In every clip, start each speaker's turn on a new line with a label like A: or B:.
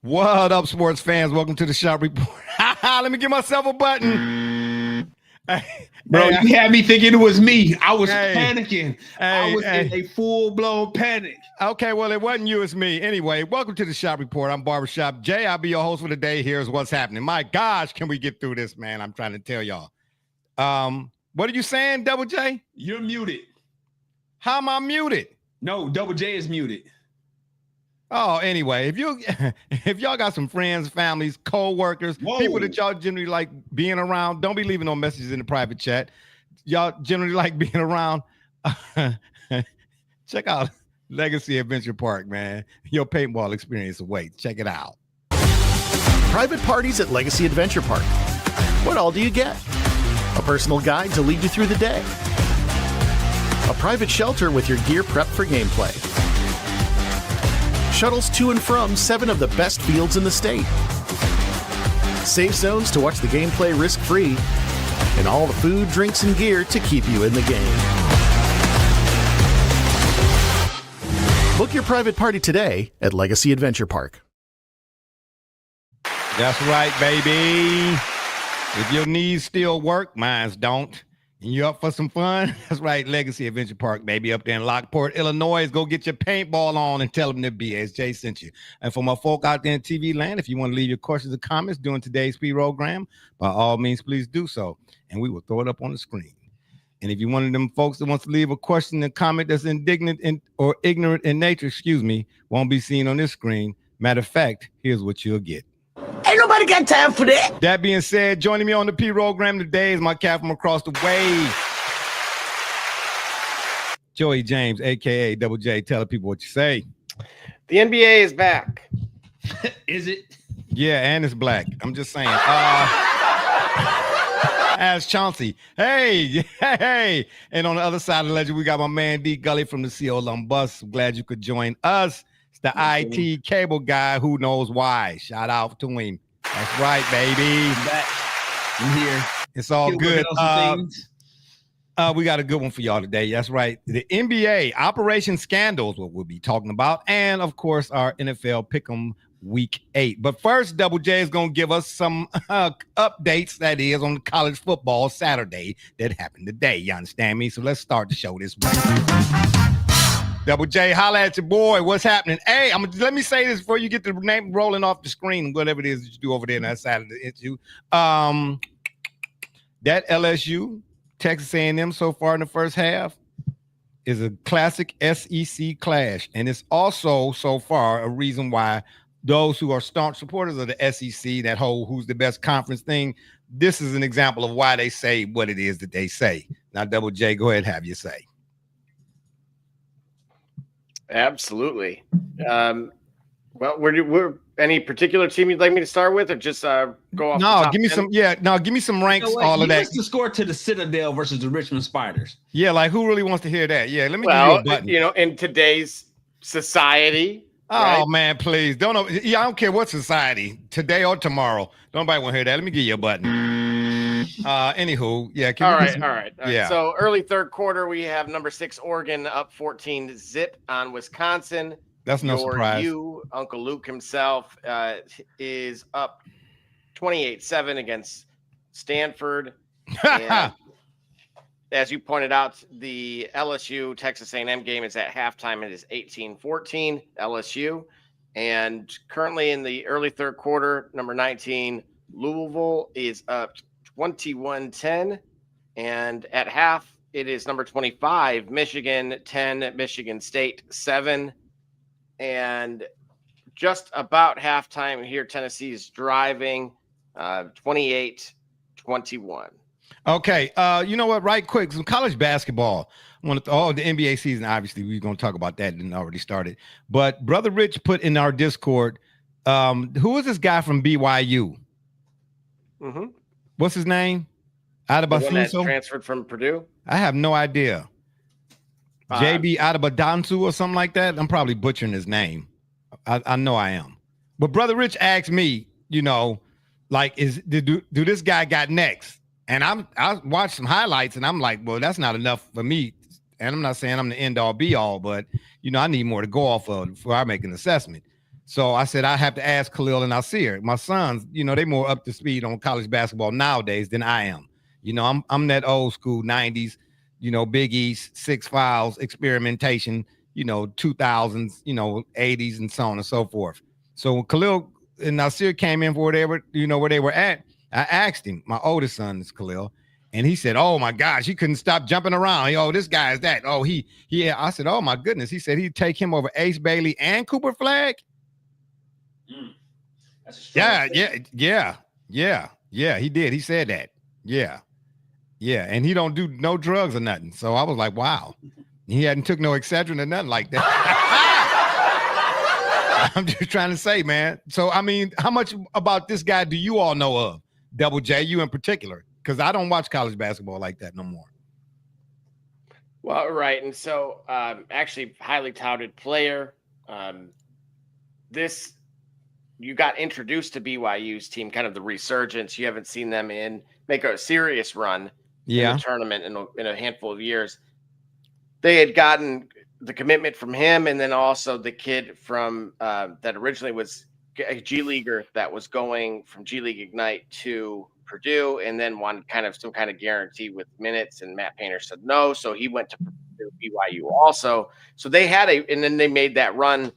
A: What up, sports fans? Welcome to the Shop Report. Let me give myself a button.
B: Bro, you had me thinking it was me. I was
A: panicking.
B: I was in a full-blown panic.
A: Okay, well, it wasn't you, it's me. Anyway, welcome to the Shop Report. I'm Barbershop Jay. I'll be your host for the day. Here's what's happening. My gosh, can we get through this, man? I'm trying to tell y'all. What are you saying, Double J?
B: You're muted.
A: How am I muted?
B: No, Double J is muted.
A: Oh, anyway, if y'all got some friends, families, co-workers, people that y'all generally like being around, don't be leaving no messages in the private chat. Y'all generally like being around. Check out Legacy Adventure Park, man. Your paintball experience awaits. Check it out.
C: Private parties at Legacy Adventure Park. What all do you get? A personal guide to lead you through the day. A private shelter with your gear prepped for gameplay. Shuttles to and from 7 of the best fields in the state. Safe zones to watch the gameplay risk-free. And all the food, drinks, and gear to keep you in the game. Book your private party today at Legacy Adventure Park.
A: That's right, baby. If your knees still work, mine don't. And you up for some fun? That's right, Legacy Adventure Park, baby, up there in Lockport, Illinois. Go get your paintball on and tell them that BSJ sent you. And for my folk out there in TV land, if you want to leave your questions or comments during today's program, by all means, please do so. And we will throw it up on the screen. And if you're one of them folks that wants to leave a question and comment that's indignant or ignorant in nature, won't be seen on this screen. Matter of fact, here's what you'll get.
D: Ain't nobody got time for that.
A: That being said, joining me on the program today is my cat from across the way, Joey James, a.k.a. Double J. Tell the people what you say.
E: The NBA is back.
B: Is it?
A: Yeah, and it's black. I'm just saying. As Chauncey. Hey. And on the other side of the ledger, we got my man D Gully from the CO Lumbus. I'm glad you could join us. It's the IT cable guy who knows why. Shout out to him. That's right, baby.
B: I'm here.
A: It's all good. We got a good one for y'all today. That's right. The NBA Operation Scandals, what we'll be talking about. And, of course, our NFL Pick'em Week 8. But first, Double J is going to give us some updates, that is, on the college football Saturday that happened today. You understand me? So let's start the show this way. Double J, holla at your boy. What's happening? Hey, let me say this before you get the name rolling off the screen, whatever it is that you do over there on that side of the issue. That LSU, Texas A&M so far in the first half is a classic SEC clash. And it's also so far a reason why those who are staunch supporters of the SEC, that whole who's the best conference thing, this is an example of why they say what it is that they say. Now, Double J, go ahead and have your say.
E: Absolutely. Well, we're any particular team you'd like me to start with, or just go off?
A: No, give me 10? Some. Yeah, no, give me some ranks. All of that.
B: The score to the Citadel versus the Richmond Spiders.
A: Yeah, like who really wants to hear that? Yeah, let me give you a button.
E: In today's society.
A: Oh right? Man, please don't. Yeah, I don't care what society, today or tomorrow. Nobody want to hear that. Let me give you a button. Anywho, yeah.
E: All right. Yeah. So early third quarter, we have number 6 Oregon up 14-0 on Wisconsin.
A: That's no surprise.
E: Uncle Luke himself is up 28-7 against Stanford. And as you pointed out, the LSU Texas A&M game is at halftime. It is 18-14 LSU. And currently in the early third quarter, number 19 Louisville is up 21-10, and at half it is number 25 Michigan 10, Michigan State 7, and just about halftime here Tennessee is driving 28-21.
A: Okay, you know what? Right quick, some college basketball. The NBA season. Obviously, we're going to talk about that. It didn't already started, but Brother Rich put in our Discord. Who is this guy from BYU?
E: Mm-hmm.
A: What's his name?
E: Adebawusu? Transferred from Purdue?
A: I have no idea. JB Adebawusu or something like that. I'm probably butchering his name. I know I am. But Brother Rich asked me, do this guy got next? And I watched some highlights and I'm like, well, that's not enough for me. And I'm not saying I'm the end all be all, but I need more to go off of before I make an assessment. So I said, I have to ask Khalil and Nasir. My sons, they more up to speed on college basketball nowadays than I am. I'm that old school 90s, Big East, Six Files, experimentation, 2000s, 80s, and so on and so forth. So when Khalil and Nasir came in for where they were at, I asked him, my oldest son is Khalil, and he said, oh my gosh, he couldn't stop jumping around. Oh, this guy is that. Oh, I said, oh my goodness. He said he'd take him over Ace Bailey and Cooper Flagg.
B: That's a strong
A: Yeah, he did. He said that. Yeah. And he don't do no drugs or nothing. So I was like, wow. He hadn't took no Excedrin or nothing like that. I'm just trying to say, man. So, I mean, how much about this guy do you all know of? Double J, you in particular? Because I don't watch college basketball like that no more.
E: Well, right. And so actually highly touted player. You got introduced to BYU's team, kind of the resurgence. You haven't seen them make a serious run in the tournament in a handful of years. They had gotten the commitment from him, and then also the kid from that originally was a G Leaguer that was going from G League Ignite to Purdue, and then wanted some kind of guarantee with minutes, and Matt Painter said no, so he went to BYU also. So they had and then they made that run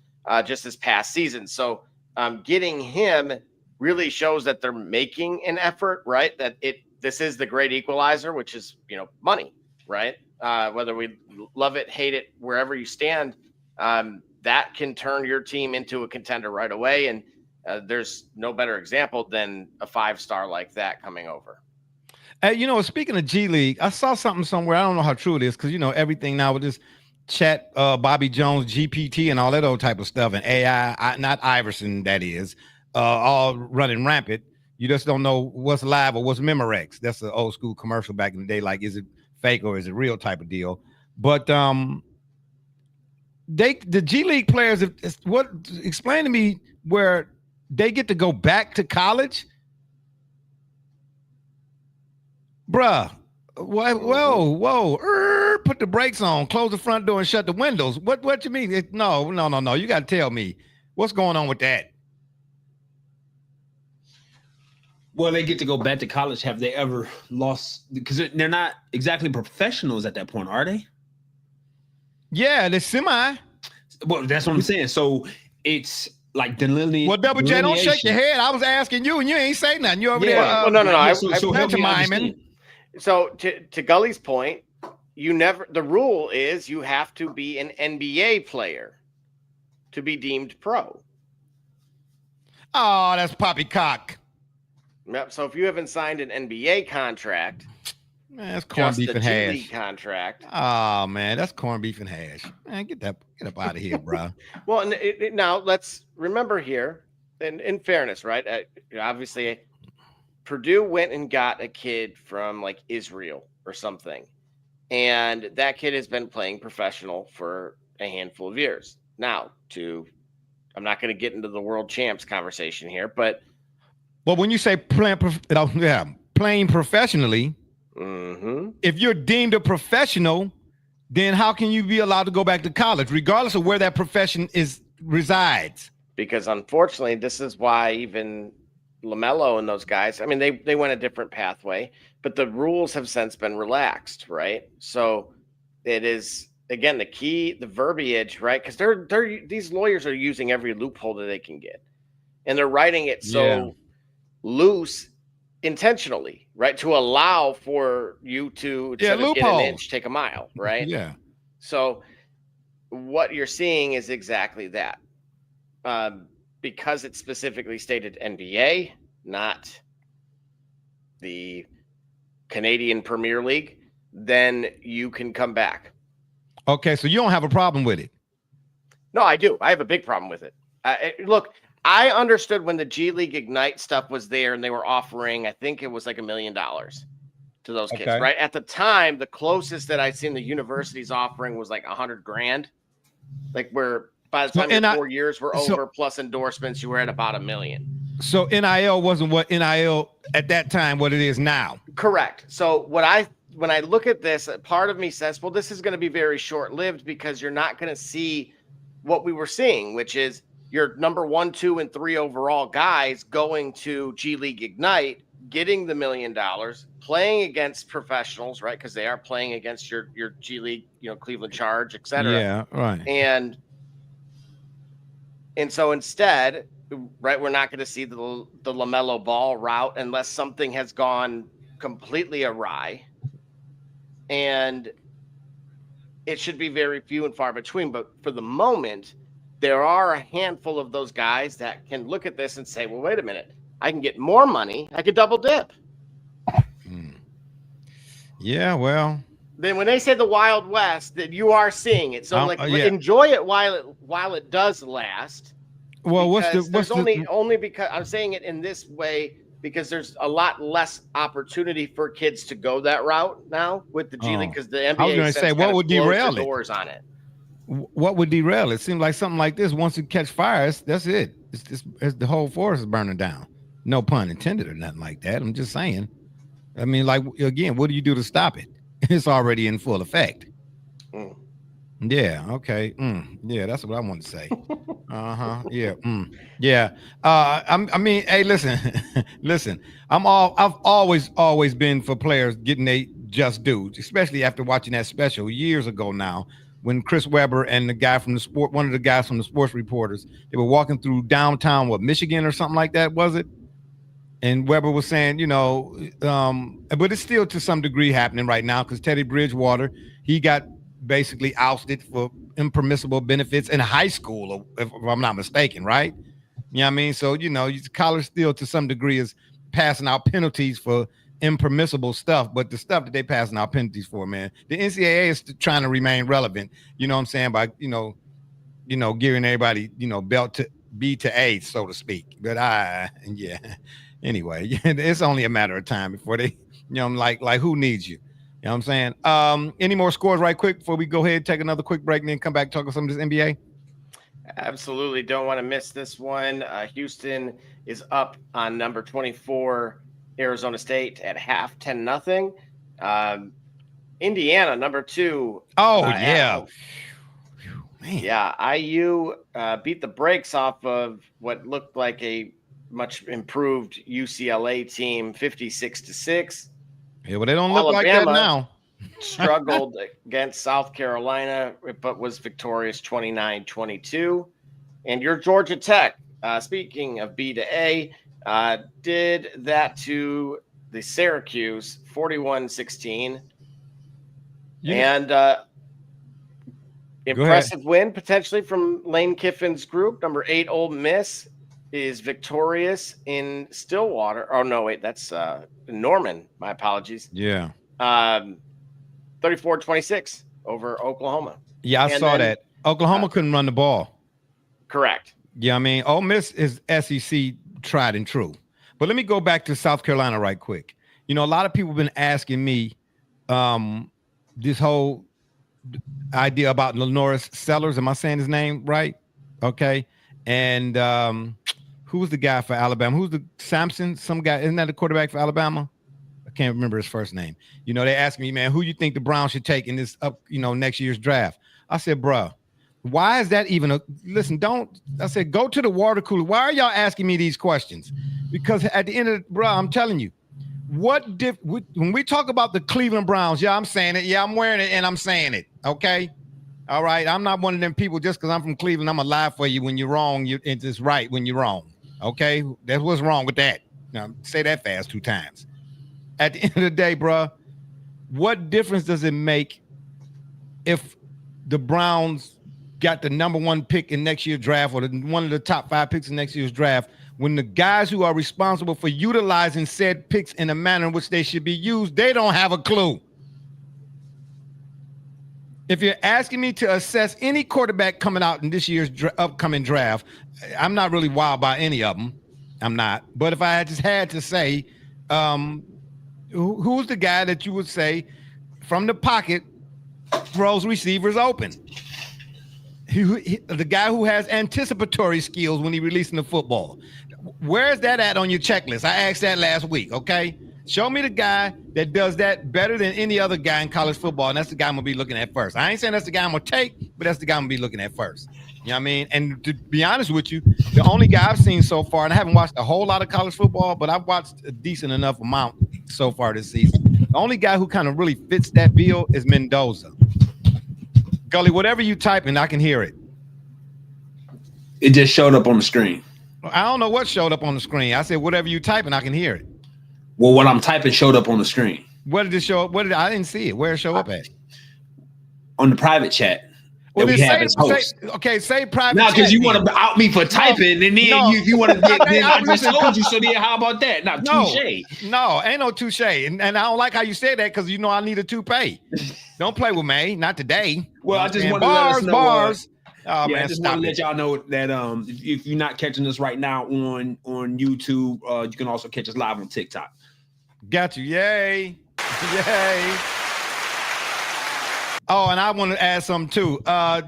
E: just this past season. So getting him really shows that they're making an effort, right? That this is the great equalizer, which is money, right? Whether we love it, hate it, wherever you stand, that can turn your team into a contender right away. And there's no better example than a 5-star like that coming over.
A: Speaking of G League, I saw something somewhere. I don't know how true it is because, everything now with this chat, Bobby Jones, GPT, and all that old type of stuff, and AI, not Iverson, that is, all running rampant. You just don't know what's live or what's Memorex. That's an old school commercial back in the day. Like, is it fake or is it real type of deal? But the G League players, explain to me where they get to go back to college, bruh. Whoa! Put the brakes on, close the front door, and shut the windows. What you mean? No. You got to tell me what's going on with that.
B: Well, they get to go back to college. Have they ever lost? Because they're not exactly professionals at that point, are they?
A: Yeah, they're semi.
B: Well, that's what I'm saying. So it's like delineation.
A: Well, Double J, don't shake your head. I was asking you, and you ain't say nothing. You over there?
E: Well, no. So to Gully's point, the rule is you have to be an NBA player to be deemed pro.
A: Oh, that's poppycock.
E: Yep. So if you haven't signed an NBA contract,
A: man, that's corned beef and hash.
E: G-League contract.
A: Oh man, that's corned beef and hash. Man, get up out of here, bro.
E: Well, now let's remember here, in fairness, right? Obviously, Purdue went and got a kid from like Israel or something, and that kid has been playing professional for a handful of years now. I'm not going to get into the world champs conversation here, but.
A: Well, when you say playing professionally, if you're deemed a professional, then how can you be allowed to go back to college, regardless of where that profession resides? Because unfortunately, this is why even LaMelo and those guys, I mean, they went a different pathway, but the rules have since been relaxed, right? So it is, again, the verbiage, right? Because these lawyers are using every loophole that they can get, and they're writing it so loose intentionally, right? To allow for you to get an inch, take a mile, right? Yeah.
E: So what you're seeing is exactly that. Because it's specifically stated NBA, not the Canadian Premier League, then you can come back.
A: Okay, so you don't have a problem with it?
E: No, I do. I have a big problem with it. Look, I understood when the G League Ignite stuff was there and they were offering, I think it was like $1 million to those kids, right? At the time, the closest that I'd seen the universities offering was like $100,000. Like where by the time your 4 years were over, plus endorsements, you were at about $1 million.
A: So NIL wasn't what NIL at that time, what it is now.
E: Correct. So when I look at this, part of me says, well, this is going to be very short-lived because you're not going to see what we were seeing, which is your number 1, 2, and 3 overall guys going to G League Ignite, getting the $1 million, playing against professionals, right? Because they are playing against your G League, Cleveland Charge, et cetera.
A: Yeah, right.
E: And so instead, right, we're not going to see the LaMelo Ball route unless something has gone completely awry. And it should be very few and far between. But for the moment, there are a handful of those guys that can look at this and say, well, wait a minute, I can get more money. I could double dip.
A: Yeah, well.
E: Then when they say the Wild West, that you are seeing it. So enjoy it while it does last.
A: Well,
E: only because I'm saying it in this way, because there's a lot less opportunity for kids to go that route now with the G League, because the NBA
A: I was going to say, what would derail it?
E: Doors on it.
A: What would derail it? It seems like something like this, once it catch fire, that's it. It's the whole forest is burning down. No pun intended or nothing like that. I'm just saying. I mean, like, again, what do you do to stop it? It's already in full effect. Yeah. Okay. Yeah, that's what I want to say. Yeah. Yeah. I mean, hey, listen. I've always been for players getting they just due, especially after watching that special years ago now, when Chris Webber and the guy from one of the guys from the Sports Reporters, they were walking through downtown, Michigan or something like that, was it? And Webber was saying, but it's still to some degree happening right now, because Teddy Bridgewater, he got basically ousted for impermissible benefits in high school, if I'm not mistaken, right? You know what I mean? So, college still to some degree is passing out penalties for impermissible stuff, but the stuff that they passing out penalties for, man, the NCAA is trying to remain relevant, you know what I'm saying, by, giving everybody, belt to B to A, so to speak. But anyway, it's only a matter of time before they, like who needs you? You know what I'm saying? Any more scores right quick before we go ahead, take another quick break, and then come back and talk about some of this NBA?
E: Absolutely. Don't want to miss this one. Houston is up on number 24, Arizona State at half, 10-0. Indiana, number 2.
A: Oh, yeah.
E: Man. Yeah, IU beat the brakes off of what looked like a much improved UCLA team, 56-6.
A: Yeah, but they don't look like that now.
E: Struggled against South Carolina, but was victorious 29-22. And your Georgia Tech, speaking of B to A, did that to the Syracuse 41-16. Yeah. And impressive win potentially from Lane Kiffin's group. Number 8, Ole Miss, is victorious in Stillwater. Oh, no, wait, that's Norman. My apologies.
A: Yeah.
E: 34-26 over Oklahoma.
A: Yeah, I saw that. Oklahoma couldn't run the ball.
E: Correct.
A: Yeah, I mean, Ole Miss is SEC tried and true. But let me go back to South Carolina right quick. A lot of people have been asking me this whole idea about Lenoris Sellers. Am I saying his name right? Okay. And who's the guy for Alabama? Who's the Sampson? Some guy, isn't that the quarterback for Alabama? I can't remember his first name. They asked me, man, who you think the Browns should take in this next year's draft? I said, bruh, why is that even I said, go to the water cooler. Why are y'all asking me these questions? Because at the end of I'm telling you, when we talk about the Cleveland Browns, yeah, I'm saying it. Yeah, I'm wearing it and I'm saying it. Okay. All right. I'm not one of them people just because I'm from Cleveland. I'm going to lie for you when you're wrong. It's just right when you're wrong. Okay. That's what's wrong with that. Now say that fast 2 times. At the end of the day, bruh, what difference does it make if the Browns got the number 1 pick in next year's draft, or one of the top 5 picks in next year's draft, when the guys who are responsible for utilizing said picks in a manner in which they should be used, they don't have a clue? If you're asking me to assess any quarterback coming out in this year's upcoming draft, I'm not really wild by any of them. I'm not. But if I just had to say, who's the guy that you would say from the pocket throws receivers open? The guy who has anticipatory skills when he's releasing the football. Where's that at on your checklist? I asked that last week, okay? Show me the guy that does that better than any other guy in college football, and that's the guy I'm going to be looking at first. I ain't saying that's the guy I'm going to take, but that's the guy I'm going to be looking at first. You know know what I mean? And to be honest with you, the only guy I've seen so far, and I haven't watched a whole lot of college football, but I've watched a decent enough amount so far this season. The only guy who kind of really fits that bill is Mendoza. Gully, whatever you type in, I can hear it.
B: It just showed up on the screen.
A: I don't know what showed up on the screen. I said, whatever you type in, I can hear it.
B: Well, what I'm typing showed up on the screen.
A: What did it show up? I didn't see it. Where it show up at?
B: On the private chat.
A: Well,
B: that we have as hosts.
A: Say private.
B: Now, because
A: chat
B: you
A: then.
B: want to out me for typing, and then you want to get. Then I just told you. So then, how about that? Now, touche.
A: No, ain't no touche. And I don't like how you said that because you know I need a toupee. Don't play with me. Not today.
B: Well, I just want to let us know. Oh, man, I just want to let y'all know that if you're not catching us right now on YouTube, you can also catch us live on TikTok.
A: Got you. Yay. Yay. Oh, and I want to add something too.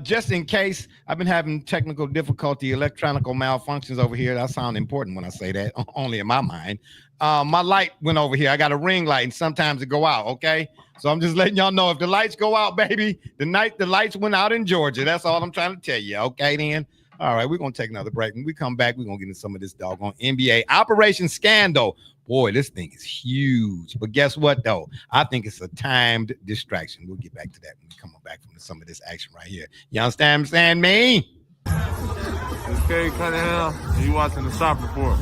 A: Just in case I've been having technical difficulty, electronical malfunctions over here. That sounds important when I say that, only in my mind. My light went over here. I got a ring light, and sometimes it go out. Okay, so I'm just letting y'all know if the lights go out, baby. The lights went out in Georgia. That's all I'm trying to tell you. Okay, then. All right, we're gonna take another break. When we come back, we're gonna get into some of this doggone NBA Operation Scandal. Boy, this thing is huge. But guess what, though? I think it's a timed distraction. We'll get back to that when we come back from some of this action right here. You understand me?
F: It's Kerry Cunningham, and you watching the Shop Report.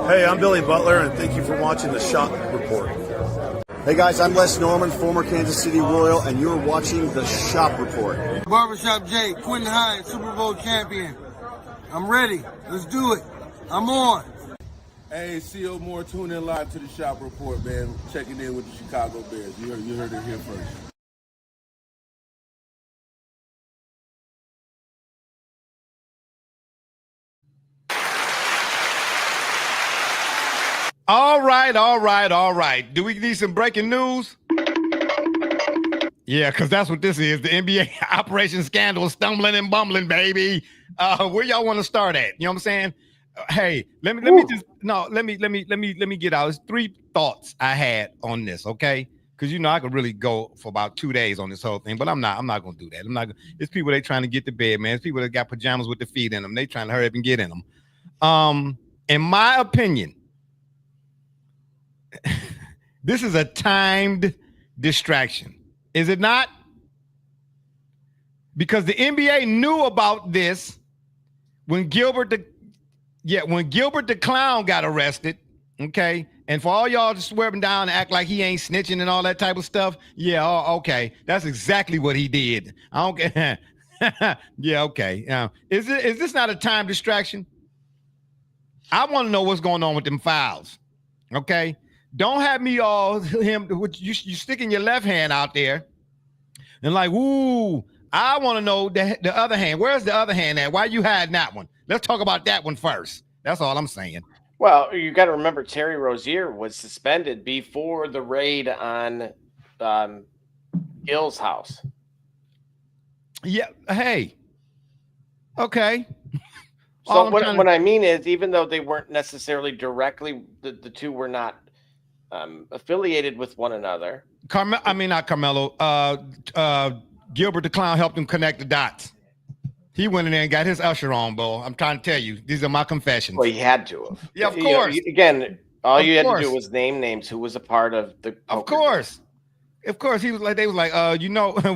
G: Hey, I'm Billy Butler, and thank you for watching the Shop Report. Hey guys, I'm Les Norman, former Kansas City Royal, and you're watching the Shop Report.
H: Barbershop Jay, Quentin Hines, Super Bowl champion. I'm ready. Let's do it. I'm on.
F: Hey, C.O. Moore, tune in live to the Shop Report, man. Checking in with the Chicago Bears. You heard it here first.
A: All right. Do we need some breaking news? Yeah, because that's what this is. The NBA Operation Scandal, stumbling and bumbling, baby. Where y'all want to start at? You know what I'm saying? Hey, let me get out. There's 3 thoughts I had on this, okay? Because you know I could really go for about 2 days on this whole thing, but I'm not gonna do that. It's people they trying to get to bed, man. It's people that got pajamas with the feet in them. They trying to hurry up and get in them. In my opinion, this is a timed distraction. Is it not? Because the NBA knew about this when Gilbert the Clown got arrested, okay? And for all y'all to swear him down and act like he ain't snitching and all that type of stuff, yeah, okay. That's exactly what he did. I don't get yeah, okay. Is this not a time distraction? I want to know what's going on with them files, okay? Don't have me you sticking your left hand out there and like, ooh, I want to know the other hand. Where's the other hand at? Why are you hiding that one? Let's talk about that one first. That's all I'm saying.
E: Well, you got to remember Terry Rozier was suspended before the raid on Gil's house.
A: Yeah. Hey. Okay.
E: So what I mean is, even though they weren't necessarily directly, the two were not affiliated with one another.
A: Not Carmelo. Gilbert the Clown helped him connect the dots. He went in there and got his usher on, bro. I'm trying to tell you, these are my confessions.
E: Well, he had to have.
A: Yeah, of course.
E: Again, all you had to do was name names who was a part of the.
A: Of course. He was like, they was like,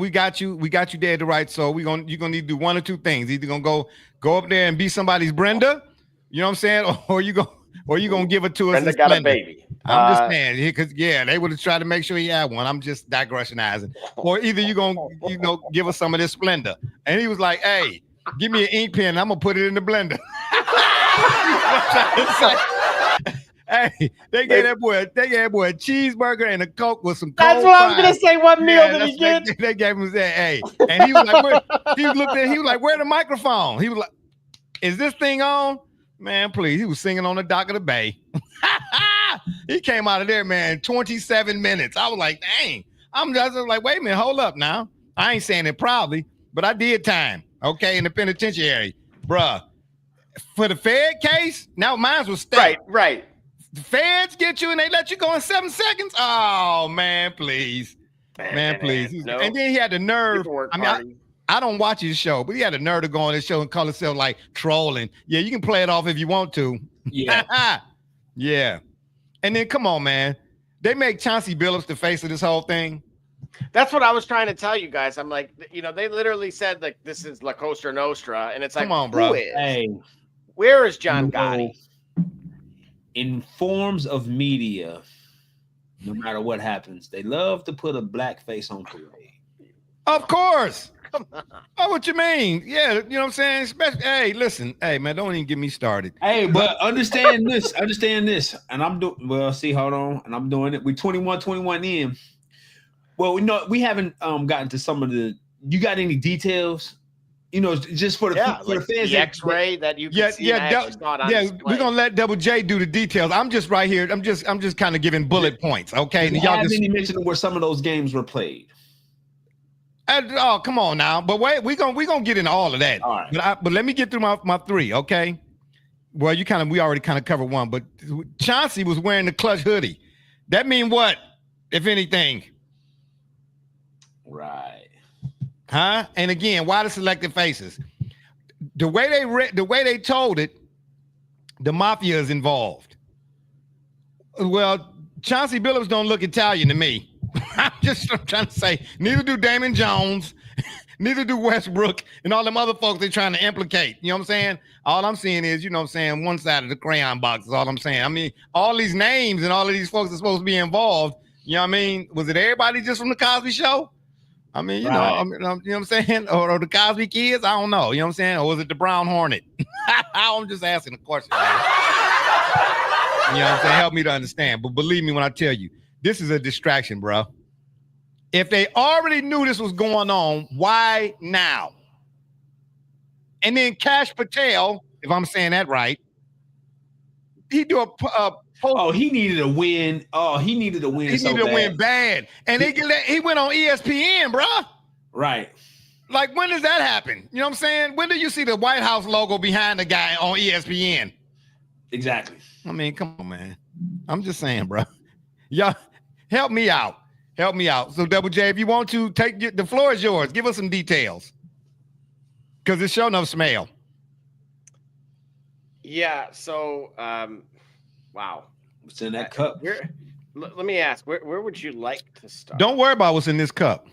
A: we got you dead to rights. So you're gonna need to do one or two things. Either gonna go up there and be somebody's Brenda, you know what I'm saying, or you gonna give it to us.
E: Brenda got a baby.
A: I'm just saying, because they would have tried to make sure he had one. I'm just digressionizing. Or either you gonna give us some of this Splendor. And he was like, hey, give me an ink pen. I'm gonna put it in the blender. Hey, they gave that boy a cheeseburger and a Coke with some.
E: That's what I was gonna say. What meal did he get?
A: They gave him that. Hey, and he was like, he was like, where the microphone? He was like, is this thing on? Man, please. He was singing on the dock of the bay. He came out of there, man, 27 minutes. I was like, dang. I'm just like, wait a minute, hold up now. I ain't saying it proudly, but I did time, okay, in the penitentiary. Bruh, for the Fed case, now mine was state.
E: Right.
A: The feds get you and they let you go in 7 seconds? Oh, man, please. Man, please.
E: No.
A: And then he had the nerve. I don't watch his show, but he had a nerve to go on his show and call himself like trolling. Yeah, you can play it off if you want to.
B: Yeah.
A: Yeah. And then come on, man. They make Chauncey Billups the face of this whole thing.
E: That's what I was trying to tell you guys. I'm like, they literally said like this is La Costa Nostra, and it's like,
A: come on, bro.
E: Who is?
B: Hey,
E: where is John Gotti?
B: In forms of media, no matter what happens, they love to put a black face on parade.
A: Of course. Oh, what you mean? Yeah, you know what I'm saying? Especially, hey, listen, hey, man, don't even get me started.
B: Hey, but understand this, and I'm doing well. See, hold on, and I'm doing it. We're 21 in. Well, we haven't gotten to some of the. You got any details? Just for the
E: like
B: fans.
E: The X-ray that you can see.
A: We're gonna let Double J do the details. I'm just right here. I'm just kind of giving bullet points. Okay,
B: y'all have any mention where some of those games were played?
A: Oh, come on now. But wait, we're gonna get into all of that.
B: All right.
A: But let me get through my three, okay? Well, we already kind of covered one, but Chauncey was wearing the Clutch hoodie. That mean what, if anything?
B: Right.
A: Huh? And again, why the selected faces? The way they told it, the mafia is involved. Well, Chauncey Billups don't look Italian to me. I'm trying to say, neither do Damon Jones, neither do Westbrook, and all them other folks they're trying to implicate. You know what I'm saying? All I'm seeing is, one side of the crayon box is all I'm saying. I mean, all these names and all of these folks are supposed to be involved. You know what I mean? Was it everybody just from the Cosby Show? I mean, you know what I'm saying? Or the Cosby Kids? I don't know. You know what I'm saying? Or was it the Brown Hornet? I'm just asking a question. You know what I'm saying? Help me to understand. But believe me when I tell you, this is a distraction, bro. If they already knew this was going on, why now? And then Cash Patel, if I'm saying that right, he do a post.
B: Oh, he needed a win. He needed a win.
A: He needed a win bad. And he went on ESPN, bro.
B: Right.
A: Like, when does that happen? You know what I'm saying? When do you see the White House logo behind the guy on ESPN?
B: Exactly.
A: I mean, come on, man. I'm just saying, bro. Y'all, help me out. Help me out. So, Double J, if you want to the floor is yours. Give us some details. Because it's sure no smell.
E: Yeah. So, wow.
B: What's in that cup?
E: Let me ask, where would you like to start?
A: Don't worry about what's in this cup.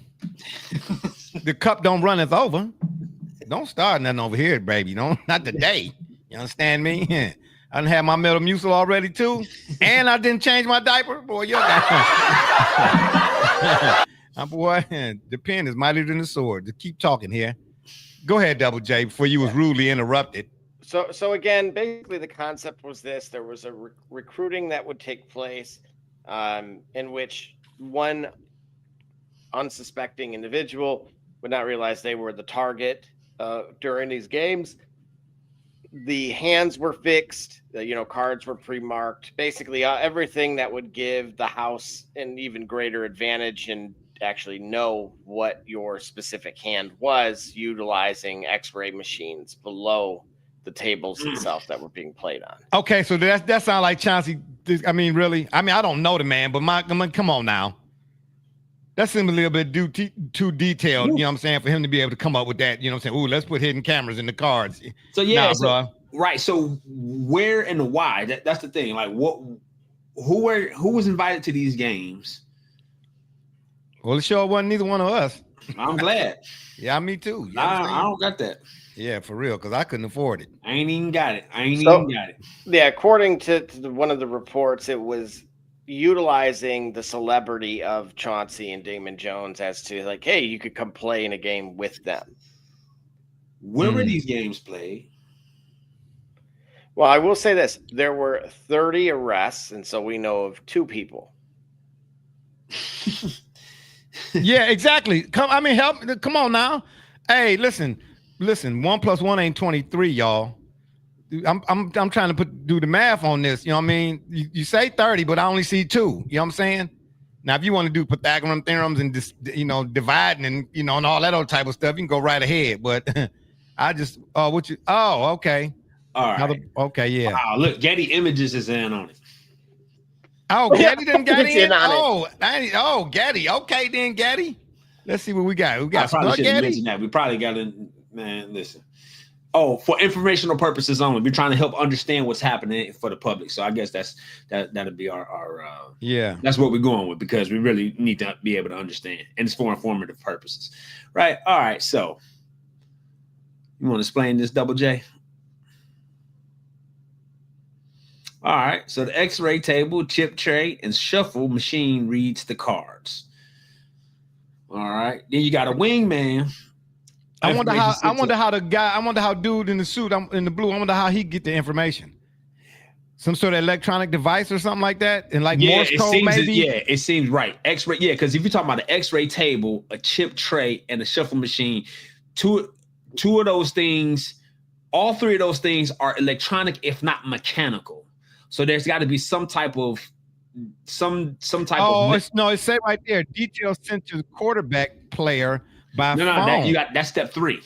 A: The cup don't run us over. Don't start nothing over here, baby. Not today. You understand me? I done had my Metamucil already too, and I didn't change my diaper. Boy, your boy, the pen is mightier than the sword. Just keep talking here. Go ahead, Double J, before you was rudely interrupted.
E: So again, basically the concept was this: there was a recruiting that would take place, in which one unsuspecting individual would not realize they were the target during these games. The hands were fixed, cards were pre-marked, basically everything that would give the house an even greater advantage and actually know what your specific hand was, utilizing X-ray machines below the tables itself that were being played on.
A: Okay, so that sounds like Chauncey. I mean, really? I mean, I don't know the man, but come on now. That seems a little bit too detailed, you know what I'm saying, for him to be able to come up with that, you know what I'm saying? Ooh, let's put hidden cameras in the cards.
B: So, yeah.
A: Bro.
B: Right. So, where and why? That's the thing. Like, who was invited to these games?
A: Well, it sure wasn't neither one of us.
B: I'm glad.
A: Yeah, me too.
B: I don't got that.
A: Yeah, for real, because I couldn't afford it.
B: I ain't even got it.
E: Yeah, according to one of the reports, it was utilizing the celebrity of Chauncey and Damon Jones as to like, hey, you could come play in a game with them.
B: Where were these games played?
E: Well, I will say this. There were 30 arrests, and so we know of 2 people.
A: Yeah, exactly. Come on now. Hey, listen. 1 + 1 ain't 23, y'all. I'm trying to do the math on this. You know what I mean? You say 30, but I only see 2. You know what I'm saying? Now, if you want to do Pythagorean theorems and dividing and and all that old type of stuff, you can go right ahead. But I just okay.
B: All right.
A: Okay, yeah.
B: Wow, look, Getty Images is in on it.
A: Oh, Getty didn't get in. Getty. Okay, then Getty. Let's see what we got. We
B: I
A: got
B: probably should have
A: spaghetti.
B: mentioned that. We probably got to, man, listen. Oh, for informational purposes only. We're trying to help understand what's happening for the public. So I guess that'll be our
A: Yeah.
B: that's what we're going with, because we really need to be able to understand, and it's for informative purposes, right? All right, so you want to explain this, Double J? All right, so the X-ray table, chip tray, and shuffle machine reads the cards. All right, then you got a wingman.
A: I wonder how dude in the suit, in the blue, I wonder how he get the information. Some sort of electronic device or something like that, and like Morse code, maybe.
B: It seems right. X-ray, yeah, because if you're talking about an X-ray table, a chip tray, and a shuffle machine, two of those things, all three of those things are electronic, if not mechanical. So there's got to be some type of
A: it said right there, details sent to the quarterback player by phone.
B: That's step 3.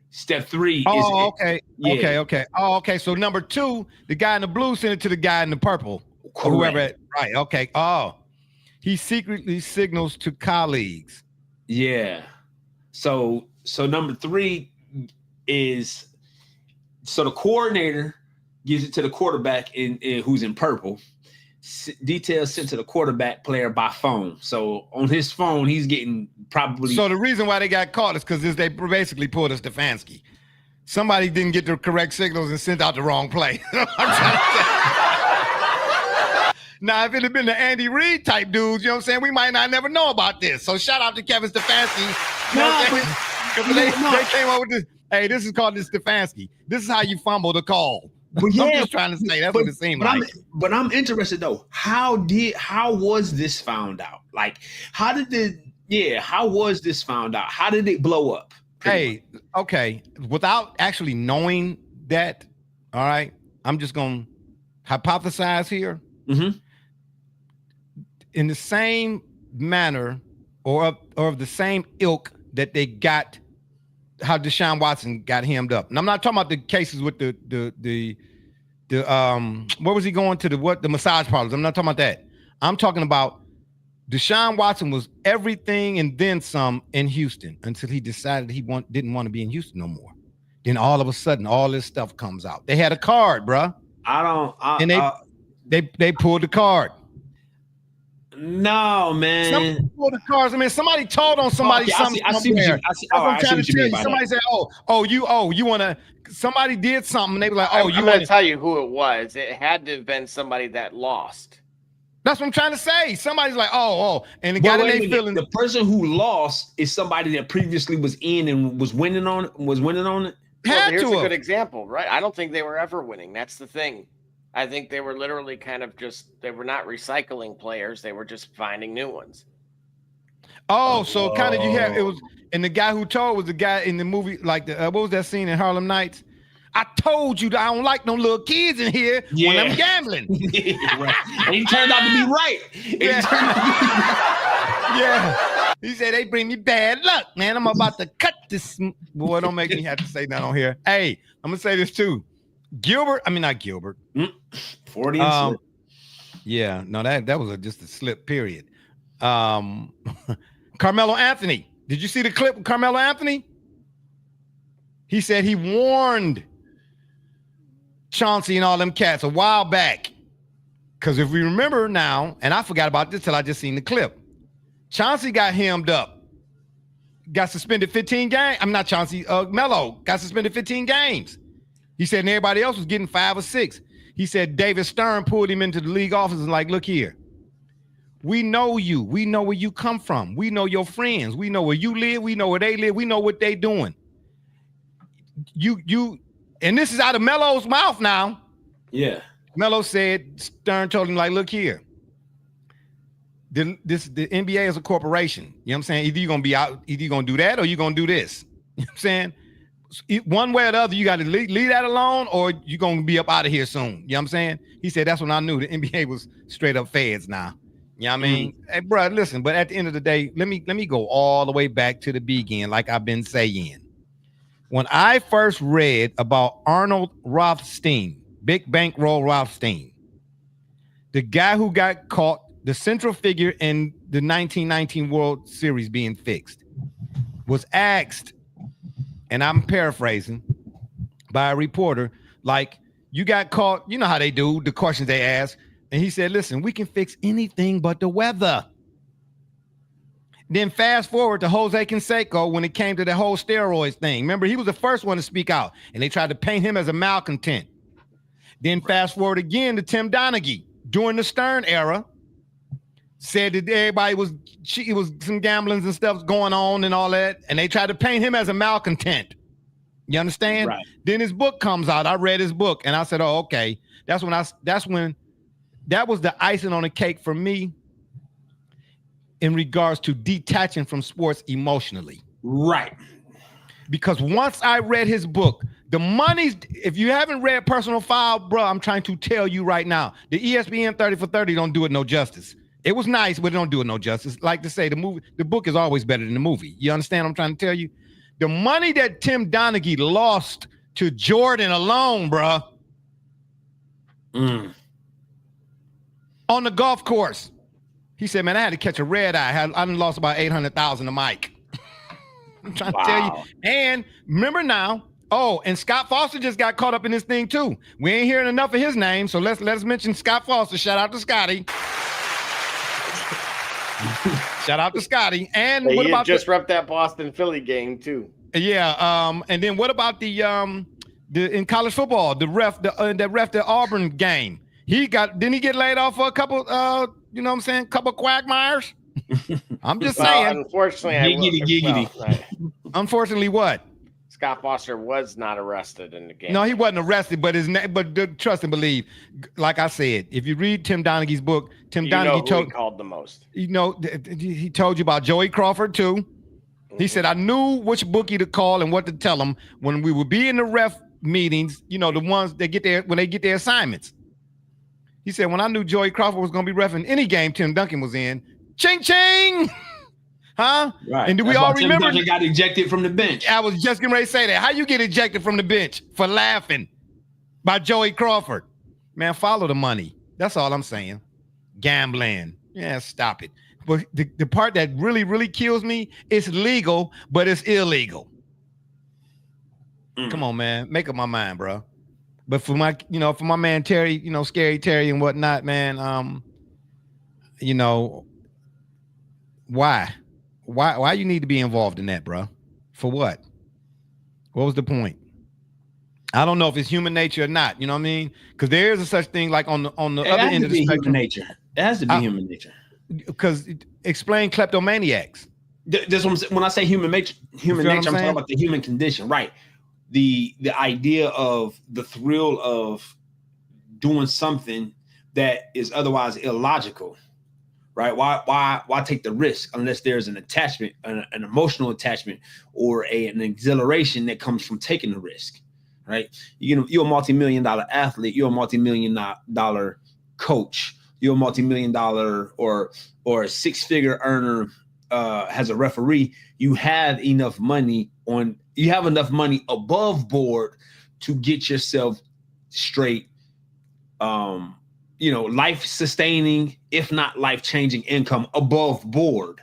B: Step 3 is
A: okay.
B: Yeah.
A: Okay. Oh, okay. So number 2, the guy in the blue sent it to the guy in the purple. Or whoever. Right. Okay. Oh, he secretly signals to colleagues.
B: Yeah. So number 3 is, so the coordinator gives it to the quarterback in who's in purple. Details sent to the quarterback player by phone. So on his phone, he's getting probably.
A: So the reason why they got caught is because they basically pulled a Stefanski. Somebody didn't get the correct signals and sent out the wrong play. Now, if it had been the Andy Reid type dudes, you know what I'm saying, we might not never know about this. So shout out to Kevin Stefanski. They came up with this. Hey, this is called the Stefanski. This is how you fumble the call.
B: But yeah,
A: I'm just trying to say that's what it seemed like.
B: I'm interested though. How was this found out? Like, how was this found out? How did it blow up?
A: Hey, okay. Without actually knowing that, all right, I'm just gonna hypothesize here.
B: Mm-hmm.
A: In the same manner or of the same ilk that they got how Deshaun Watson got hemmed up. And I'm not talking about the cases with the where was he going to the massage parlors? I'm not talking about that. I'm talking about Deshaun Watson was everything and then some in Houston until he decided he didn't want to be in Houston no more. Then all of a sudden, all this stuff comes out. They had a card, bruh. They pulled the card.
B: No, man.
A: Somebody pulled the cards. I mean, somebody told on somebody something.
B: I see what I'm trying to tell you.
A: Somebody said, you want to, somebody did something. And they were like,
E: I'm going to tell you who it was. It had to have been somebody that lost.
A: That's what I'm trying to say. Somebody's like, and the guy that they feeling.
B: The person who lost is somebody that previously was in and was winning on it. Well,
E: here's a good example, right? I don't think they were ever winning. That's the thing. I think they were literally kind of they were not recycling players. They were just finding new ones.
A: So kind of it was, and the guy who told was the guy in the movie, like what was that scene in Harlem Nights? I told you that I don't like no little kids in here when I'm gambling.
B: Right. And he turned out to be right.
A: Yeah. He said, they bring me bad luck, man. I'm about to cut this. Boy, don't make me have to say that on here. Hey, I'm going to say this too. Not Gilbert.
B: 40 and slip.
A: Yeah, no, that was just a slip, period. Carmelo Anthony. Did you see the clip with Carmelo Anthony? He said he warned Chauncey and all them cats a while back. Because if we remember now, and I forgot about this till I just seen the clip. Chauncey got hemmed up. Got suspended 15 games. I'm not Chauncey. Melo got suspended 15 games. He said, and everybody else was getting 5 or 6. He said David Stern pulled him into the league office and like, look here. We know you. We know where you come from. We know your friends. We know where you live. We know where they live. We know what they doing. And this is out of Melo's mouth now.
B: Yeah.
A: Melo said, Stern told him, like, look here. The NBA is a corporation. You know what I'm saying? Either you're going to be out, either you're going to do that or you're going to do this. You know what I'm saying? One way or the other, you got to leave that alone or you're going to be up out of here soon. You know what I'm saying? He said, that's when I knew the NBA was straight up feds now. You know what I mean? Hey, bro, listen, but at the end of the day, let me go all the way back to the beginning, like I've been saying. When I first read about Arnold Rothstein, Big Bankroll Rothstein, the guy who got caught, the central figure in the 1919 World Series being fixed, was asked, and I'm paraphrasing, by a reporter, like, you got caught, you know how they do, the questions they ask. And he said, listen, we can fix anything but the weather. Then fast forward to Jose Canseco when it came to the whole steroids thing. Remember, he was the first one to speak out, and they tried to paint him as a malcontent. Then fast forward again to Tim Donaghy during the Stern era, said that everybody was some gamblings and stuff going on and all that, and they tried to paint him as a malcontent. You understand?
B: Right.
A: Then his book comes out. I read his book, and I said, oh, okay. That was the icing on the cake for me in regards to detaching from sports emotionally.
B: Right.
A: Because once I read his book, the money's, if you haven't read Personal Foul, bro, I'm trying to tell you right now, the ESPN 30 for 30 don't do it no justice. It was nice, but it don't do it no justice. Like to say, the book is always better than the movie. You understand what I'm trying to tell you? The money that Tim Donaghy lost to Jordan alone, bro, on the golf course. He said, man, I had to catch a red eye. I done lost about $800,000 to Mike. I'm trying to tell you. And remember now, and Scott Foster just got caught up in this thing too. We ain't hearing enough of his name, so let's mention Scott Foster. Shout out to Scotty. Shout out to Scotty. And
E: Hey,
A: what
E: he
A: about
E: just repped that Boston Philly game too?
A: Yeah. And then what about the in college football, that ref the Auburn game? Didn't he get laid off for a couple you know what I'm saying, couple quagmires? I'm just saying.
E: Unfortunately, right.
A: Unfortunately, what?
E: Scott Foster was not arrested in the game.
A: No, he wasn't arrested, but trust and believe. Like I said, if you read Tim Donaghy's book, Donaghy
E: called the most.
A: You know, he told you about Joey Crawford too. He said, I knew which bookie to call and what to tell them when we would be in the ref meetings, you know, the ones that when they get their assignments. He said, when I knew Joey Crawford was going to be reffing any game Tim Duncan was in, ching, ching. Huh?
B: Right.
A: And do we all remember?
B: Tim Duncan got ejected from the bench.
A: I was just getting ready to say that. How you get ejected from the bench for laughing by Joey Crawford? Man, follow the money. That's all I'm saying. Gambling. Yeah, stop it. But the part that really, really kills me, it's legal, but it's illegal. Come on, man. Make up my mind, bro. But for my man Terry, Scary Terry and whatnot, man, why you need to be involved in that, bro? For what? What was the point? I don't know if it's human nature or not. You know what I mean? Because there is a such thing like on the other end of the spectrum.
B: Nature. It has to be human nature.
A: Because explain kleptomaniacs.
B: That's what I'm saying. When I say human nature, I'm talking about the human condition, right? The idea of the thrill of doing something that is otherwise illogical, right? Why take the risk unless there's an attachment, an emotional attachment, or an exhilaration that comes from taking the risk, right? You're a multi-million-dollar athlete. You're a multi-million-dollar coach. You're a multi-million-dollar or a six-figure earner as a referee. You have enough money above board to get yourself straight, life-sustaining, if not life-changing income above board.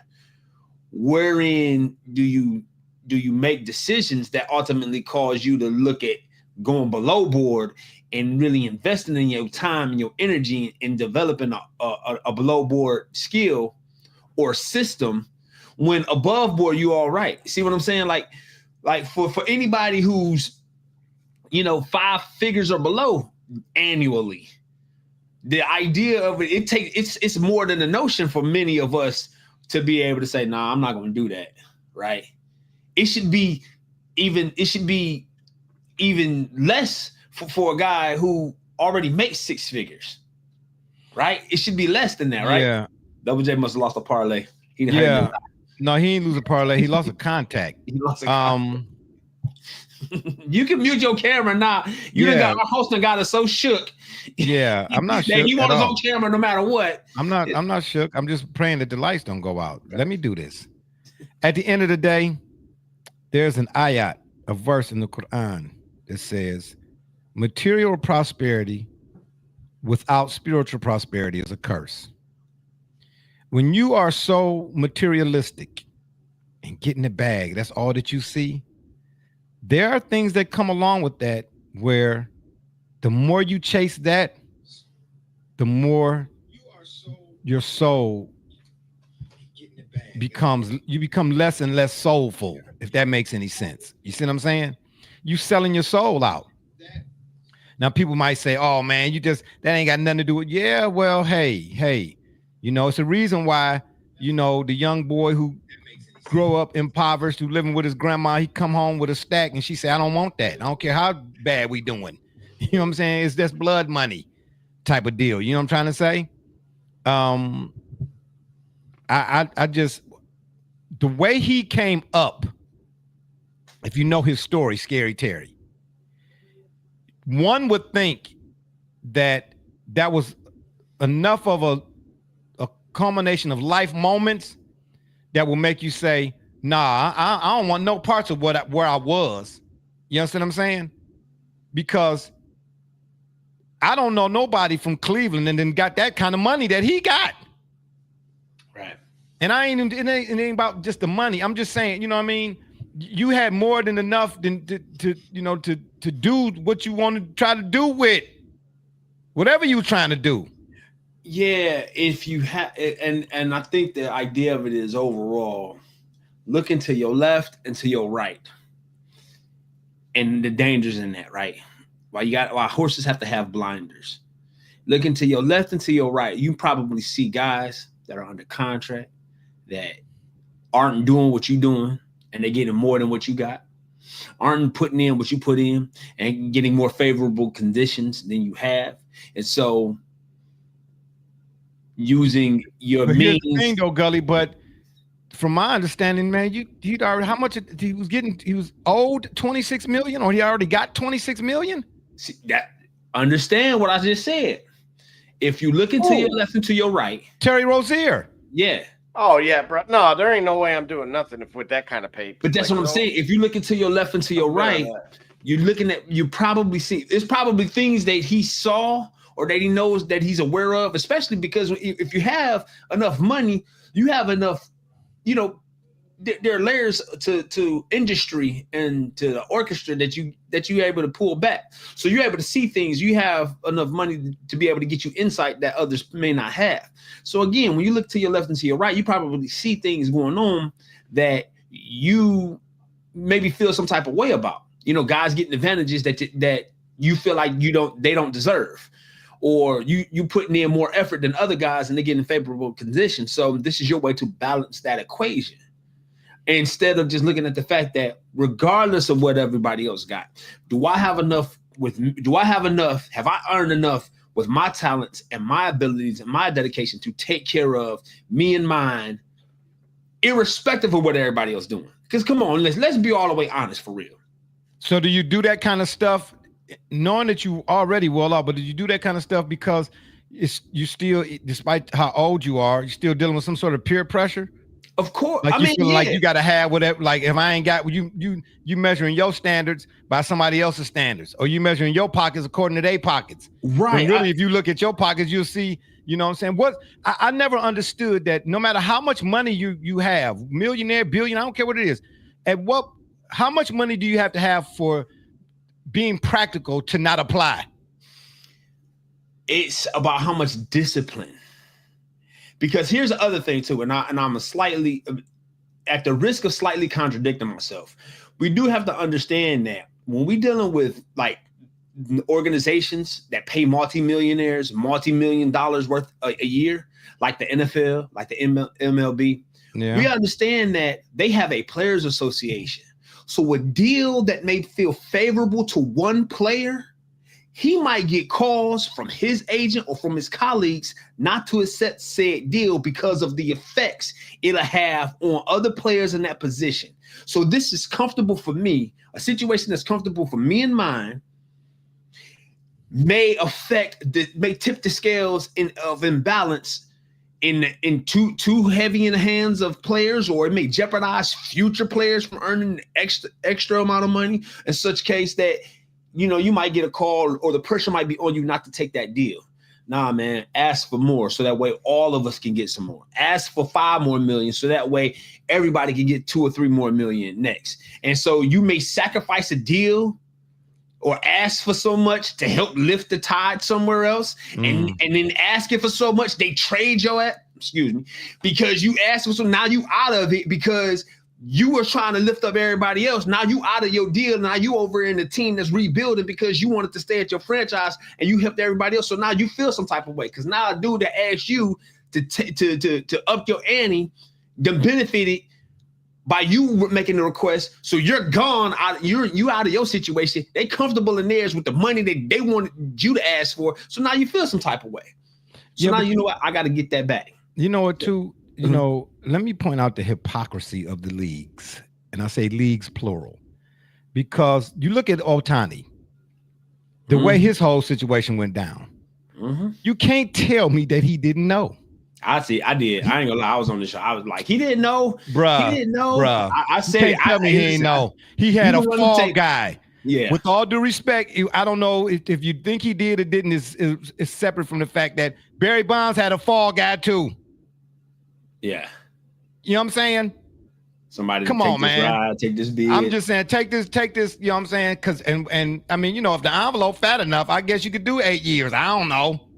B: Wherein do you make decisions that ultimately cause you to look at going below board and really investing in your time and your energy in developing a below board skill or system, when above board you all right? See what I'm saying? Like for anybody who's 5 figures or below annually, the idea of it's more than a notion for many of us to be able to say, nah, I'm not going to do that. Right. It should be even less for a guy who already makes 6 figures. Right. It should be less than that. Right.
A: Yeah.
B: Double J must have lost a parlay.
A: No, he didn't lose a parlay. He lost a contact.
B: You can mute your camera now. Our host got us so shook.
A: Yeah, I'm not shook.
B: He wants his own camera no matter what.
A: I'm not shook. I'm just praying that the lights don't go out. Let me do this. At the end of the day, there's an ayat, a verse in the Quran that says, material prosperity without spiritual prosperity is a curse. when you are so materialistic and getting the bag, that's all that you see. There are things that come along with that where the more you chase that, the more your soul you become less and less soulful, if that makes any sense. You see what I'm saying? You selling your soul out. Now people might say, oh man, that ain't got nothing to do with, yeah, well, hey, you know, it's a reason why, you know, the young boy who grow up impoverished, who living with his grandma, he come home with a stack and she say, I don't want that. I don't care how bad we doing. You know what I'm saying? It's just blood money type of deal. You know what I'm trying to say? I just, the way he came up, if you know his story, Scary Terry, one would think that was enough of a culmination of life moments that will make you say, nah, I don't want no parts of where I was. You understand what I'm saying? Because I don't know nobody from Cleveland and then got that kind of money that he got.
B: Right.
A: And it ain't about just the money. I'm just saying, you know what I mean? You had more than enough to do what you want to try to do with whatever you were trying to do.
B: Yeah, if you have, and I think the idea of it is overall, looking to your left and to your right, and the dangers in that, right? Why horses have to have blinders. Looking to your left and to your right, you probably see guys that are under contract that aren't doing what you're doing, and they're getting more than what you got, aren't putting in what you put in, and getting more favorable conditions than you have, and so using your
A: but
B: means.
A: Here's the thing though, Gully, but from my understanding, man, he'd already, how much he was owed 26 million, or he already got 26 million?
B: See, that, understand what I just said. If you look into your left and to your right,
A: Terry Rozier.
B: Yeah.
E: Oh yeah, bro. No, there ain't no way I'm doing nothing with that kind of pay.
B: But that's what I'm saying. If you look into your left and to your right, you're looking at, you probably see, it's probably things that he saw or that he knows that he's aware of, especially because if you have enough money, you have enough, you know, there are layers to industry and to the orchestra that you're able to pull back. So you're able to see things. You have enough money to be able to get you insight that others may not have. So again, when you look to your left and to your right, you probably see things going on that you maybe feel some type of way about. You know, guys getting advantages that you feel like they don't deserve. Or you putting in more effort than other guys and they get in favorable conditions. So this is your way to balance that equation. Instead of just looking at the fact that regardless of what everybody else got, have I earned enough with my talents and my abilities and my dedication to take care of me and mine, irrespective of what everybody else doing? Because come on, let's be all the way honest for real.
A: So do you do that kind of stuff knowing that you already well off, but did you do that kind of stuff because you still, despite how old you are, you're still dealing with some sort of peer pressure?
B: Of course.
A: Like you feel like you gotta have whatever, like if I ain't got you measuring your standards by somebody else's standards, or you measuring your pockets according to their pockets.
B: Right.
A: But really, if you look at your pockets, you'll see, you know what I'm saying? I never understood that no matter how much money you have, millionaire, billion, I don't care what it is, how much money do you have to have for being practical to not apply?
B: It's about how much discipline. Because here's the other thing too, and I'm slightly, at the risk of slightly contradicting myself, we do have to understand that when we're dealing with like organizations that pay multi-million dollars worth a year, like the NFL, like the MLB, we understand that they have a players association. So a deal that may feel favorable to one player, he might get calls from his agent or from his colleagues not to accept said deal because of the effects it'll have on other players in that position. So this is comfortable for me. A situation that's comfortable for me and mine may tip the scales of imbalance in too heavy in the hands of players, or it may jeopardize future players from earning extra amount of money. In such case that, you know, you might get a call or the pressure might be on you not to take that deal. Nah, man, ask for more so that way all of us can get some more. Ask for 5 more million so that way everybody can get 2 or 3 more million next. And so you may sacrifice a deal or ask for so much to help lift the tide somewhere else, and then asking for so much they trade your ass. Excuse me, because you asked for so now you out of it because you were trying to lift up everybody else. Now you out of your deal. Now you over in the team that's rebuilding because you wanted to stay at your franchise and you helped everybody else. So now you feel some type of way because now a dude that asked you to up your ante, then benefited by you making the request. So you're gone out. You out of your situation. They comfortable in theirs with the money that they wanted you to ask for. So now you feel some type of way. So now you know what? I got to get that back.
A: You know what, too? You know, let me point out the hypocrisy of the leagues, and I say leagues plural, because you look at Ohtani, the way his whole situation went down. You can't tell me that he didn't know.
B: I did. I ain't gonna lie. I was on the show. I was like, he didn't know.
A: Bruh.
B: He didn't know.
A: Bruh.
B: I said,
A: you can't tell me he ain't know. He had a fall guy.
B: Yeah.
A: With all due respect, I don't know if you think he did or didn't is separate from the fact that Barry Bonds had a fall guy too.
B: Yeah.
A: You know what I'm saying?
B: Somebody
A: come
B: take
A: on,
B: this
A: man.
B: Ride, take this bid.
A: I'm just saying, take this, you know what I'm saying? Cause and I mean, you know, if the envelope fat enough, I guess you could do 8 years. I don't know.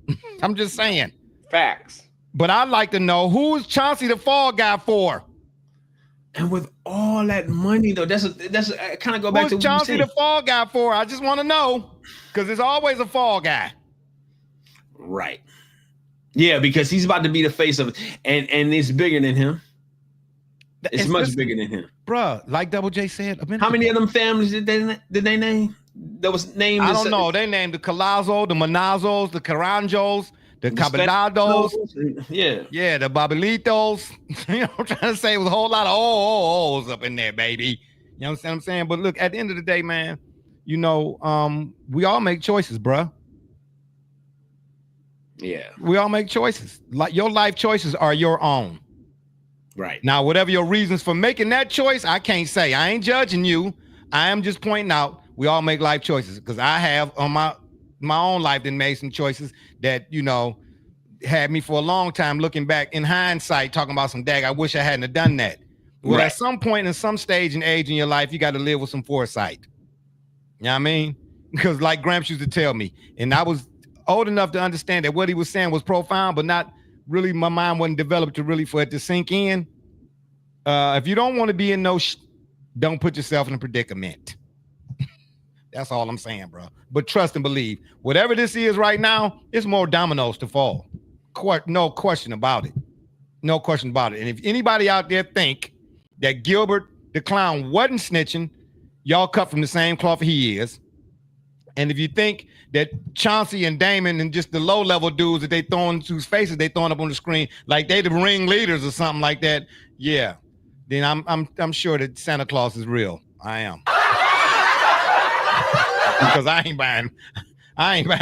A: I'm just saying.
E: Facts.
A: But I'd like to know, who is Chauncey the fall guy for?
B: And with all that money, though, that's kind of go back to
A: Who's Chauncey the fall guy for? I just want to know, because there's always a fall guy.
B: Right. Yeah, because he's about to be the face of it, and it's bigger than him. It's much bigger than him,
A: bruh. Like Double J said,
B: how many of them families did they name? That was named.
A: I don't know. They named the Collazo, the Manazos, the Caranjos, the Cabelados. Yeah, the Babelitos. You know, I'm trying to say it was a whole lot of O's up in there, baby. You know what I'm saying? But look, at the end of the day, man, you know, we all make choices, bruh.
B: Yeah,
A: we all make choices. Like your life choices are your own.
B: Right.
A: Now, whatever your reasons for making that choice, I can't say. I ain't judging you. I am just pointing out we all make life choices, because I have on my own life then made some choices that, you know, had me for a long time looking back in hindsight, talking about some I wish I hadn't have done that. Well, at some point in some stage and age in your life, you got to live with some foresight. You know what I mean? Because like Gramps used to tell me, and I was old enough to understand that what he was saying was profound, but not really, my mind wasn't developed to really for it to sink in. If you don't want to be in don't put yourself in a predicament. That's all I'm saying, bro. But trust and believe, whatever this is right now, it's more dominoes to fall. No question about it. No question about it. And if anybody out there think that Gilbert the Clown wasn't snitching, y'all cut from the same cloth he is. And if you think that Chauncey and Damon and just the low-level dudes that they throwing, whose faces they throwing up on the screen, like they the ringleaders or something like that, yeah, then I'm sure that Santa Claus is real. I am. Because I ain't buying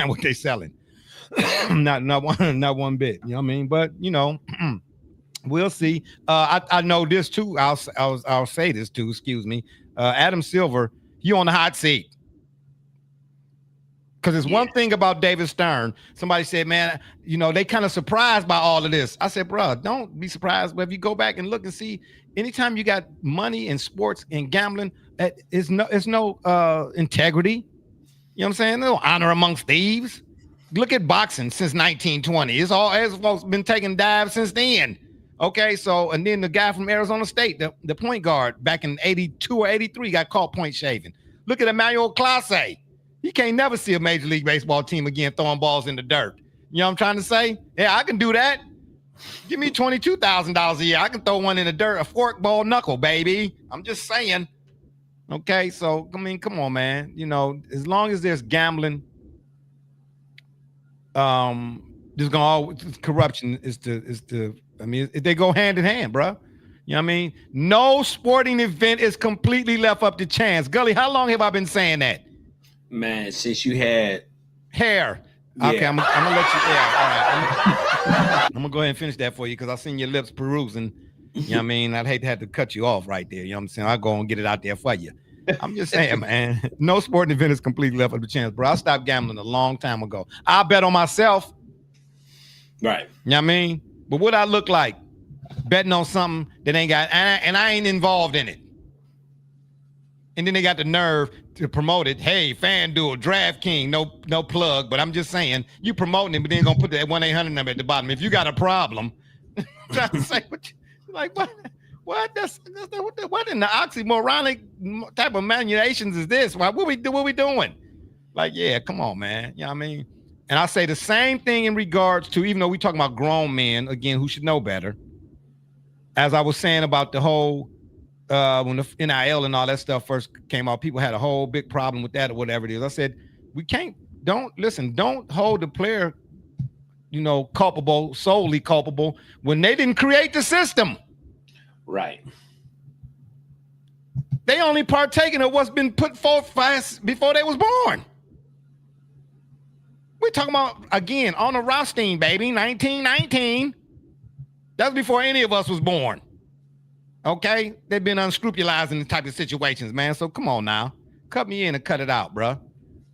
A: what they selling. not one bit. You know what I mean? But you know, we'll see. I know this too. I'll say this too. Excuse me. Adam Silver, he on the hot seat. Because it's one thing about David Stern. Somebody said, man, you know, they kind of surprised by all of this. I said, bro, don't be surprised. But if you go back and look and see, anytime you got money in sports and gambling, it's no integrity. You know what I'm saying? No honor amongst thieves. Look at boxing since 1920. It's folks been taking dives since then. Okay, so, and then the guy from Arizona State, the point guard back in 82 or 83 got caught point shaving. Look at Emmanuel Clase. He can't never see a Major League Baseball team again throwing balls in the dirt. You know what I'm trying to say? Yeah, I can do that. Give me $22,000 a year. I can throw one in the dirt, a fork ball knuckle, baby. I'm just saying. Okay, so, I mean, come on, man. You know, as long as there's gambling, there's gonna always corruption I mean, they go hand in hand, bro. You know what I mean? No sporting event is completely left up to chance. Gully, how long have I been saying that?
B: Man, since you had
A: hair.
B: Yeah.
A: Okay, I'm gonna let you. Yeah, all right. I'm gonna go ahead and finish that for you because I seen your lips perusing. You know what I mean? I'd hate to have to cut you off right there. You know what I'm saying? I'll go and get it out there for you. I'm just saying, man. No sporting event is completely left up to chance, bro. I stopped gambling a long time ago. I bet on myself.
B: Right.
A: You know what I mean? But what I look like betting on something that ain't got, and I ain't involved in it. And then they got the nerve to promote it. Hey, FanDuel, DraftKings, no plug, but I'm just saying, you promoting it, but then gonna put that 1-800 number at the bottom. If you got a problem, try to say what? That's what in the oxymoronic type of manipulations is this? What we doing? Like, yeah, come on, man. You know what I mean? And I say the same thing in regards to, even though we talking about grown men again who should know better. As I was saying about the whole when the NIL and all that stuff first came out, people had a whole big problem with that or whatever it is. I said, don't hold the player, solely culpable when they didn't create the system.
B: Right.
A: They only partaking of what's been put forth before they was born. We're talking about, again, on the Rothstein, baby, 1919. That's before any of us was born. Okay? They've been unscrupulized in the type of situations, man. So come on now. Cut me in and cut it out, bro.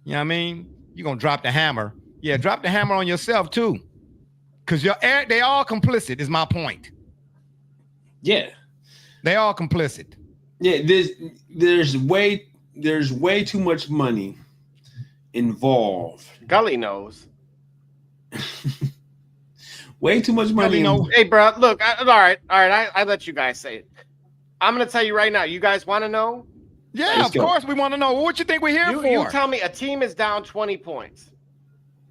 A: You know what I mean? You're going to drop the hammer. Yeah, drop the hammer on yourself, too. Because they all complicit, is my point.
B: Yeah.
A: They all complicit.
B: Yeah, there's way too much money involved.
E: Gully knows.
B: Way too much money.
E: Hey, bro, look. All right. I let you guys say it. I'm gonna tell you right now. You guys want to know?
A: Yeah, of course we want to know. What you think we're here for?
E: You tell me. A team is down 20 points.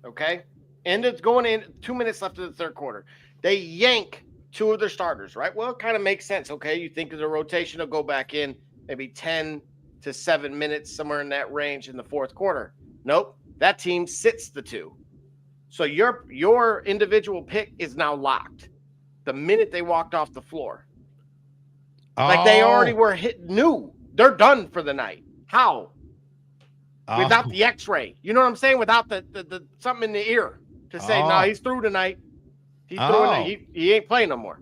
E: Okay, and it's going in 2 minutes left of the third quarter. They yank two of their starters, right? Well, it kind of makes sense. Okay, you think the rotation will go back in maybe 10 to 7 minutes, somewhere in that range in the fourth quarter. Nope, that team sits the two. So your individual pick is now locked the minute they walked off the floor. Like they already were knew they're done for the night. How? Without the X-ray. You know what I'm saying? Without the something in the ear to say, no, he's through tonight. He's through tonight. He ain't playing no more.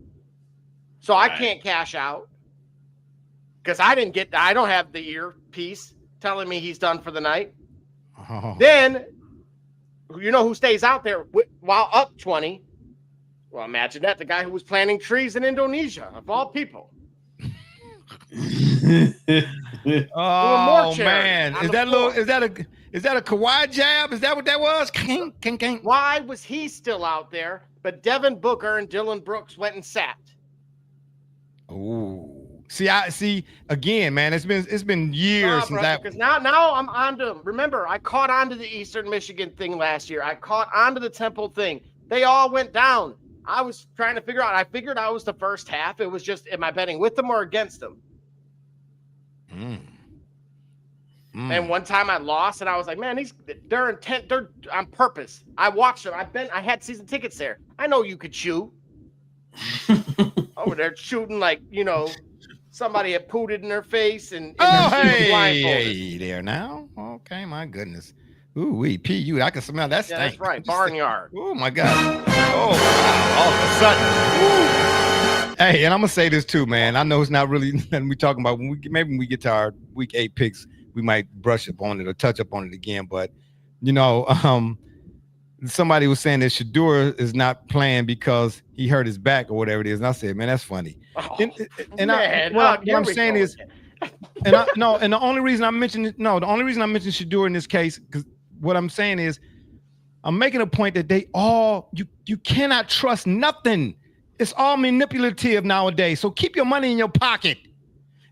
E: So I can't cash out because I don't have the earpiece telling me he's done for the night. Then, you know who stays out there while up 20? Well, imagine that. The guy who was planting trees in Indonesia, of all people.
A: Oh, man. Is that a Kawhi jab? Is that what that was?
E: Why was he still out there, but Devin Booker and Dylan Brooks went and sat?
A: Oh. See again, man. It's been years since that.
E: Because now I'm on to. Remember, I caught on to the Eastern Michigan thing last year. I caught on to the Temple thing. They all went down. I was trying to figure out. I figured I was the first half. It was just, am I betting with them or against them? And one time I lost, and I was like, man, they're intent. They're on purpose. I watched them. I had season tickets there. I know you could shoot. Over there shooting like, somebody had pooted in their face and
A: hey there now. Okay, my goodness. Ooh, we P.U. I can smell that stank.
E: That's right, barnyard.
A: Oh my God. Oh, all of a sudden. Ooh. Hey, and I'm gonna say this too, man. I know it's not really nothing we talking about. Maybe when we get to our week 8 picks, we might brush up on it or touch up on it again. But somebody was saying that Shedeur is not playing because he hurt his back or whatever it is. And I said, man, that's funny. What I'm saying is, the only reason I mentioned Shedeur in this case, because what I'm saying is, I'm making a point that you cannot trust nothing. It's all manipulative nowadays. So keep your money in your pocket.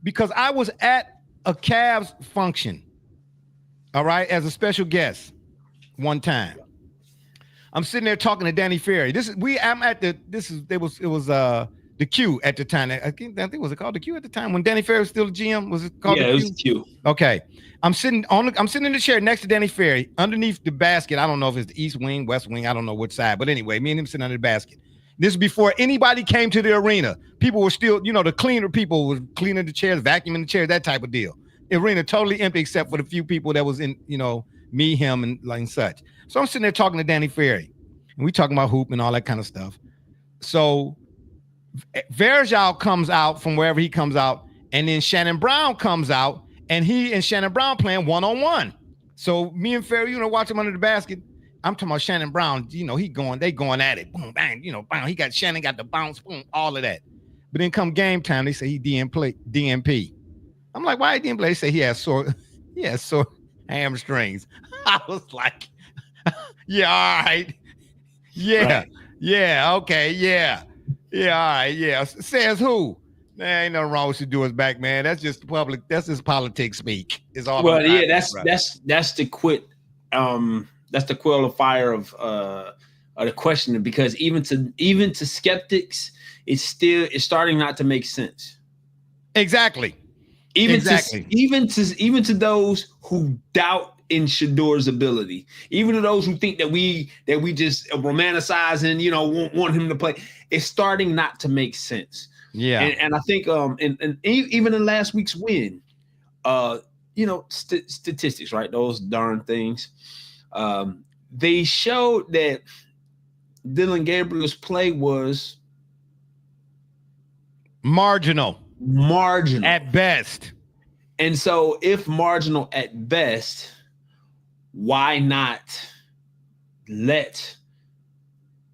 A: Because I was at a Cavs function, all right, as a special guest one time. I'm sitting there talking to Danny Ferry. It was the Q at the time. I think was it called the Q at the time when Danny Ferry was still the GM? Was it called?
B: Yeah,
A: the
B: it was the Q.
A: Okay. I'm sitting in the chair next to Danny Ferry underneath the basket. I don't know if it's the east wing, west wing. I don't know which side, but anyway, me and him sitting under the basket. This is before anybody came to the arena. People were still, the cleaner people were cleaning the chairs, vacuuming the chairs, that type of deal. The arena totally empty except for the few people that was in, me, him, and such. So I'm sitting there talking to Danny Ferry, and we talking about hoop and all that kind of stuff. So Verjao comes out from wherever he comes out, and then Shannon Brown comes out, and he and Shannon Brown playing one-on-one. So me and Ferry, watch him under the basket. I'm talking about Shannon Brown. You know, they going at it. Boom, bang. You know, bang. Shannon got the bounce. Boom, all of that. But then come game time, they say he DNP. I'm like, why he didn't play? They say he has sore hamstrings. I was like, yeah, all right. Yeah,
B: Right.
A: yeah, okay, yeah, all right, yeah. Says who? Man, ain't nothing wrong with Shadour's back, man. That's just public. That's just politics speak. Is all.
B: Well,
A: I'm
B: yeah,
A: trying to-
B: that's the quit. That's the quell of fire of the questioning, because even to skeptics, it's starting not to make sense.
A: Exactly.
B: Even
A: Exactly.
B: to those who doubt in Shadour's ability, even to those who think that we just romanticize and want him to play, it's starting not to make sense.
A: Yeah.
B: And I think and even in last week's win, statistics, right? Those darn things. They showed that Dillon Gabriel's play was
A: marginal at best.
B: And so if marginal at best, why not let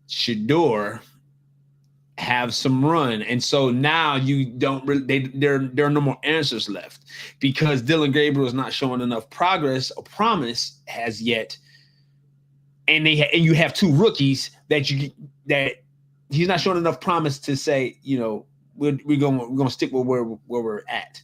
B: Shedeur have some run? And so now you don't really, there are no more answers left, because Dillon Gabriel is not showing enough progress or promise as yet. And you have two rookies that he's not showing enough promise to say, we're gonna stick with where we're at.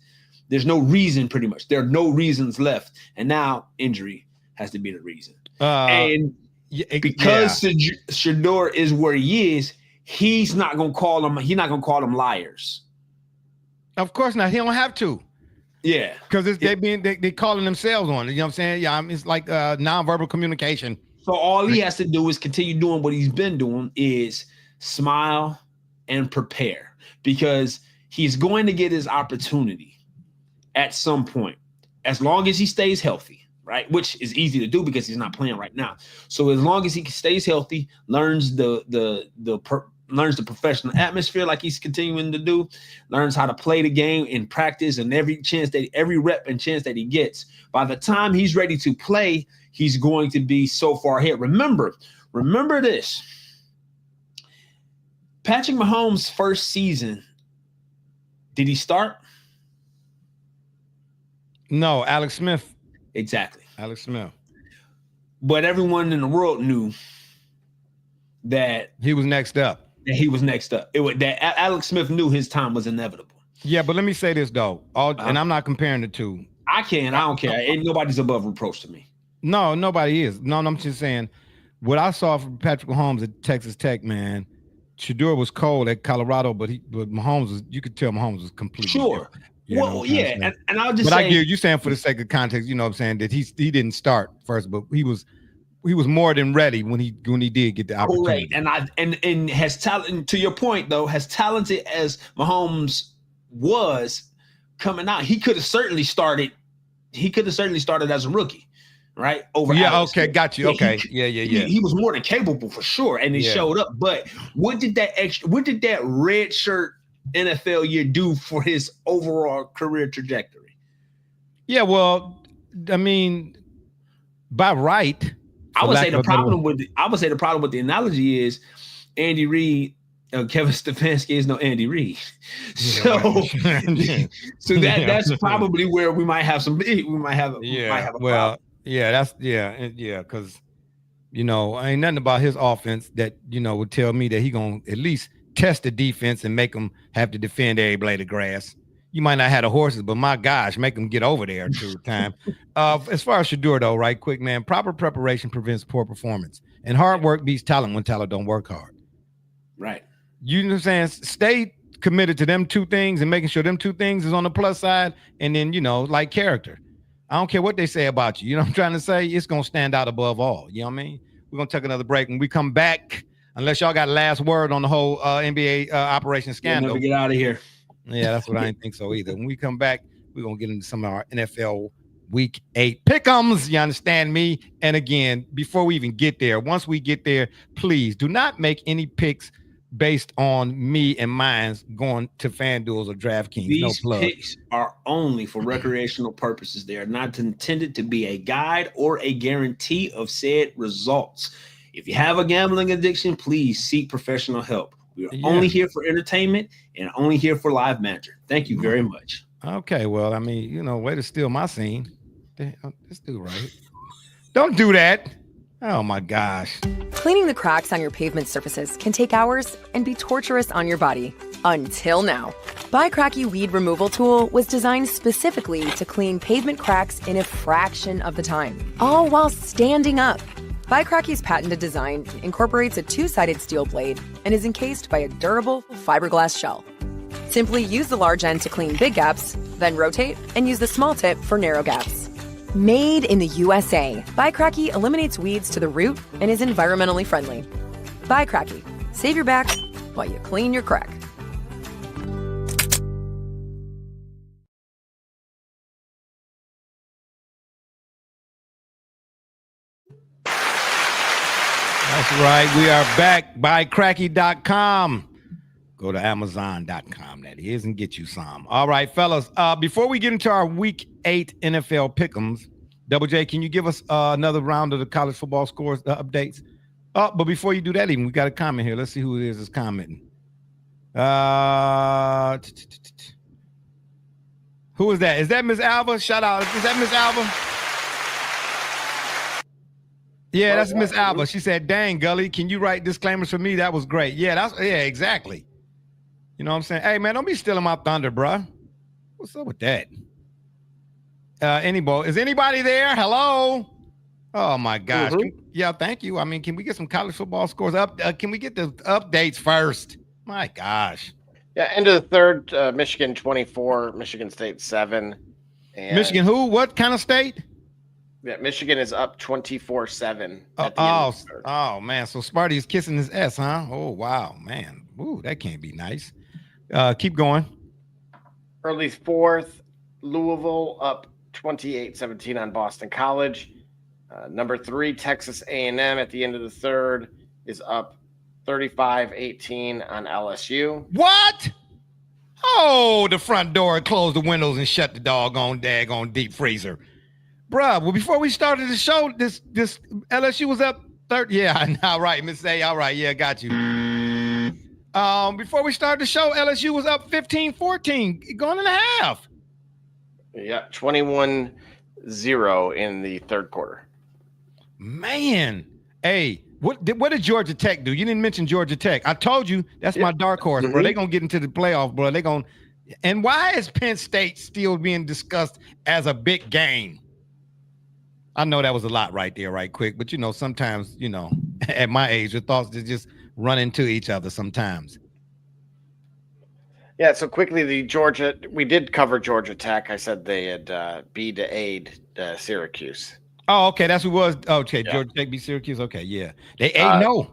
B: There's no reason, pretty much. There are no reasons left, and now injury has to be the reason. Because Shedeur is where he is, he's not gonna call them liars.
A: Of course not. He don't have to.
B: Yeah,
A: because they calling themselves on it. You know what I'm saying? Yeah, it's like nonverbal communication.
B: So all he has to do is continue doing what he's been doing, is smile and prepare, because he's going to get his opportunity at some point, as long as he stays healthy, right? Which is easy to do because he's not playing right now. So as long as he stays healthy, learns the professional atmosphere like he's continuing to do, learns how to play the game in practice, and every rep and chance that he gets, by the time he's ready to play, he's going to be so far ahead. Remember this. Patrick Mahomes' first season, did he start?
A: No, Alex Smith.
B: Exactly.
A: Alex Smith.
B: But everyone in the world knew that
A: he was next up.
B: That Alex Smith knew his time was inevitable.
A: Yeah, but let me say this though. And I'm not comparing the two.
B: I don't care. Ain't nobody's above reproach to me.
A: No, nobody is. No, I'm just saying what I saw from Patrick Mahomes at Texas Tech, man. Shedeur was cold at Colorado, but Mahomes you could tell Mahomes was completely
B: sure.
A: Different.
B: Yeah, and I'll just
A: say,
B: I
A: get you saying for the sake of context, you know what I'm saying, that he didn't start first, but he was more than ready when he did get the opportunity.
B: Correct. And has talent, to your point though, as talented as Mahomes was coming out, he could have certainly started as a rookie. Right over.
A: Yeah.
B: Alex.
A: Okay. Got you. Okay. Yeah.
B: He was more than capable for sure, and he showed up. But what did that red shirt NFL year do for his overall career trajectory?
A: Yeah. Well, I mean, by right,
B: I would say the problem with the analogy is Andy Reid. Kevin Stefanski is no Andy Reid, so that's probably where we might have some. We might have a problem.
A: Yeah, because ain't nothing about his offense that would tell me that he gonna at least test the defense and make them have to defend every blade of grass. You might not have the horses, but my gosh, make them get over there to the time. As far as Shedeur though, right quick, man, proper preparation prevents poor performance, and hard work beats talent when talent don't work hard.
B: Right.
A: You know what I'm saying? Stay committed to them two things and making sure them two things is on the plus side, and then like character. I don't care what they say about you. You know what I'm trying to say? It's going to stand out above all. You know what I mean? We're going to take another break. When we come back, unless y'all got last word on the whole NBA Operation Scandal.
B: We'll never get out of here.
A: Yeah, that's what I didn't think so either. When we come back, we're going to get into some of our NFL Week 8 pick'ems. You understand me? And again, before we even get there, once we get there, please do not make any picks based on me and mine's going to FanDuels or DraftKings.
B: These
A: no plug.
B: picks are only for recreational purposes. They are not intended to be a guide or a guarantee of said results. If you have a gambling addiction, please seek professional help. We are only here for entertainment and only here for Live Manager. Thank you very much.
A: Okay, well, I mean, way to steal my scene. Let's do right. Don't do that. Oh my gosh.
I: Cleaning the cracks on your pavement surfaces can take hours and be torturous on your body. Until now. Buy Cracky Weed Removal Tool was designed specifically to clean pavement cracks in a fraction of the time, all while standing up. Buy Cracky's patented design incorporates a two-sided steel blade and is encased by a durable fiberglass shell. Simply use the large end to clean big gaps, then rotate and use the small tip for narrow gaps. Made in the USA, Buy Cracky eliminates weeds to the root and is environmentally friendly. Buy Cracky. Save your back while you clean your crack.
A: That's right. We are back. Buycracky.com. Go to Amazon.com, that is, and get you some. All right, fellas. Before we get into our Week 8 NFL pick'ems, Double J, can you give us another round of the college football scores updates? But before you do that, even we got a comment here. Let's see who it is that's commenting. Who is that? Is that Miss Alva? Shout out. Is that Miss Alva? Yeah, that's Miss Alba. She said, "Dang, Gully, can you write disclaimers for me? That was great." Yeah, exactly. You know what I'm saying? Hey, man, don't be stealing my thunder, bruh. What's up with that? Is anybody there? Hello? Oh my gosh. Yeah, thank you. I mean, can we get some college football scores up? Can we get the updates first? My gosh.
E: Yeah, end of the third, Michigan 24, Michigan State 7. And
A: Michigan who? What kind of state?
E: Yeah, Michigan is up 24-7.
A: Oh man. So Sparty is kissing his ass, huh? Oh wow, man. Ooh, that can't be nice. Keep going.
E: Early fourth, Louisville up 28-17 on Boston College. Number 3, Texas A&M at the end of the third is up 35-18 on LSU.
A: What? Oh, the front door, close the windows and shut the doggone daggone deep freezer. Bruh, well, before we started the show, this LSU was up 30. Yeah, all right, Miss A. All right, yeah, got you. Before we started the show, LSU was up 15-14, going in a half.
E: Yeah, 21-0 in the third quarter.
A: Man, hey, what did Georgia Tech do? You didn't mention Georgia Tech. I told you that's my dark horse, bro. They're gonna get into the playoff, bro. And why is Penn State still being discussed as a big game? I know that was a lot right there, right quick, but sometimes, at my age, your thoughts just run into each other sometimes.
E: Yeah, so quickly, we did cover Georgia Tech. I said they had beat Syracuse.
A: Oh, okay, that's who it was. Okay, yeah. Georgia Tech beat Syracuse. Okay, yeah, they 8-0.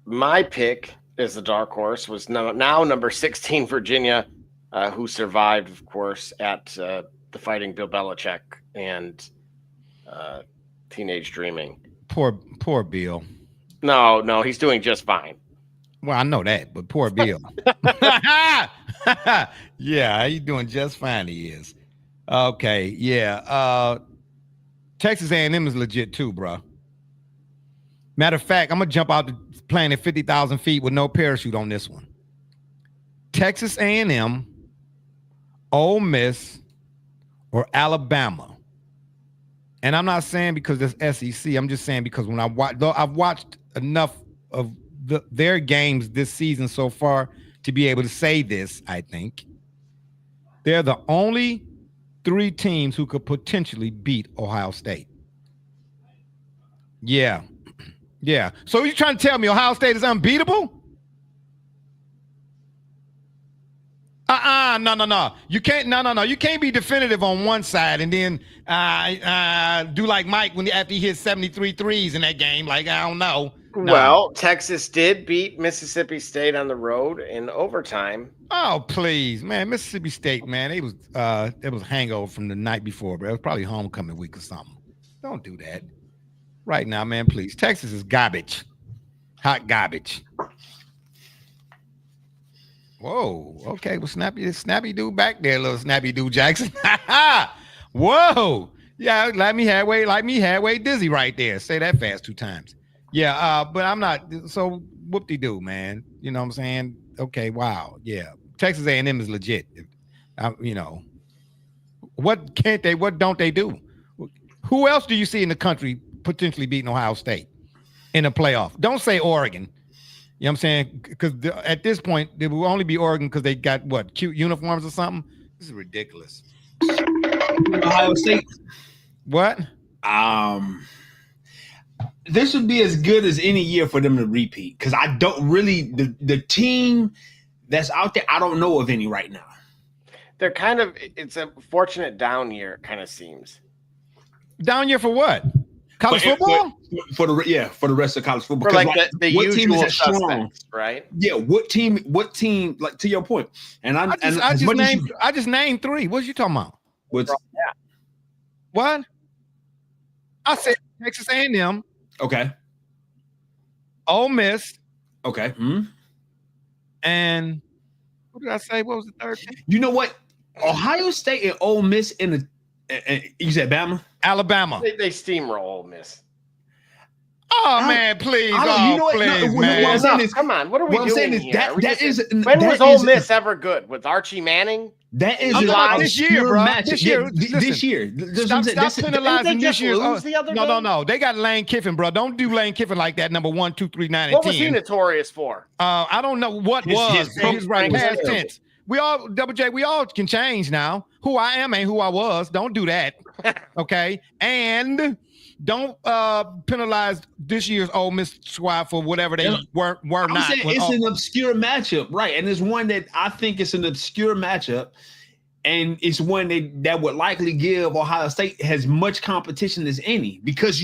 E: My pick as the dark horse was now number 16 Virginia, who survived, of course, at the Fighting Bill Belichick and Teenage Dreaming.
A: Poor Bill.
E: No, he's doing just fine.
A: Well, I know that, but poor Bill. Yeah, he's doing just fine. He is. Okay, yeah. Texas A&M is legit too, bro. Matter of fact, I'm gonna jump out the plane at 50,000 feet with no parachute on this one. Texas A&M, Ole Miss, or Alabama. And I'm not saying because it's SEC. I'm just saying because when I've watched enough of their games this season so far to be able to say this. I think they're the only 3 teams who could potentially beat Ohio State. Yeah. So you're trying to tell me Ohio State is unbeatable? No. You can't. No. You can't be definitive on one side and then do like Mike after he hit 73 threes in that game. Like, I don't know. No.
E: Well, Texas did beat Mississippi State on the road in overtime.
A: Oh, please, man. Mississippi State, man. It was a hangover from the night before, bro. It was probably homecoming week or something. Don't do that. Right now, man, please. Texas is garbage. Hot garbage. Whoa. Okay. Well, snappy dude back there, little snappy dude Jackson. Whoa. Yeah, like me halfway dizzy right there. Say that fast 2 times. Yeah, but I'm not. So whoop-de-doo, man. You know what I'm saying? Okay, wow. Yeah. Texas A&M is legit. You know, what can't they, what don't they do? Who else do you see in the country potentially beating Ohio State in a playoff? Don't say Oregon. You know what I'm saying? Because at this point, it will only be Oregon because they got, what, cute uniforms or something? This is ridiculous.
B: Ohio State.
A: What?
B: This would be as good as any year for them to repeat because I don't really the team that's out there. I don't know of any right now.
E: They're kind of it's a fortunate down year. It kind of seems
A: down year for what? College football?
B: For the rest of college football.
E: For like the
B: what team is
E: usual
B: that strong?
E: suspects, right?
B: Yeah. What team? Like to your point? And I
A: just named 3. What you talking about?
B: What's
A: what? I said Texas A&M.
B: Okay.
A: Ole Miss.
B: Okay.
A: And what did I say? What was the third thing?
B: You know what? Ohio State and Ole Miss in the you said Bama?
A: Alabama.
E: They steamroll Ole Miss.
A: Oh man, please.
B: You know what?
A: Please,
B: no,
A: man.
B: what I'm saying is,
E: Come on, what are we doing here?
B: When
E: was Ole Miss ever good? With Archie Manning?
B: That is
A: this year, bro. This year.
B: This year.
A: Stop penalizing this year.
E: No.
A: They got Lane Kiffin, bro. Don't do Lane Kiffin like that. Number 1, 2, 3, 9, and 10.
E: What was he notorious for?
A: I don't know what was. He's right. Past tense. We all, Double J, we all can change now. Who I am ain't who I was. Don't do that. Okay. And don't penalize this year's Ole Miss squad for whatever they were not.
B: It's an obscure matchup, right? And it's one that I think it's an obscure matchup, and it's one that would likely give Ohio State as much competition as any because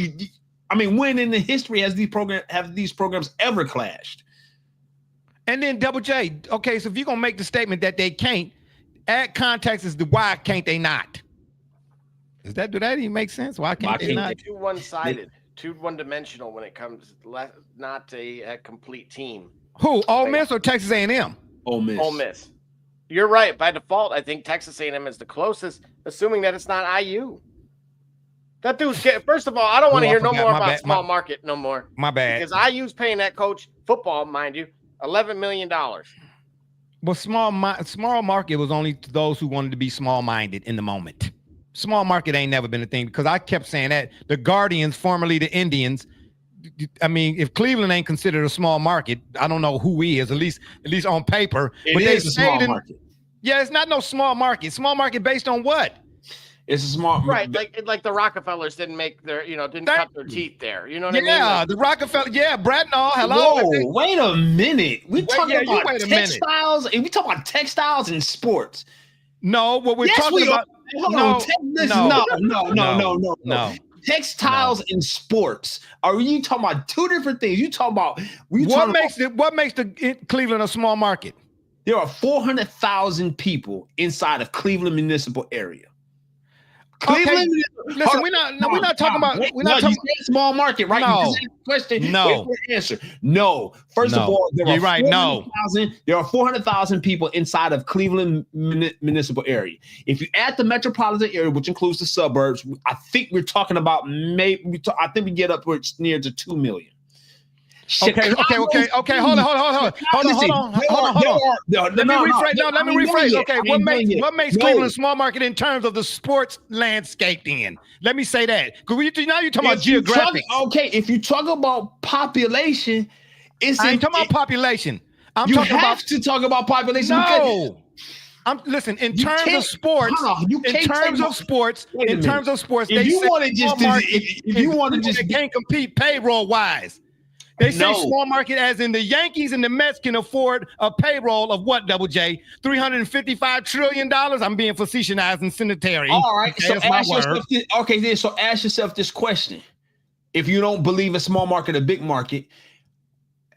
B: when in the history have these programs ever clashed?
A: And then Double J, okay, so if you're gonna make the statement that they can't, add context as to why can't they not? Do that even make sense? Why can't they not?
E: Too one-sided, too one-dimensional when it comes not a complete team.
A: Who? Ole Miss or Texas A&M?
B: Ole Miss.
E: Ole Miss. You're right. By default, I think Texas A&M is the closest, assuming that it's not IU. That dude's first of all, I don't want to hear no more about small market no more.
A: My bad.
E: Because IU's paying that coach football, mind you, $11 million.
A: Well, small market was only to those who wanted to be small-minded in the moment. Small market ain't never been a thing because I kept saying that the Guardians, formerly the Indians. I mean, if Cleveland ain't considered a small market, I don't know who he is. At least on paper.
B: It is a small market.
A: Yeah, it's not no small market. Small market based on what?
B: It's a small
E: right, like the Rockefellers didn't make their, didn't cut their teeth there. You know what I mean?
A: Yeah, the Rockefeller. Yeah, Bradnall. Hello.
B: Whoa, wait a minute. We talking about textiles, and we talking about textiles and sports.
A: No, what we're talking about.
B: No. Textiles and sports. Are you talking about 2 different things? You talking about
A: what makes the Cleveland a small market?
B: There are 400,000 people inside of Cleveland municipal area.
A: Cleveland. Listen, we're not talking about
B: small market, right?
A: No.
B: Question.
A: No.
B: Answer. No. First of all,
A: you're right. No.
B: There are 400,000 people inside of Cleveland municipal area. If you add the metropolitan area, which includes the suburbs, I think we're talking about I think we get upwards near to 2 million.
A: Okay. Hold on. Let me rephrase. Okay, what makes Cleveland a small market in terms of the sports landscape? Then let me say that because now you're talking about geographic.
B: If you talk about population,
A: I ain't talking about population.
B: You have to talk about population.
A: No. Listen, in terms of sports, they can't compete payroll wise. They say small market as in the Yankees and the Mets can afford a payroll of what, Double J? $355 trillion? I'm being facetious and sanitary.
B: All right. Okay, so ask yourself this question. If you don't believe a small market, a big market,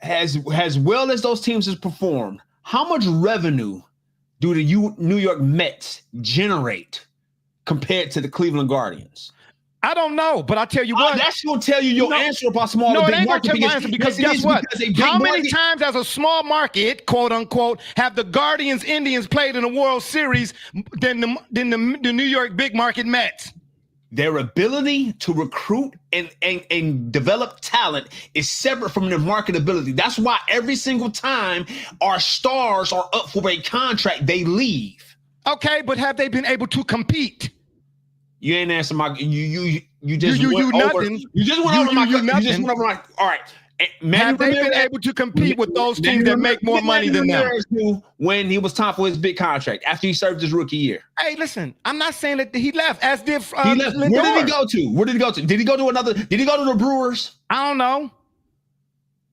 B: as well as those teams has performed, how much revenue do the New York Mets generate compared to the Cleveland Guardians?
A: I don't know, but I'll tell you what.
B: That's going to tell you your answer about small
A: No,
B: and
A: it
B: big
A: ain't gonna
B: market.
A: tell my answer because guess what? How many times has a small market, quote unquote, have the Guardians Indians played in a World Series than the New York big market Mets?
B: Their ability to recruit and develop talent is separate from their marketability. That's why every single time our stars are up for a contract, they leave.
A: Okay, but have they been able to compete?
B: You ain't answer my. You just
A: you
B: went over.
A: nothing.
B: You just went over my. You
A: nothing.
B: just went over my. All right.
A: Have they been able to compete with those teams that make more money than them?
B: When he was time for his big contract after he served his rookie year.
A: Hey, listen, I'm not saying that he left. As did
B: he left. Where did he go to? Where did he go to? Did he go to another? Did he go to the Brewers?
A: I don't know.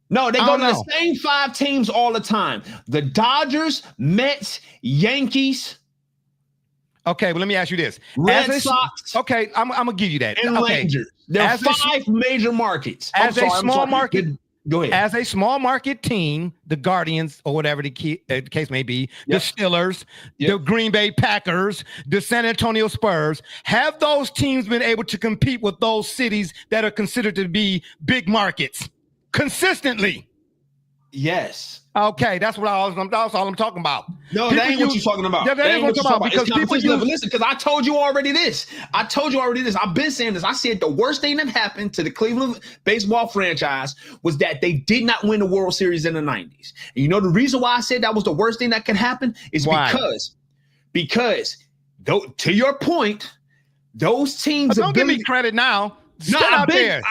B: No, they go to the same 5 teams all the time. The Dodgers, Mets, Yankees.
A: Okay, well, let me ask you this.
B: Red Sox.
A: Okay, I'm gonna give you that.
B: And
A: okay.
B: Rangers. There are 5 major markets.
A: As a small market.
B: Go ahead.
A: As a small market team, the Guardians or whatever the case may be, the Steelers, the Green Bay Packers, the San Antonio Spurs, have those teams been able to compete with those cities that are considered to be big markets consistently?
B: Yes.
A: Okay, that's all I'm talking about.
B: No, that ain't what you're talking about.
A: That ain't what you're talking about because people
B: listen, because I told you already this. I've been saying this. I said the worst thing that happened to the Cleveland baseball franchise was that they did not win the World Series in the 90s. And you know the reason why I said that was the worst thing that could happen is because to your point, those teams.
A: Don't give me credit now.
B: I've been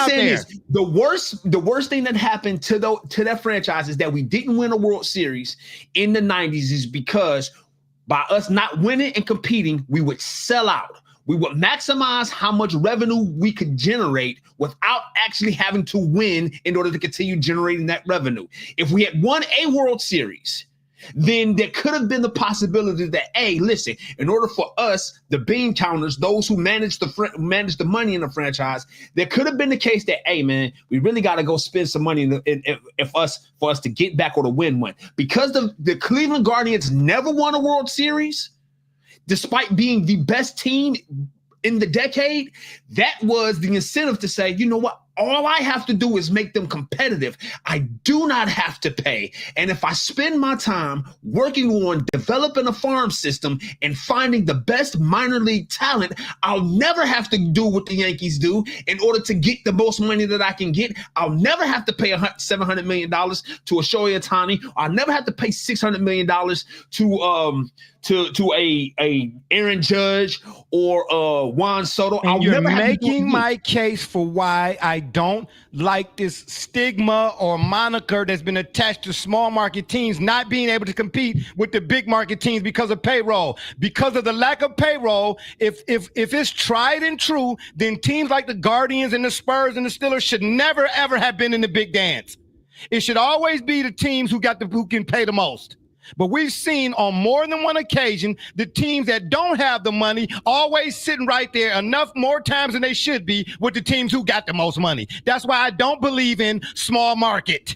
B: saying this. The worst thing that happened to that franchise is that we didn't win a World Series in the 90s is because by us not winning and competing, we would sell out. We would maximize how much revenue we could generate without actually having to win in order to continue generating that revenue. If we had won a World Series, then there could have been the possibility that, hey, listen, in order for us, the bean counters, those who manage the money in the franchise, there could have been the case that, hey, man, we really got to go spend some money for us to get back or to win one. Because the Cleveland Guardians never won a World Series, despite being the best team in the decade, that was the incentive to say, you know what? All I have to do is make them competitive. I do not have to pay. And if I spend my time working on developing a farm system and finding the best minor league talent, I'll never have to do what the Yankees do in order to get the most money that I can get. I'll never have to pay $700 million to a Shohei Ohtani. I'll never have to pay $600 million to a Aaron Judge or Juan Soto.
A: And you're making my case for why I don't like this stigma or moniker that's been attached to small market teams not being able to compete with the big market teams because of payroll. Because of the lack of payroll, if it's tried and true, then teams like the Guardians and the Spurs and the Steelers should never, ever have been in the big dance. It should always be the teams who can pay the most. But we've seen on more than one occasion the teams that don't have the money always sitting right there enough more times than they should be with the teams who got the most money. That's why I don't believe in small market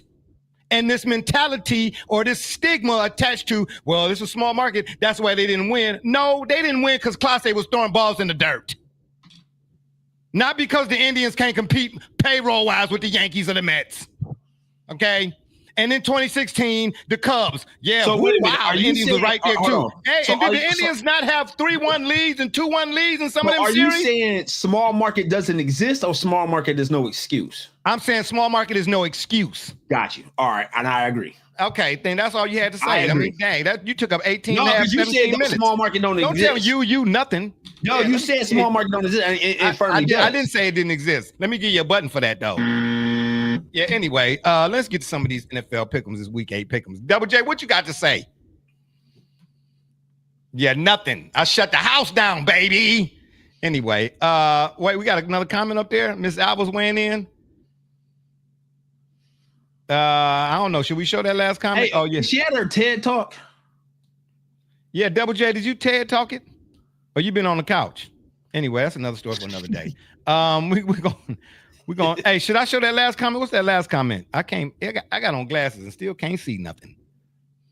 A: and this mentality or this stigma attached to, well, this is a small market. That's why they didn't win. No, they didn't win because Clase was throwing balls in the dirt. Not because the Indians can't compete payroll-wise with the Yankees or the Mets. Okay? And in 2016, the Cubs. Yeah,
B: so
A: wow, the Indians were right there too. Hey, and did the Indians not have 3-1 leads and 2-1 leads in some of them series?
B: Are you saying small market doesn't exist or small market is no excuse?
A: I'm saying small market is no excuse.
B: Got you. All right, and I agree.
A: Okay, then that's all you had to say. I mean, dang, you took up 18
B: no,
A: and a half, 17 minutes.
B: Small market don't exist.
A: Don't tell you nothing.
B: No, you said small market don't exist.
A: I didn't say it didn't exist. Let me give you a button for that, though. Yeah, anyway, let's get to some of these NFL pick'ems, this week 8 pick'ems. Double J, what you got to say? Yeah, nothing. I shut the house down, baby. Anyway, wait, we got another comment up there. Miss Alba's weighing in. I don't know. Should we show that last comment?
B: Hey, oh, yeah. She had her TED Talk.
A: Yeah, Double J, did you TED Talk it? Or you been on the couch? Anyway, that's another story for another day. We're going. Hey, should I show that last comment? What's that last comment? I got on glasses and still can't see nothing.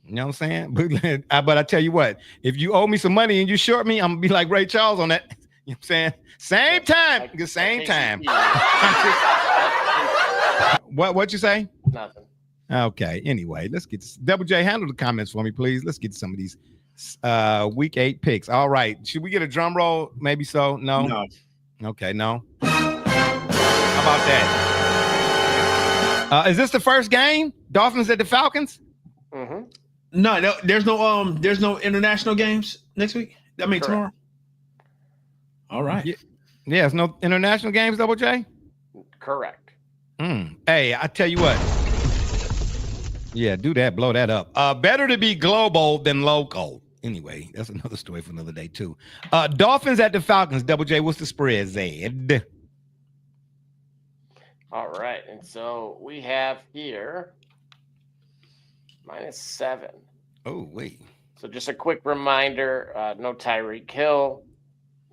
A: You know what I'm saying? But I tell you what, if you owe me some money and you short me, I'm gonna be like Ray Charles on that. You know what I'm saying? Same time. Same time. What you say?
E: Nothing.
A: Okay. Anyway, let's get Double J. Handle the comments for me, please. Let's get some of these week 8 picks. All right. Should we get a drum roll? Maybe so. No. Okay. No. How about that? Is this the first game? Dolphins at the Falcons?
E: Mm-hmm.
B: No, there's no international games next week. I mean, tomorrow. All right.
A: Yeah, there's no international games, Double J?
E: Correct.
A: Hey, I tell you what. Yeah, do that. Blow that up. Better to be global than local. Anyway, that's another story for another day, too. Dolphins at the Falcons. Double J, what's the spread, Zed?
E: All right. And so we have here -7.
A: Oh, wait.
E: So just a quick reminder, no Tyreek Hill.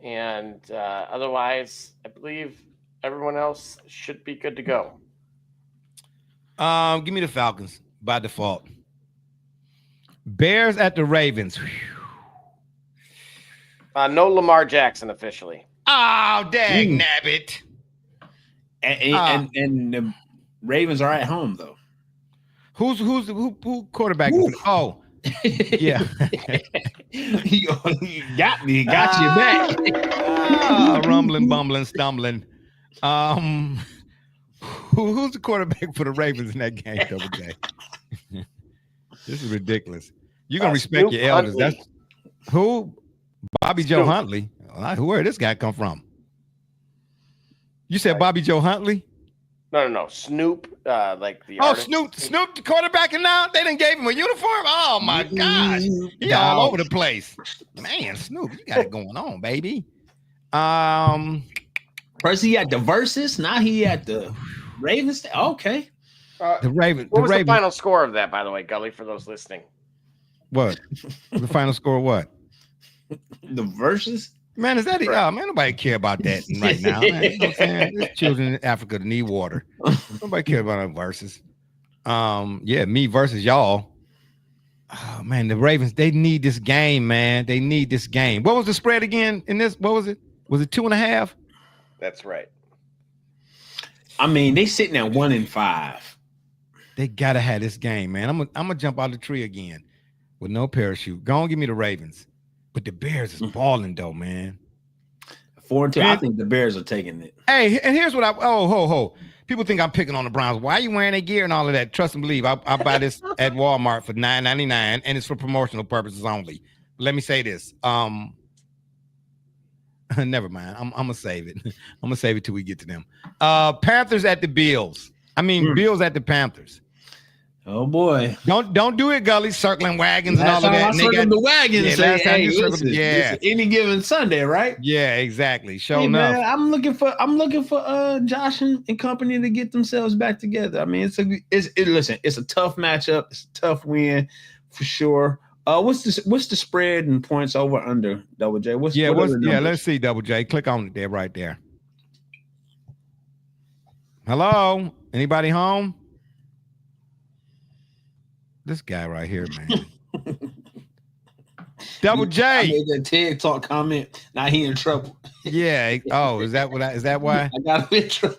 E: And otherwise, I believe everyone else should be good to go.
A: Give me the Falcons by default. Bears at the Ravens.
E: No Lamar Jackson officially.
A: Oh, dang nabbit.
B: And the Ravens are at home though.
A: Who quarterback? Oh, yeah.
B: You got me. Got you back.
A: Rumbling, bumbling, stumbling. Who's the quarterback for the Ravens in that game, Double J? This is ridiculous. You're gonna respect
E: Snoop
A: your elders.
E: Huntley.
A: That's who? Bobby Joe
E: Snoop.
A: Huntley. Where did this guy come from? You said Bobby Joe Huntley?
E: No. Snoop, like the
A: Oh,
E: artist.
A: Snoop, the quarterback, and now they done gave him a uniform. Oh my gosh, he all over the place. Man, Snoop, you got it going on, baby.
B: First he had the Versus, now he at the Ravens. Okay.
A: The Ravens.
E: What was
A: Ravens.
E: the final score of that, by the way, Gully, for those listening?
A: What? The final score? What?
B: The Versus.
A: Man, is that it? Oh, man, nobody care about that right now. Man, you know what I'm saying? There's children in Africa that need water. Nobody care about our verses. Yeah, me versus y'all. Oh man, the Ravens, they need this game, man. They need this game. What was the spread again in this? What was it? Was it 2.5?
E: That's right.
B: I mean, they sitting at 1-5.
A: They gotta have this game, man. I'm gonna jump out the tree again with no parachute. Go on, give me the Ravens. But the Bears is balling though, man.
B: 4-2. I think the Bears are taking it.
A: Hey, and here's what people think I'm picking on the Browns. Why are you wearing their gear and all of that? Trust and believe. I buy this at Walmart for $9.99, and it's for promotional purposes only. Let me say this. Never mind. I'm gonna save it. I'm gonna save it till we get to them. Panthers at the Bills. Bills at the Panthers.
B: Oh boy!
A: Don't do it, Gully. Circling wagons and all of that.
B: I circled the wagons.
A: Yeah,
B: Say,
A: last time
B: hey,
A: you circled
B: listen,
A: yeah.
B: it's any given Sunday, right?
A: Yeah, exactly. Show
B: Hey,
A: enough.
B: man, I'm looking for Josh and company to get themselves back together. I mean, listen, it's a tough matchup. It's a tough win for sure. What's the spread and points over under, Double J?
A: Let's see, Double J. Click on it there, right there. Hello? Anybody home? This guy right here, man. Double J.
B: I made that TED Talk comment. Now he in trouble.
A: Yeah. Oh, is that why?
B: I got him in trouble.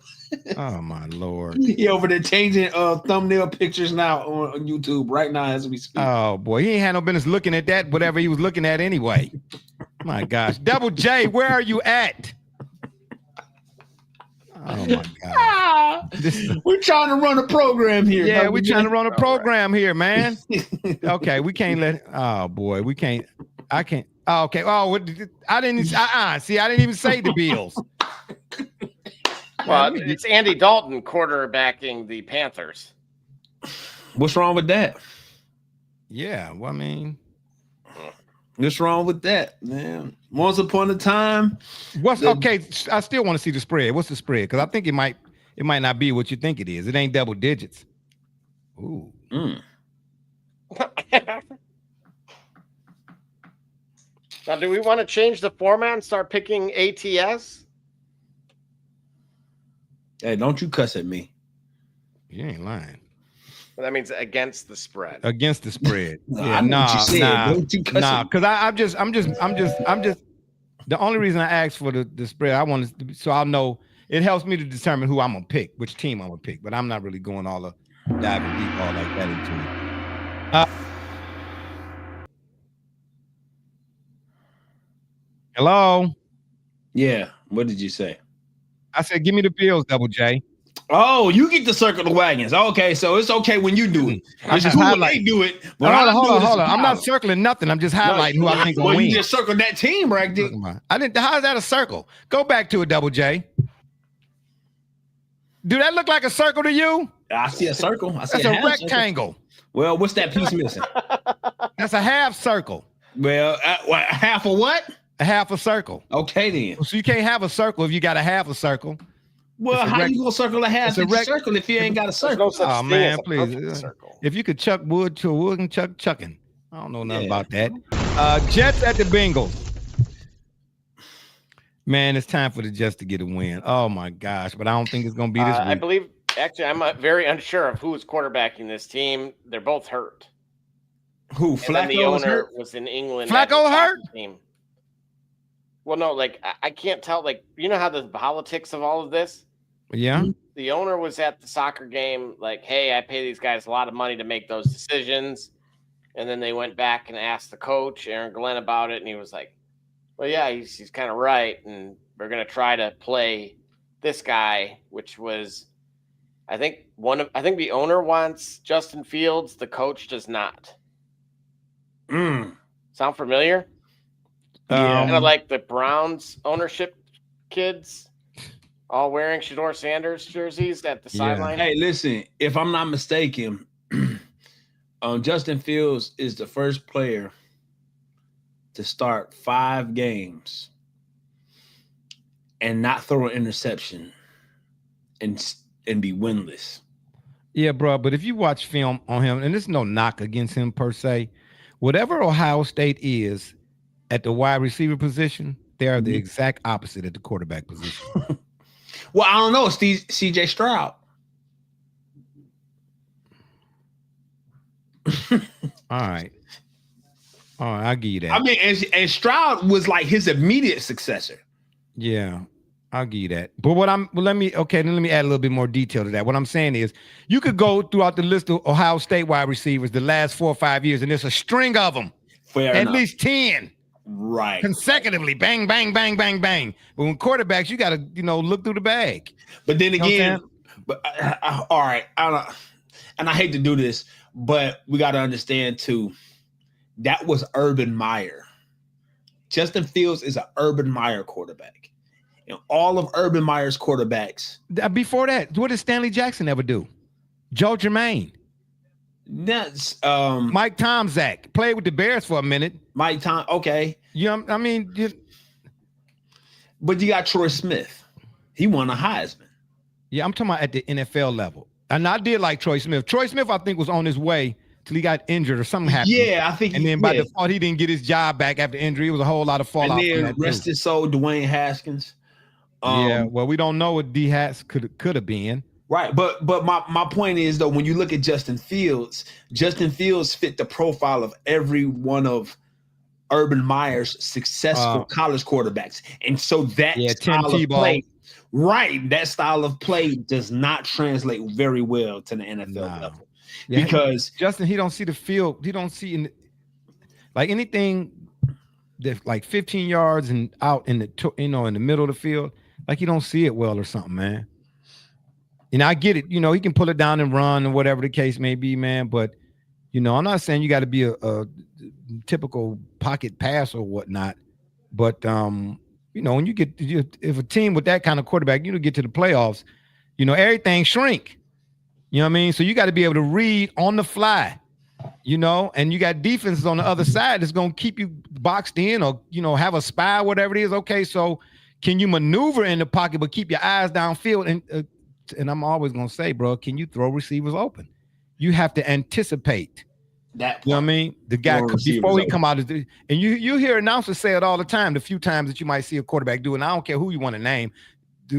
A: Oh my Lord.
B: He over there changing thumbnail pictures now on YouTube right now as we speak.
A: Oh boy, he ain't had no business looking at that, whatever he was looking at anyway. My gosh. Double J, where are you at? Oh my God.
B: We're trying to run a program here.
A: Yeah, we're trying to run a program here, man. Okay, we can't let. Oh boy, we can't. I can't. Oh, okay. Oh, I didn't. See, I didn't even say the Bills.
E: Well, it's Andy Dalton quarterbacking the Panthers.
B: What's wrong with that?
A: Yeah, well, I mean,
B: what's wrong with that, man? Once upon a time.
A: Okay? I still want to see the spread. What's the spread? Because I think it might not be what you think it is. It ain't double digits. Ooh.
E: Now, do we want to change the format and start picking ATS?
B: Hey, don't you cuss at me.
A: You ain't lying.
E: Well, that means against the spread.
A: Against the spread.
B: Nah, because
A: because I'm just The only reason I asked for the spread, I wanted to, so I'll know. It helps me to determine who I'm gonna pick, which team I'm gonna pick. But I'm not really going all the diving deep all like that into it. Hello.
B: Yeah. What did you say?
A: I said, give me the Bills, Double J.
B: Oh, you get to circle the wagons. Okay, so it's okay when you do it. It's
A: just
B: cool when
A: highlight.
B: they do it.
A: Hold on. I'm not circling nothing. I'm just highlighting who I think will
B: Well,
A: win.
B: you just circled that team right there.
A: I didn't. How is that a circle? Go back to it, Double J. Do that look like a circle to you?
B: I see a circle. I see
A: That's a
B: half
A: rectangle.
B: circle. Well, what's that piece missing?
A: That's a half circle.
B: Well, half of what?
A: A half a circle.
B: Okay, then.
A: So you can't have a circle if you got a half a circle.
B: Well, how you gonna circle a half circle if you ain't got a circle?
A: Oh man, please! If you could chuck wood to a wood and chucking, I don't know nothing about that. Jets at the Bengals. Man, it's time for the Jets to get a win. Oh my gosh, but I don't think it's gonna be this week.
E: I believe. Actually, I'm very unsure of who's quarterbacking this team. They're both hurt.
B: Who?
E: Flacco the owner was in England.
A: Flacco hurt?
E: Team. Well, no, like I can't tell. Like, you know how the politics of all of this?
A: Yeah.
E: The owner was at the soccer game, like, hey, I pay these guys a lot of money to make those decisions. And then they went back and asked the coach, Aaron Glenn, about it. And he was like, well, yeah, he's kind of right. And we're going to try to play this guy, which was, I think the owner wants Justin Fields. The coach does not. Sound familiar? Kind of like the Browns ownership kids. All wearing Shedeur Sanders jerseys at the sideline.
B: Hey, listen, if I'm not mistaken, Justin Fields is the first player to start 5 games and not throw an interception and be winless.
A: Yeah, bro. But if you watch film on him, and there's no knock against him per se, whatever Ohio State is at the wide receiver position, they are the exact opposite at the quarterback position.
B: Well, I don't know. CJ Stroud.
A: All right, I'll give you that.
B: I mean, and Stroud was like his immediate successor.
A: Yeah, I'll give you that. But let me add a little bit more detail to that. What I'm saying is, you could go throughout the list of Ohio State wide receivers the last 4 or 5 years, and there's a string of them. At least 10.
B: Right.
A: Consecutively, bang, bang, bang, bang, bang. But when quarterbacks, you got to, look through the bag.
B: But then again, all right, I hate to do this, but we got to understand too, that was Urban Meyer. Justin Fields is an Urban Meyer quarterback. And all of Urban Meyer's quarterbacks.
A: Before that, what did Stanley Jackson ever do? Joe Germain.
B: That's
A: Mike Tomczak played with the Bears for a minute.
B: Mike Tom, okay. But you got Troy Smith. He won a Heisman.
A: Yeah, I'm talking about at the NFL level. And I did like Troy Smith. Troy Smith, I think, was on his way till he got injured or something happened.
B: Yeah, I think.
A: And then by default, he didn't get his job back after injury. It was a whole lot of fallout.
B: And then rest his soul, Dwayne Haskins.
A: Yeah, well, we don't know what D Hats could have been.
B: Right, but my point is though, when you look at Justin Fields fit the profile of every one of Urban Meyer's successful college quarterbacks, and so that style of play, that style of play does not translate very well to the NFL level because
A: Justin, he don't see the field, he don't see like anything that's like 15 yards and out in the in the middle of the field, like he don't see it well or something, man. I get it. He can pull it down and run or whatever the case may be, man. But, I'm not saying you got to be a typical pocket pass or whatnot. But, when you get if a team with that kind of quarterback, get to the playoffs, everything shrink. You know what I mean? So you got to be able to read on the fly, and you got defenses on the other side that's going to keep you boxed in or, have a spy, whatever it is. Okay, so can you maneuver in the pocket but keep your eyes downfield? And I'm always going to say, bro, can you throw receivers open? You have to anticipate that. You know what I mean? The guy, before he come out, and you hear announcers say it all the time, the few times that you might see a quarterback do, and I don't care who you want to name,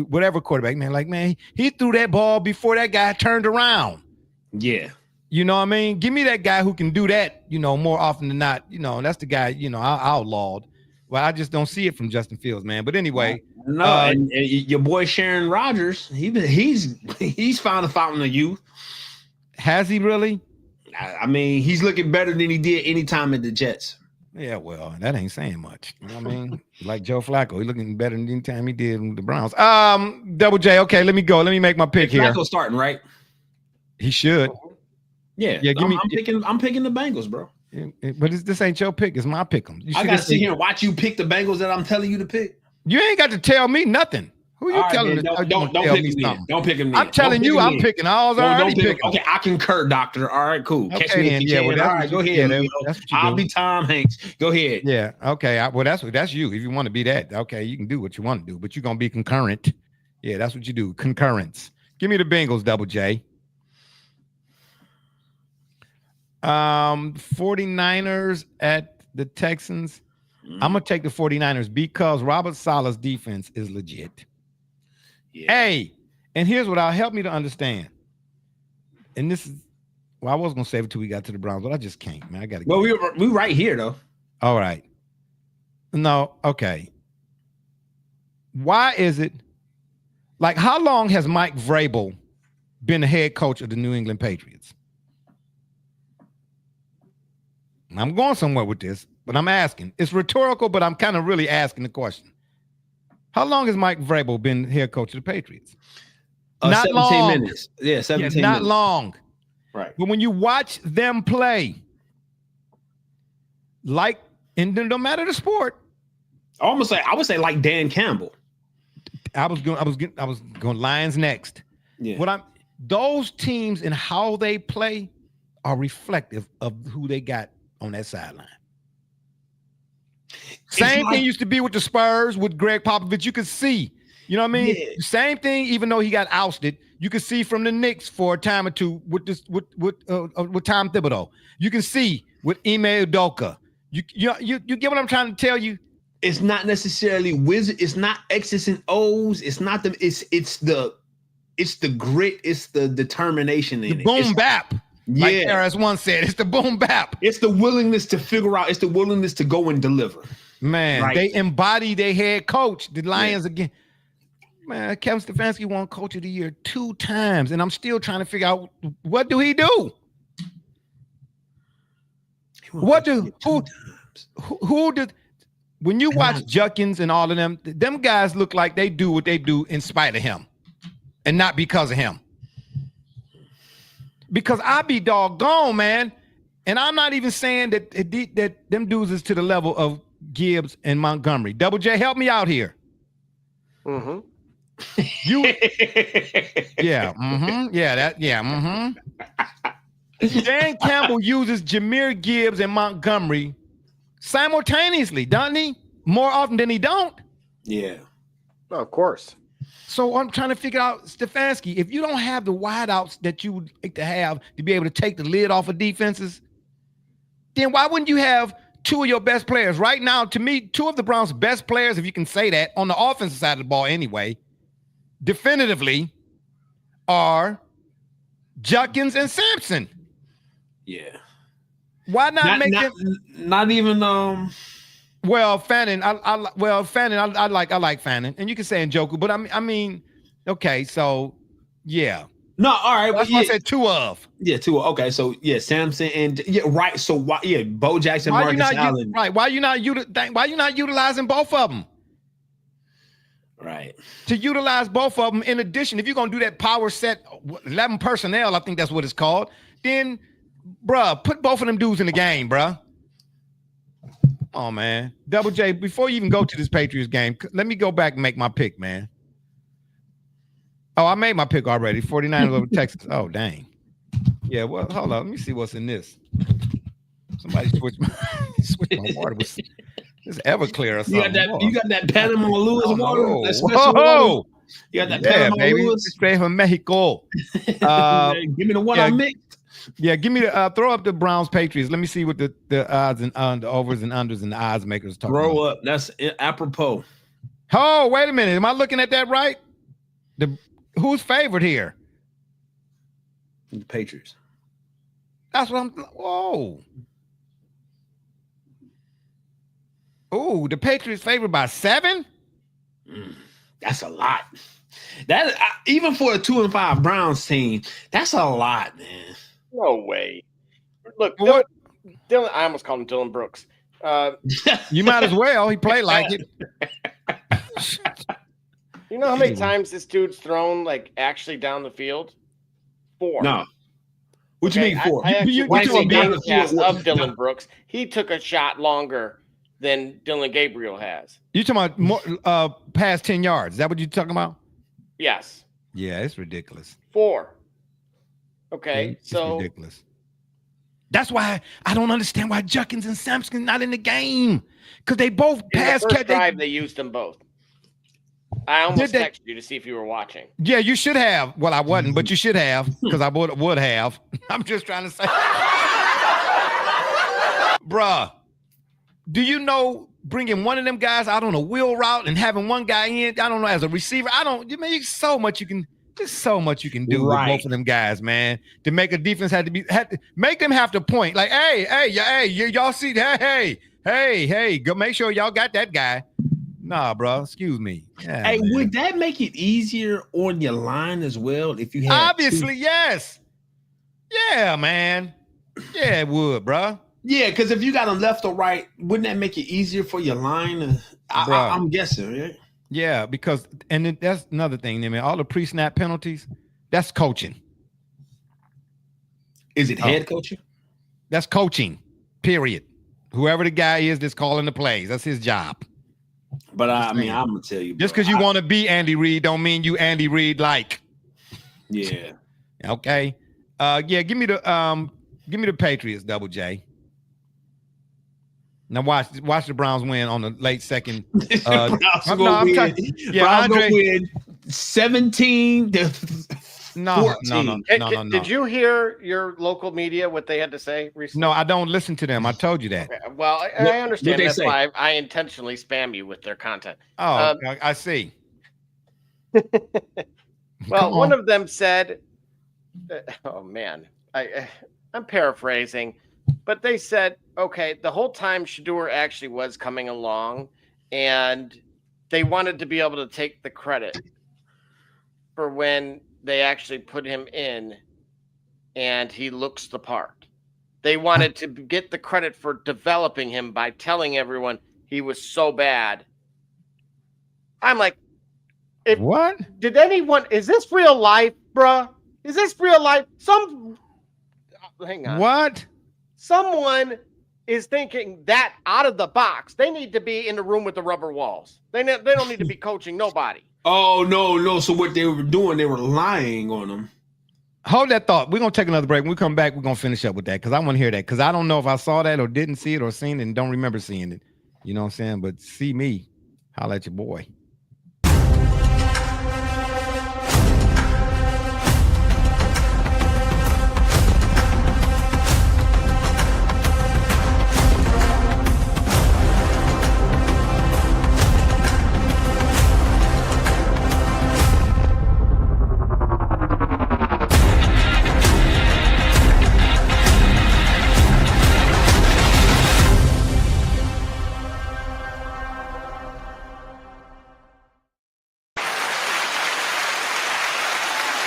A: whatever quarterback, man, he threw that ball before that guy turned around.
B: Yeah.
A: You know what I mean? Give me that guy who can do that, more often than not. That's the guy, I outlawed. Well, I just don't see it from Justin Fields, man. But anyway,
B: No, and your boy Sharon Rodgers, he's found a fountain of youth.
A: Has he really?
B: I mean, he's looking better than he did any time at the Jets.
A: Yeah, well, that ain't saying much. You know what I mean? Like Joe Flacco, he's looking better than any time he did with the Browns. Double J, okay, let me go. Let me make my pick here.
B: Flacco starting, right?
A: He should.
B: Yeah, I'm picking the Bengals, bro.
A: But this ain't your pick. It's my pick 'em.
B: I gotta sit here and watch you pick the Bengals that I'm telling you to pick.
A: You ain't got to tell me nothing. Who you telling
B: man,
A: to
B: don't
A: tell
B: pick
A: me
B: him
A: something?
B: Don't pick him.
A: I'm telling you, I'm picking. I was already picking.
B: Okay, I concur, doctor. All right, cool. Catch
A: Okay,
B: me
A: then,
B: if you
A: yeah,
B: can.
A: well, that's
B: All right, go ahead. Leo.
A: that's what you
B: I'll
A: do.
B: be Tom Hanks. Go ahead.
A: Yeah. Okay. Well, that's you. If you want to be that, okay, you can do what you want to do, but you're gonna be concurrent. Yeah, that's what you do. Concurrence. Give me the Bengals, Double J. 49ers at the Texans. I'm gonna take the 49ers because Robert Saleh's defense is legit.
B: Yeah.
A: Hey, and here's what I'll help me to understand. And this is, well, I was gonna save it till we got to the Browns, but I just can't, man. I gotta.
B: Well, we right here though.
A: All right. No, okay. Why is it like how long has Mike Vrabel been the head coach of the New England Patriots? I'm going somewhere with this, but I'm asking. It's rhetorical, but I'm kind of really asking the question. How long has Mike Vrabel been head coach of the Patriots? Not
B: 17
A: long.
B: minutes. Yeah, 17
A: not
B: minutes.
A: long.
B: Right.
A: But when you watch them play, like, and no matter the sport,
B: I would say like Dan Campbell.
A: I was going Lions next.
B: Yeah.
A: Those teams and how they play are reflective of who they got on that sideline. Same thing used to be with the Spurs with Greg Popovich. You could see, you know what I mean?
B: Yeah.
A: Same thing, even though he got ousted, you could see from the Knicks for a time or two with Tom Thibodeau. You can see with Ime Udoka. You get what I'm trying to tell you?
B: It's not necessarily wizard. It's not X's and O's. It's not the. It's the grit. It's the determination in
A: the boom bap. Like
B: Yeah.
A: Harris once said, it's the boom bap.
B: It's the willingness to figure out. It's the willingness to go and deliver.
A: Man,
B: Right.
A: they embody their head coach, the Lions again. Man, Kevin Stefanski won Coach of the Year 2 times, and I'm still trying to figure out what do he do? What do who did when you watch Judkins and all of them guys look like they do what they do in spite of him, and not because of him. Because I be doggone, man, and I'm not even saying that them dudes is to the level of Gibbs and Montgomery. Double J, help me out here.
E: Mm-hmm.
A: Dan Campbell uses Jahmyr Gibbs and Montgomery simultaneously, doesn't he? More often than he don't.
B: Yeah.
E: Oh, of course.
A: So I'm trying to figure out, Stefanski, if you don't have the wideouts that you would like to have to be able to take the lid off of defenses, then why wouldn't you have 2 of your best players? Right now, to me, 2 of the Browns' best players, if you can say that, on the offensive side of the ball anyway, definitively are Judkins and Sampson.
B: Yeah.
A: Why not make them?
B: Not even
A: Well, Fannin, I like Fannin, and you can say Njoku, but I mean, okay, so yeah.
B: No, all right.
A: That's what I said 2 of.
B: Yeah, 2. Okay, so yeah, Samson and right. So why? Yeah, Bo Jackson,
A: Why
B: Marcus Allen.
A: right? Why you not utilizing both of them?
B: Right.
A: To utilize both of them. In addition, if you're gonna do that power set, 11 personnel, I think that's what it's called. Then, bruh, put both of them dudes in the game, bruh. Oh man, Double J. Before you even go to this Patriots game, let me go back and make my pick, man. Oh, I made my pick already. 49ers over Texas. Oh, dang. Yeah, well, hold on. Let me see what's in this. Somebody switch my water with this Everclear or something.
B: You got that Panama Lewis water. That special
A: Whoa.
B: water. You got that
A: Yeah,
B: Panama
A: baby.
B: Lewis.
A: Straight from Mexico.
B: Give me the one I mixed.
A: Yeah, give me the throw up the Browns Patriots. Let me see what the odds and the overs and unders and the odds makers talk about.
B: Throw up. That's apropos.
A: Oh, wait a minute. Am I looking at that right? Who's favored here?
B: The Patriots.
A: That's what I'm. Whoa. Oh, the Patriots favored by 7?
B: That's a lot. That even for a 2-5 Browns team, that's a lot, man.
E: No way. Look,
A: What?
E: Dylan. I almost called him Dylan Brooks.
A: You might as well. He played like it.
E: You know how many times this dude's thrown like actually down the field? 4.
B: No. What you mean 4?
E: I actually
A: You
E: watched
B: talking
E: the
B: down the
E: broadcast
B: field.
E: of Dylan Brooks. He took a shot longer than Dylan Gabriel has.
A: You talking about more, past 10 yards? Is that what you're talking about?
E: Yes.
A: Yeah, it's ridiculous.
E: 4. Okay,
A: It's
E: so
A: ridiculous. That's why I don't understand why Juckins and Sampson not in the game, because they both
E: in
A: pass
E: the first
A: catch.
E: drive, they used them both. I almost
A: Did they?
E: texted you to see if you were watching.
A: Yeah, you should have. Well, I wasn't, but you should have, because I would have. I'm just trying to say, bruh. Do you know bringing one of them guys out on a wheel route and having one guy in? I don't know, as a receiver. There's so much you can. There's so much you can do with both of them guys, man. To make a defense had to make them have to point. Like, y'all see that? Hey, go make sure y'all got that guy. Nah, bro. Excuse me. Yeah,
B: Hey,
A: man.
B: would that make it easier on your line as well if you had
A: Obviously, yes. Yeah, man. Yeah, it would, bro.
B: Yeah, because if you got them left or right, wouldn't that make it easier for your line? I'm guessing, right?
A: Yeah, because and then that's another thing, man. All the pre-snap penalties, that's coaching.
B: Is it head coaching?
A: That's coaching. Period. Whoever the guy is that's calling the plays, that's his job.
B: But I mean, I'm gonna tell you,
A: Just because you want to be Andy Reid, don't mean you Andy Reid like.
B: Yeah.
A: Okay. Yeah. Give me the Patriots, Double J. Now watch the Browns win on the late second.
B: Browns
A: Browns
B: gonna win 17 to 14.
A: No.
E: Did you hear your local media what they had to say recently?
A: No, I don't listen to them. I told you that.
E: Okay, well, I understand.
B: What'd they
E: That's
B: say?
E: why I intentionally spam you with their content.
A: Oh, I see.
E: Well, one of them said, "Oh man, I'm paraphrasing, but they said, okay, the whole time Shedeur actually was coming along, and they wanted to be able to take the credit for when they actually put him in, and he looks the part. They wanted to get the credit for developing him by telling everyone he was so bad." I'm like,
A: What?
E: did anyone? Is this real life, bruh? Is this real life? Hang on.
A: What?
E: Someone is thinking that out of the box. They need to be in the room with the rubber walls. They don't need to be coaching nobody.
B: Oh no! So what they were doing, they were lying on them.
A: Hold that thought. We're gonna take another break. When we come back, we're gonna finish up with that because I want to hear that because I don't know if I saw that or didn't see it or seen it and don't remember seeing it. You know what I'm saying? But see me, holla at your boy.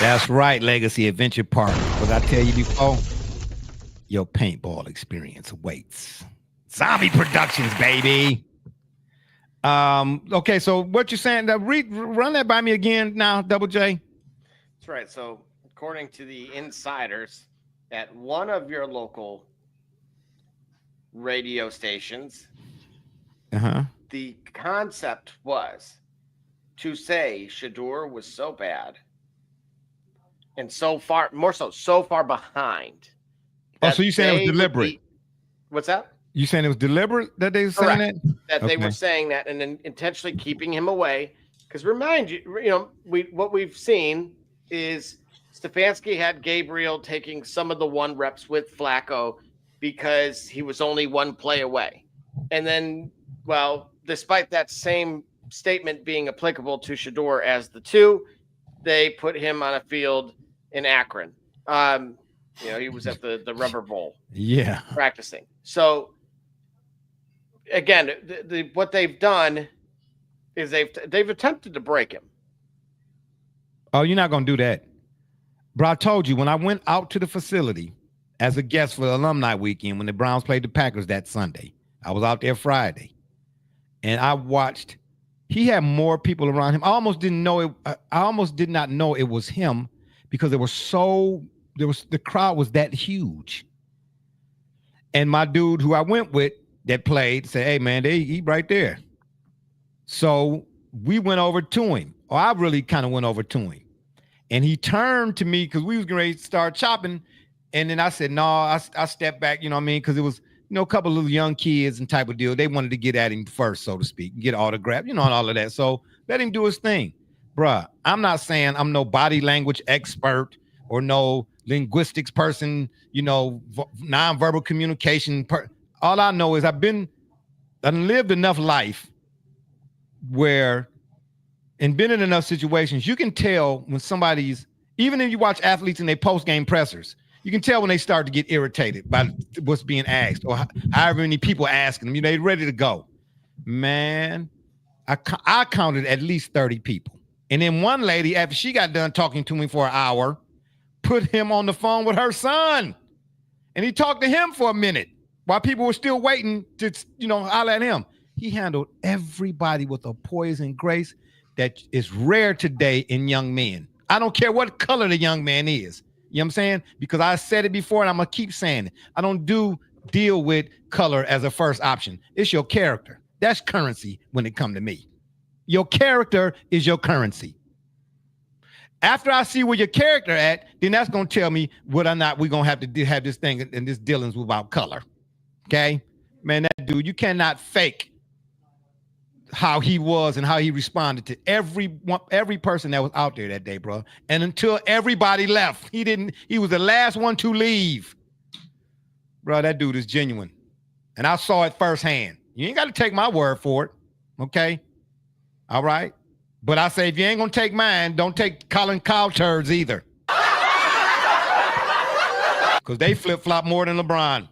A: That's right, Legacy Adventure Park. What I tell you before, your paintball experience awaits. Zombie Productions, baby. Okay, so what you're saying? Run that by me again now, Double J.
E: That's right. So, according to the insiders at one of your local radio stations, the concept was to say Shedeur was so bad and so far behind.
A: Oh, so you saying it was deliberate?
E: What's that?
A: You saying it was deliberate that they were saying that?
E: That they
A: Okay.
E: were saying that and then intentionally keeping him away. Because remind you, what we've seen is Stefanski had Gabriel taking some of the 1 reps with Flacco because he was only 1 play away. And then, well, despite that same statement being applicable to Shedeur as the 2, they put him on a field in Akron. He was at the Rubber Bowl.
A: Yeah.
E: Practicing. So again, what they've done is they've attempted to break him.
A: Oh, you're not gonna do that, bro. I told you when I went out to the facility as a guest for the alumni weekend when the Browns played the Packers that Sunday. I was out there Friday, and I watched. He had more people around him. I almost didn't know it. I almost did not know it was him because the crowd was that huge. And my dude who I went with that played said, "Hey man, he right there." So we went over to him. Or I really kind of went over to him. And he turned to me because we was ready to start chopping. And then I said, no, I stepped back, you know what I mean? Because it was, a couple of little young kids and type of deal. They wanted to get at him first, so to speak, get autograph, and all of that. So let him do his thing. Bruh, I'm not saying I'm no body language expert or no linguistics person, nonverbal communication. All I know is I've lived enough life where and been in enough situations, you can tell when somebody's, even if you watch athletes in their post-game pressers, you can tell when they start to get irritated by what's being asked or however many people asking them, they're ready to go. Man, I counted at least 30 people. And then one lady, after she got done talking to me for an hour, put him on the phone with her son. And he talked to him for a minute while people were still waiting to, holler at him. He handled everybody with a poise and grace that is rare today in young men. I don't care what color the young man is. You know what I'm saying? Because I said it before and I'm going to keep saying it. I don't deal with color as a first option. It's your character. That's currency when it comes to me. Your character is your currency. After I see where your character at, then that's going to tell me whether or not we're going to have to have this thing and this dealings without color. Okay? Man, that dude, you cannot fake how he was and how he responded to every person that was out there that day, bro. And until everybody left, he was the last one to leave. Bro, that dude is genuine. And I saw it firsthand. You ain't got to take my word for it. Okay? All right? But I say, if you ain't going to take mine, don't take Colin Cowherd's either. Because they flip-flop more than LeBron.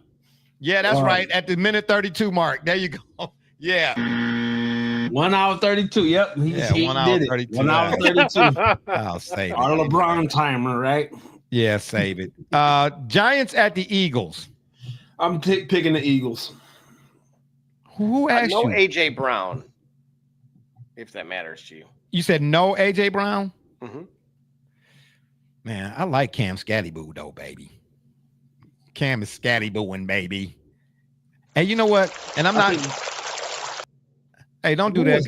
A: Yeah, that's right. At the minute 32 mark. There you go. Yeah.
B: 1 hour 32. Yep. He
A: 1 hour 32.
B: 1 hour 32.
A: I'll save it.
B: Our LeBron timer, right?
A: Yeah, save it. Giants at the Eagles.
B: I'm picking the Eagles.
A: Who asked
E: no
A: you?
E: AJ Brown, if that matters to you.
A: You said no AJ Brown?
E: Mm-hmm.
A: Man, I like Cam Scattyboo though, baby. Cam is Scattybooing, baby. Hey, you know what? And I'm not. Hey, don't do that.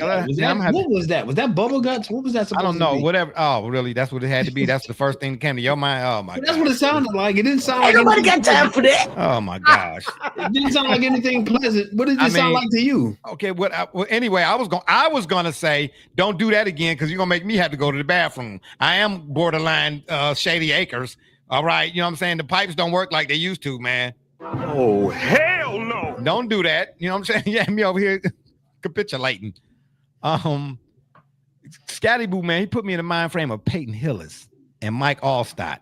B: What was that? Was that Bubble Guts? What was that supposed to be?
A: I don't know. Whatever. Oh, really? That's what it had to be. That's the first thing that came to your mind. Oh my god.
B: That's what it sounded like. It didn't sound
D: Ain't
B: like
D: nobody got time for that.
A: Oh my gosh.
B: It didn't sound like anything pleasant. What did it sound like to you?
A: Okay. Well, anyway, I was gonna say don't do that again because you're gonna make me have to go to the bathroom. I am borderline Shady Acres. All right. You know what I'm saying? The pipes don't work like they used to, man.
F: Oh, hell no.
A: Don't do that. You know what I'm saying? Yeah, me over here capitulating. Scattyboo, man, he put me in the mind frame of Peyton Hillis and Mike Allstott.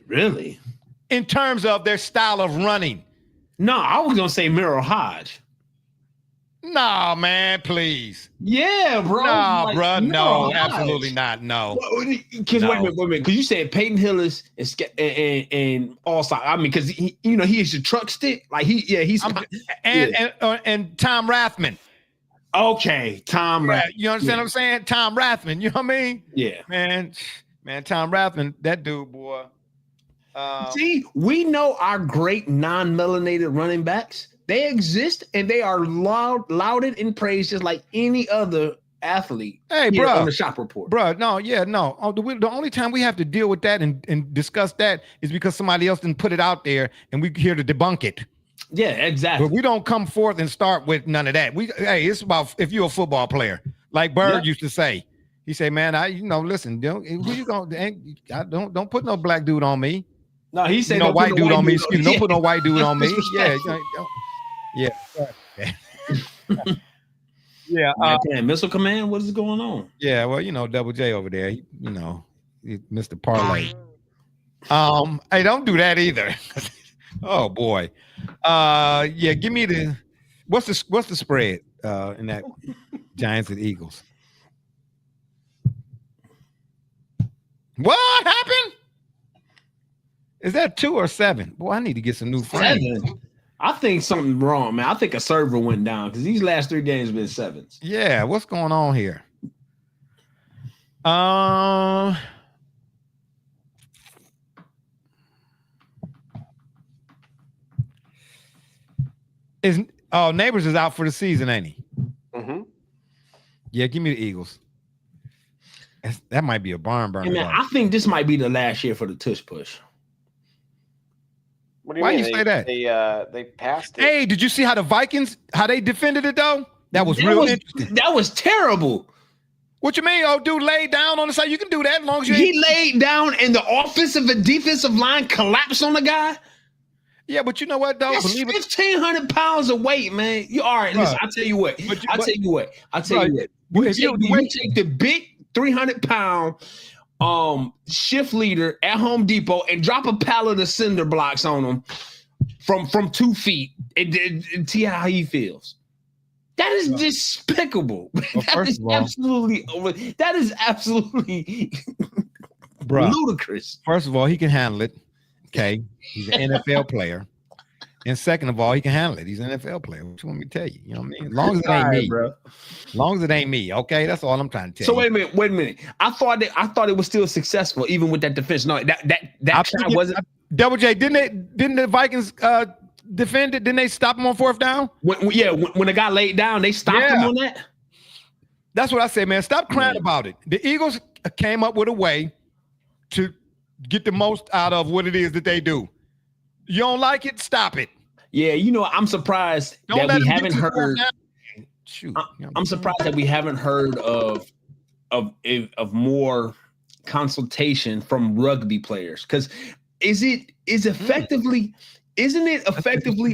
B: Really?
A: In terms of their style of running.
B: No, I was gonna say Merrill Hodge.
A: No, man, please.
B: Yeah, bro.
A: No, bro. No, absolutely not. No.
B: Because wait a minute. Because you said Peyton Hillis and Allstott. I mean, because he is your truck stick. Like he's
A: and Tom Rathman.
B: Okay, Tom Rathman.
A: You understand what I'm saying? Tom Rathman. You know what I mean?
B: Yeah,
A: man, Tom Rathman, that dude, boy.
B: See, we know our great non-melanated running backs. They exist and they are lauded and praised just like any other athlete.
A: Hey, bro,
B: on the Shop Report,
A: bro. No. The only time we have to deal with that and discuss that is because somebody else didn't put it out there, and we're here to debunk it.
B: Yeah, exactly.
A: But we don't come forth and start with none of that. It's about if you're a football player, like Bird used to say. He said, "Man, listen, who you gonna? Don't put no black dude on me.
B: No, he said
A: no white dude on me. Excuse me, don't put no white dude on me. Yeah."
B: Yeah. Missile Command, what is going on?
A: Yeah, well, Double J over there, Mr. Parlay. Hey, don't do that either. Oh boy. Give me What's the spread in that Giants and Eagles? What happened? Is that 2 or 7? Boy, I need to get some new friends.
B: 7. I think something's wrong, man. I think a server went down because these last 3 games have been 7s.
A: Yeah, what's going on here? Neighbors is out for the season, ain't he?
E: Mm-hmm.
A: Yeah, give me the Eagles. That might be a barn burner.
B: Hey, man, I think this might be the last year for the tush push.
E: What do you
A: Why
E: mean?
A: you say that?
E: They passed it.
A: Hey, did you see how the Vikings defended it though? That was interesting.
B: That was terrible.
A: What you mean? Oh, dude laid down on the side. You can do that as long as you.
B: He laid down and the offensive and defensive line collapsed on the guy.
A: Yeah, but you know what though?
B: That's 1,500 pounds of weight, man. You all right? Listen, I'll tell you what. I'll tell you what. You take the big 300-pound shift leader at Home Depot and drop a pallet of cinder blocks on him from 2 feet and see how he feels. That is despicable.
A: Well,
B: that is absolutely ludicrous.
A: First of all, he can handle it. Okay, he's an NFL player. And second of all, he can handle it. He's an NFL player. What you want me to tell you? You know what I mean? As long as it ain't me, bro. As long as it ain't me, okay? That's all I'm trying to tell you.
B: So wait a minute. I thought it was still successful, even with that defense. No, that try wasn't.
A: Double J, didn't the Vikings defend it? Didn't they stop him on 4th down?
B: When the guy laid down, they stopped him on that.
A: That's what I said, man. Stop crying about it. The Eagles came up with a way to get the most out of what it is that they do. You don't like it? Stop it.
B: Yeah, I'm surprised that we haven't heard.
A: Shoot,
B: I'm surprised that we haven't heard of more consultation from rugby players. Because isn't it effectively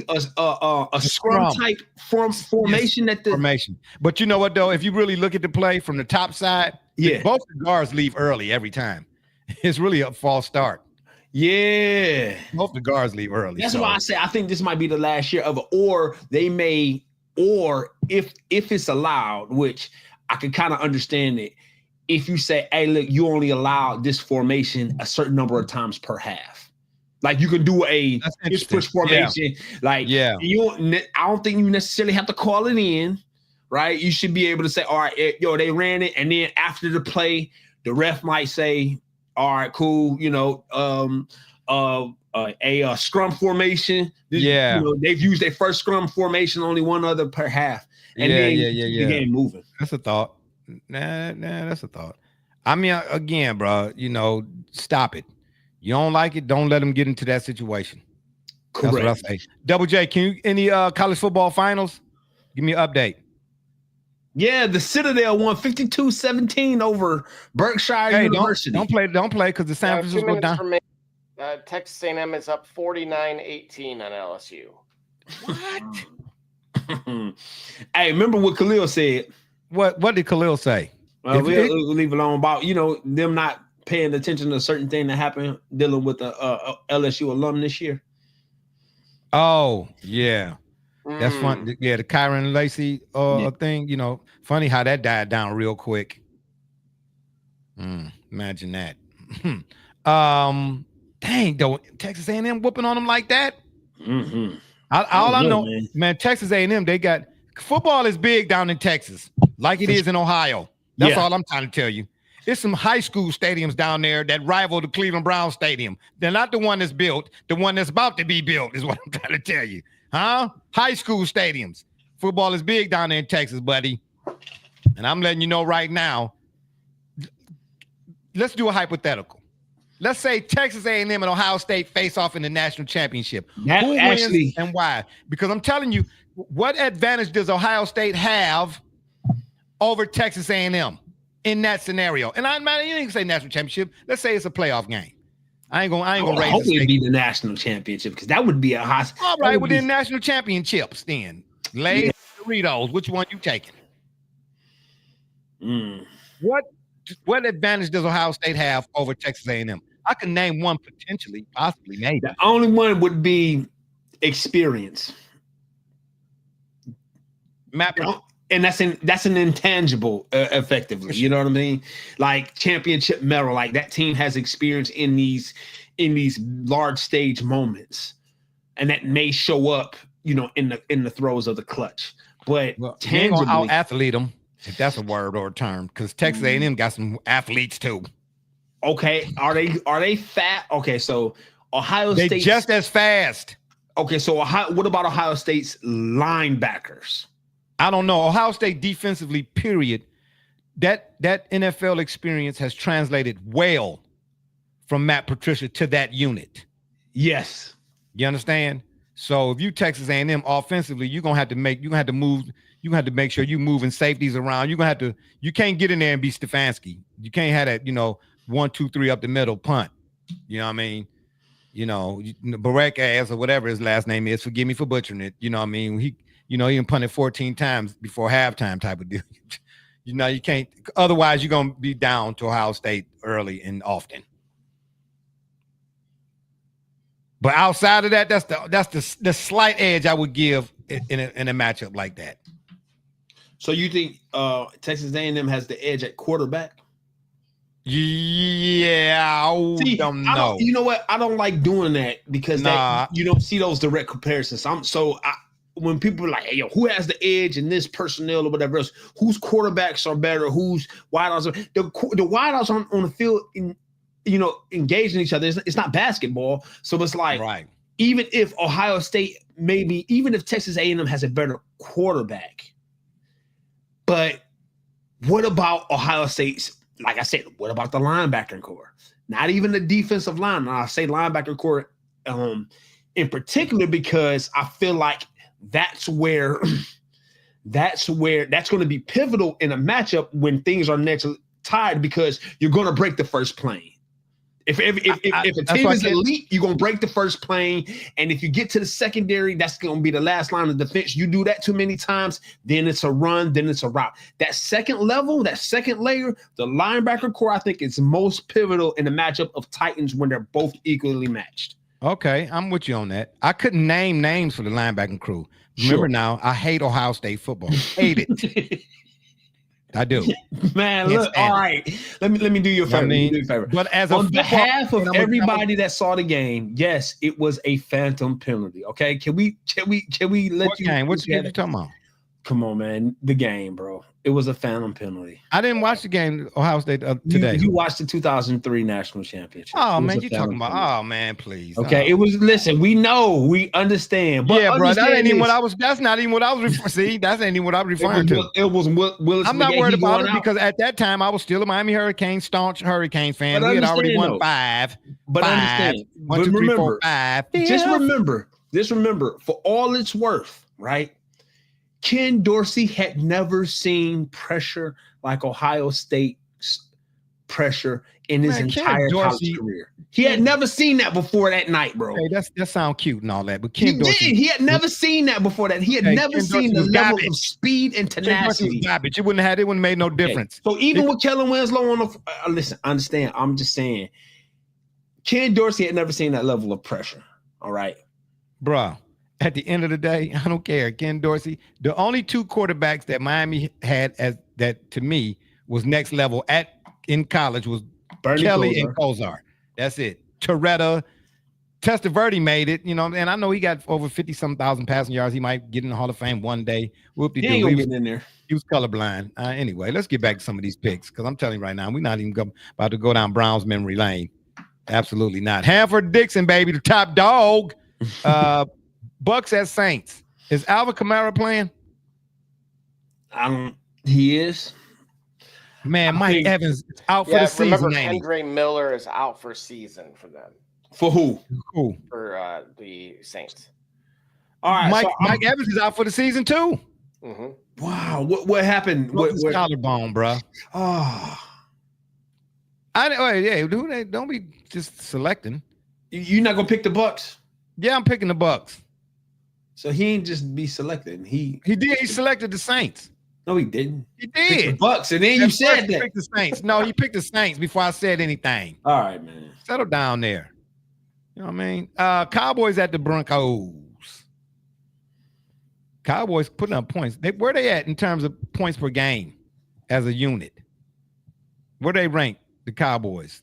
B: a scrum type formation
A: formation? But you know what though? If you really look at the play from the top side, both the guards leave early every time. It's really a false start.
B: Yeah.
A: Both the guards leave early.
B: That's why I say I think this might be the last year of it. Or they may, or if it's allowed, which I can kind of understand it, if you say, hey, look, you only allow this formation a certain number of times per half. Like you can do a push formation. I don't think you necessarily have to call it in, right? You should be able to say, all right, they ran it. And then after the play, the ref might say, all right, cool. A scrum formation. They've used their first scrum formation, only one other per half, and then the game moving.
A: That's a thought. Nah, that's a thought. I mean, again, bro, stop it. You don't like it, don't let them get into that situation.
B: Correct.
A: That's what I say. Double J, can you any college football finals? Give me an update.
B: Yeah, the Citadel won 52-17 over Berkshire University.
A: Don't play because the San Francisco down.
E: Texas A&M is up 49-18 on LSU.
A: What?
B: Hey, remember what Khalil said?
A: What did Khalil say?
B: We'll leave it alone about them not paying attention to a certain thing that happened dealing with the LSU alum this year.
A: Oh yeah. That's fun. Yeah, the Kyron Lacey thing, funny how that died down real quick. Imagine that. Dang, though, Texas A&M whooping on them like that.
B: Mm-hmm.
A: All I know, man, Texas A&M, they got football is big down in Texas, like it is in Ohio. That's all I'm trying to tell you. There's some high school stadiums down there that rival the Cleveland Browns Stadium. They're not the one that's built. The one that's about to be built is what I'm trying to tell you. Huh? High school stadiums. Football is big down there in Texas, buddy. And I'm letting you know right now. Let's do a hypothetical. Let's say Texas A&M and Ohio State face off in the national championship. Who wins and why? Because I'm telling you, what advantage does Ohio State have over Texas A&M in that scenario? And you didn't say national championship. Let's say it's a playoff game. I ain't gonna raise.
B: Hopefully it'd be the national championship because that would be a hot.
A: All right, within national championships, then Lay's Doritos. Which one you taking? What advantage does Ohio State have over Texas A&M? I can name one potentially, possibly, maybe.
B: The only one would be experience.
A: Matt,
B: and that's an intangible, effectively. You know what I mean? Like championship medal, like that team has experience in these large stage moments, and that may show up, in the throes of the clutch. But tangibly,
A: out athlete them, if that's a word or a term, because Texas A&M got some athletes too.
B: Okay, are they fat? Okay, so Ohio State,
A: they just as fast.
B: Okay, so what about Ohio State's linebackers?
A: I don't know. Ohio State defensively, period. That NFL experience has translated well from Matt Patricia to that unit.
B: Yes.
A: You understand? So if you Texas A&M offensively, you're gonna have to make sure you moving safeties around. You can't get in there and be Stefanski. You can't have that, 1, 2, 3 up the middle punt. You know what I mean? Barek ass or whatever his last name is. Forgive me for butchering it. You know what I mean? He even punted 14 times before halftime type of deal. You can't. Otherwise, you're gonna be down to Ohio State early and often. But outside of that, that's the slight edge I would give in a matchup like that.
B: So you think Texas A&M has the edge at quarterback?
A: Yeah, I don't know.
B: You know what? I don't like doing that because you don't see those direct comparisons. When people are like, hey, yo, who has the edge in this personnel or whatever else, whose quarterbacks are better, whose wideouts are the wideouts on the field engaging each other. It's not basketball. So it's like,
A: right.
B: Even if Ohio State even if Texas A&M has a better quarterback, but what about Ohio State's, like I said, what about the linebacker core? Not even the defensive line. I say linebacker core in particular because I feel like that's where that's going to be pivotal in a matchup when things are next tied, because you're going to break the first plane. If a team is elite, you're going to break the first plane. And if you get to the secondary, that's going to be the last line of defense. You do that too many times, then it's a run, then it's a route. That second level, that second layer, the linebacker core, I think is most pivotal in the matchup of Titans when they're both equally matched.
A: Okay, I'm with you on that. I couldn't name names for the linebacking crew. Remember now, I hate Ohio State football. Hate it. I do.
B: Man, look, all right. Let me do you a favor.
A: But
B: on behalf of everybody that saw the game, yes, it was a phantom penalty. Okay. Can we let
A: what game? What you talking about?
B: Come on, man. The game, bro. It was a phantom penalty.
A: I didn't watch the game, Ohio State today.
B: You watched the 2003 national championship.
A: Oh, man, you talking about, penalty. Oh, man, please.
B: Okay, It was, listen, we know, we understand. But
A: yeah, bro, that's not even what I was referring to.
B: It was Willis.
A: I'm not worried about it because at that time, I was still a Miami Hurricanes, staunch Hurricane fan. We had already won 5.
B: But understand.
A: 1, 2, 3, 4, 5.
B: Just remember, for all it's worth, right? Ken Dorsey had never seen pressure like Ohio State's pressure in his entire college career. He had never seen that before that night, bro.
A: Hey, that sound cute and all that, but Ken Dorsey,
B: he had never seen that before that. He had never seen the level of speed and tenacity.
A: It wouldn't have made no difference.
B: So even with Kellen Winslow on the listen, understand. I'm just saying, Ken Dorsey had never seen that level of pressure. All right,
A: bro. At the end of the day, I don't care. Ken Dorsey, the only 2 quarterbacks that Miami had that to me was next level in college was Bernie Kelly and Kosar. That's it. Toretta, Testaverde made it, and I know he got over 50-some thousand passing yards. He might get in the Hall of Fame one day.
B: He ain't gonna get in there.
A: He was colorblind. Anyway, let's get back to some of these picks because I'm telling you right now, we're not even about to go down Brown's memory lane. Absolutely not. Hanford Dixon, baby, the top dog. Bucks at Saints. Is Alvin Kamara playing?
B: He is.
A: Man, Mike Evans is out for the season.
E: Remember, Kendre Miller is out for season for them.
B: For who?
E: For the Saints.
B: All right.
A: Mike Evans is out for the season too.
E: Mm-hmm.
B: Wow. What happened?
A: What collarbone, bro?
B: Oh.
A: Don't be just selecting.
B: You're not gonna pick the Bucks?
A: Yeah, I'm picking the Bucks.
B: So he ain't just be selected. He
A: did. He selected the Saints.
B: No, he didn't.
A: He did.
B: Pick the Bucks, and then you said that.
A: Picked the Saints. No, he picked the Saints before I said anything.
B: All right, man.
A: Settle down there. You know what I mean? Cowboys at the Broncos. Cowboys putting up points. Where they at in terms of points per game as a unit? Where they rank, the Cowboys?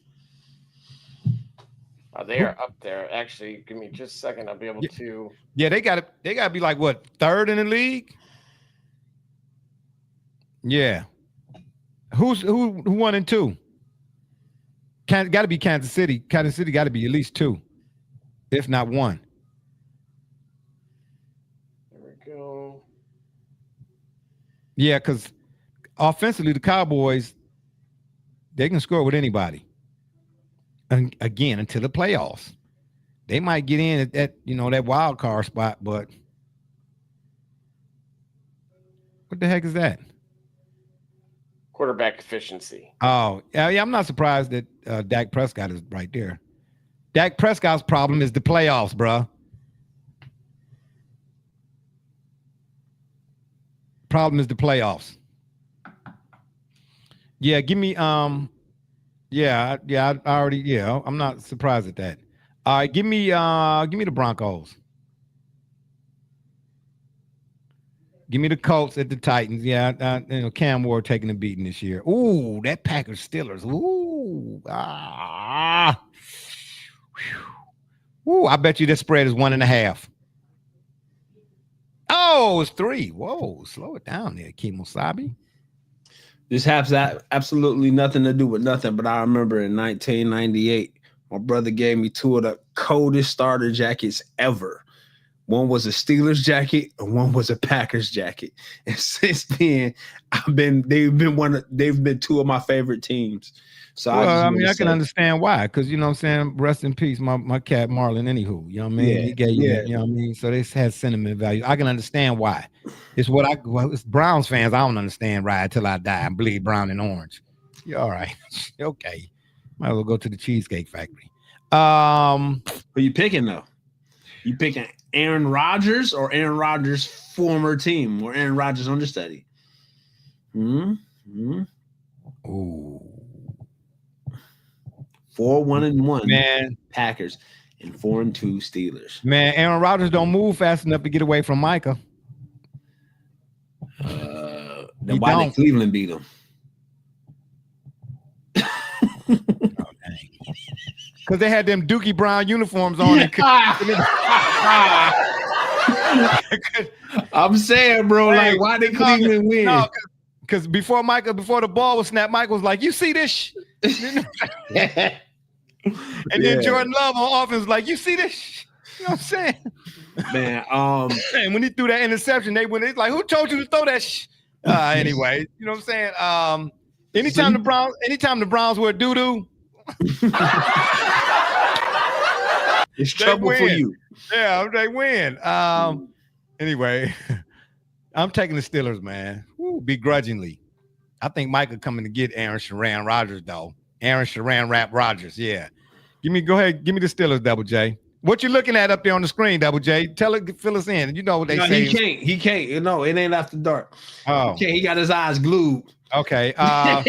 E: They are up there. Actually, give me just a second. I'll be able to.
A: Yeah, they got to be like what, third in the league? Yeah. Who 1 and 2? Got to be Kansas City. Kansas City got to be at least 2, if not 1.
E: There we go.
A: Yeah, because offensively, the Cowboys, they can score with anybody. And again, until the playoffs. They might get in at that, that wild card spot, but what the heck is that?
E: Quarterback efficiency.
A: Oh, yeah, I'm not surprised that Dak Prescott is right there. Dak Prescott's problem is the playoffs, bruh. Problem is the playoffs. Yeah, give me I already I'm not surprised at that. All right, give me the Broncos. Give me the Colts at the Titans. Yeah, Cam Ward taking a beating this year. Ooh, that Packers Steelers. Ooh, Ooh, I bet you this spread is 1.5. Oh, it's 3. Whoa, slow it down there, Kemosabe.
B: This has absolutely nothing to do with nothing, but I remember in 1998, my brother gave me 2 of the coldest starter jackets ever. One was a Steelers jacket and one was a Packers jacket. And since then, they've been 2 of my favorite teams. So
A: I can understand why, because you know what I'm saying, rest in peace, my cat Marlon, anywho. You know what I mean? He gave you that, you know what I mean? So they had sentiment value. I can understand why. It's it's Browns fans, I don't understand right until I die and bleed brown and orange. Yeah, all right. Okay. Might as well go to the Cheesecake Factory.
B: Who are you picking though? You picking Aaron Rodgers or Aaron Rodgers' former team or Aaron Rodgers' understudy?
A: Ooh.
B: 4-1-1
A: man,
B: Packers and 4-2 Steelers.
A: Man, Aaron Rodgers don't move fast enough to get away from Micah.
B: Then why did Cleveland beat him?
A: Because they had them Dookie Brown uniforms on.
B: I'm saying, bro, like, why did Cleveland win?
A: No, because before the ball was snapped, Mike was like, "You see this?" And then Jordan Love on offense was like, "You see this?" You know what I'm saying?
B: Man,
A: and when he threw that interception, it's like, "Who told you to throw that?" Anyway, you know what I'm saying? Anytime the Browns wear doo-doo,
B: it's trouble for you.
A: Yeah, they win. Anyway, I'm taking the Steelers, man. Woo, begrudgingly. I think Micah coming to get Aaron Sharan Rodgers, though. Aaron Sharan Rap Rodgers, yeah. Go ahead, give me the Steelers, Double J. What you looking at up there on the screen, Double J? Fill us in. You know what they say.
B: He can't. No, it ain't after dark.
A: Oh.
B: He got his eyes glued.
A: Okay.
E: I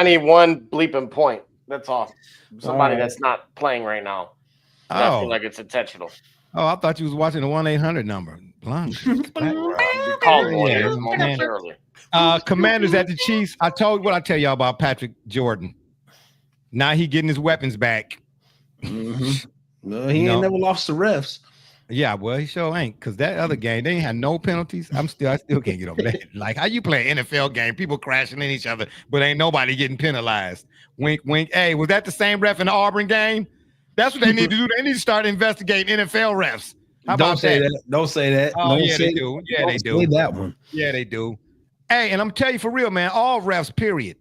E: need one bleeping point. That's all. Somebody that's not playing right now. I feel like it's intentional.
A: Oh, I thought you was watching the 1-800 number. Commanders at the Chiefs. I told what I tell y'all about Patrick Jordan. Now he getting his weapons back.
B: Mm-hmm. No, he ain't never lost the refs.
A: Yeah, well, he sure ain't, because that other game, they ain't had no penalties. I still can't get over that. Like, how you play an NFL game, people crashing in each other, but ain't nobody getting penalized. Wink, wink. Hey, was that the same ref in the Auburn game? That's what they need to do. They need to start investigating NFL refs.
B: Don't say that. Don't say that.
A: Oh, yeah, they do. Yeah, they do.
B: Say that one.
A: Yeah, they do. Hey, and I'm telling you for real, man, all refs, period.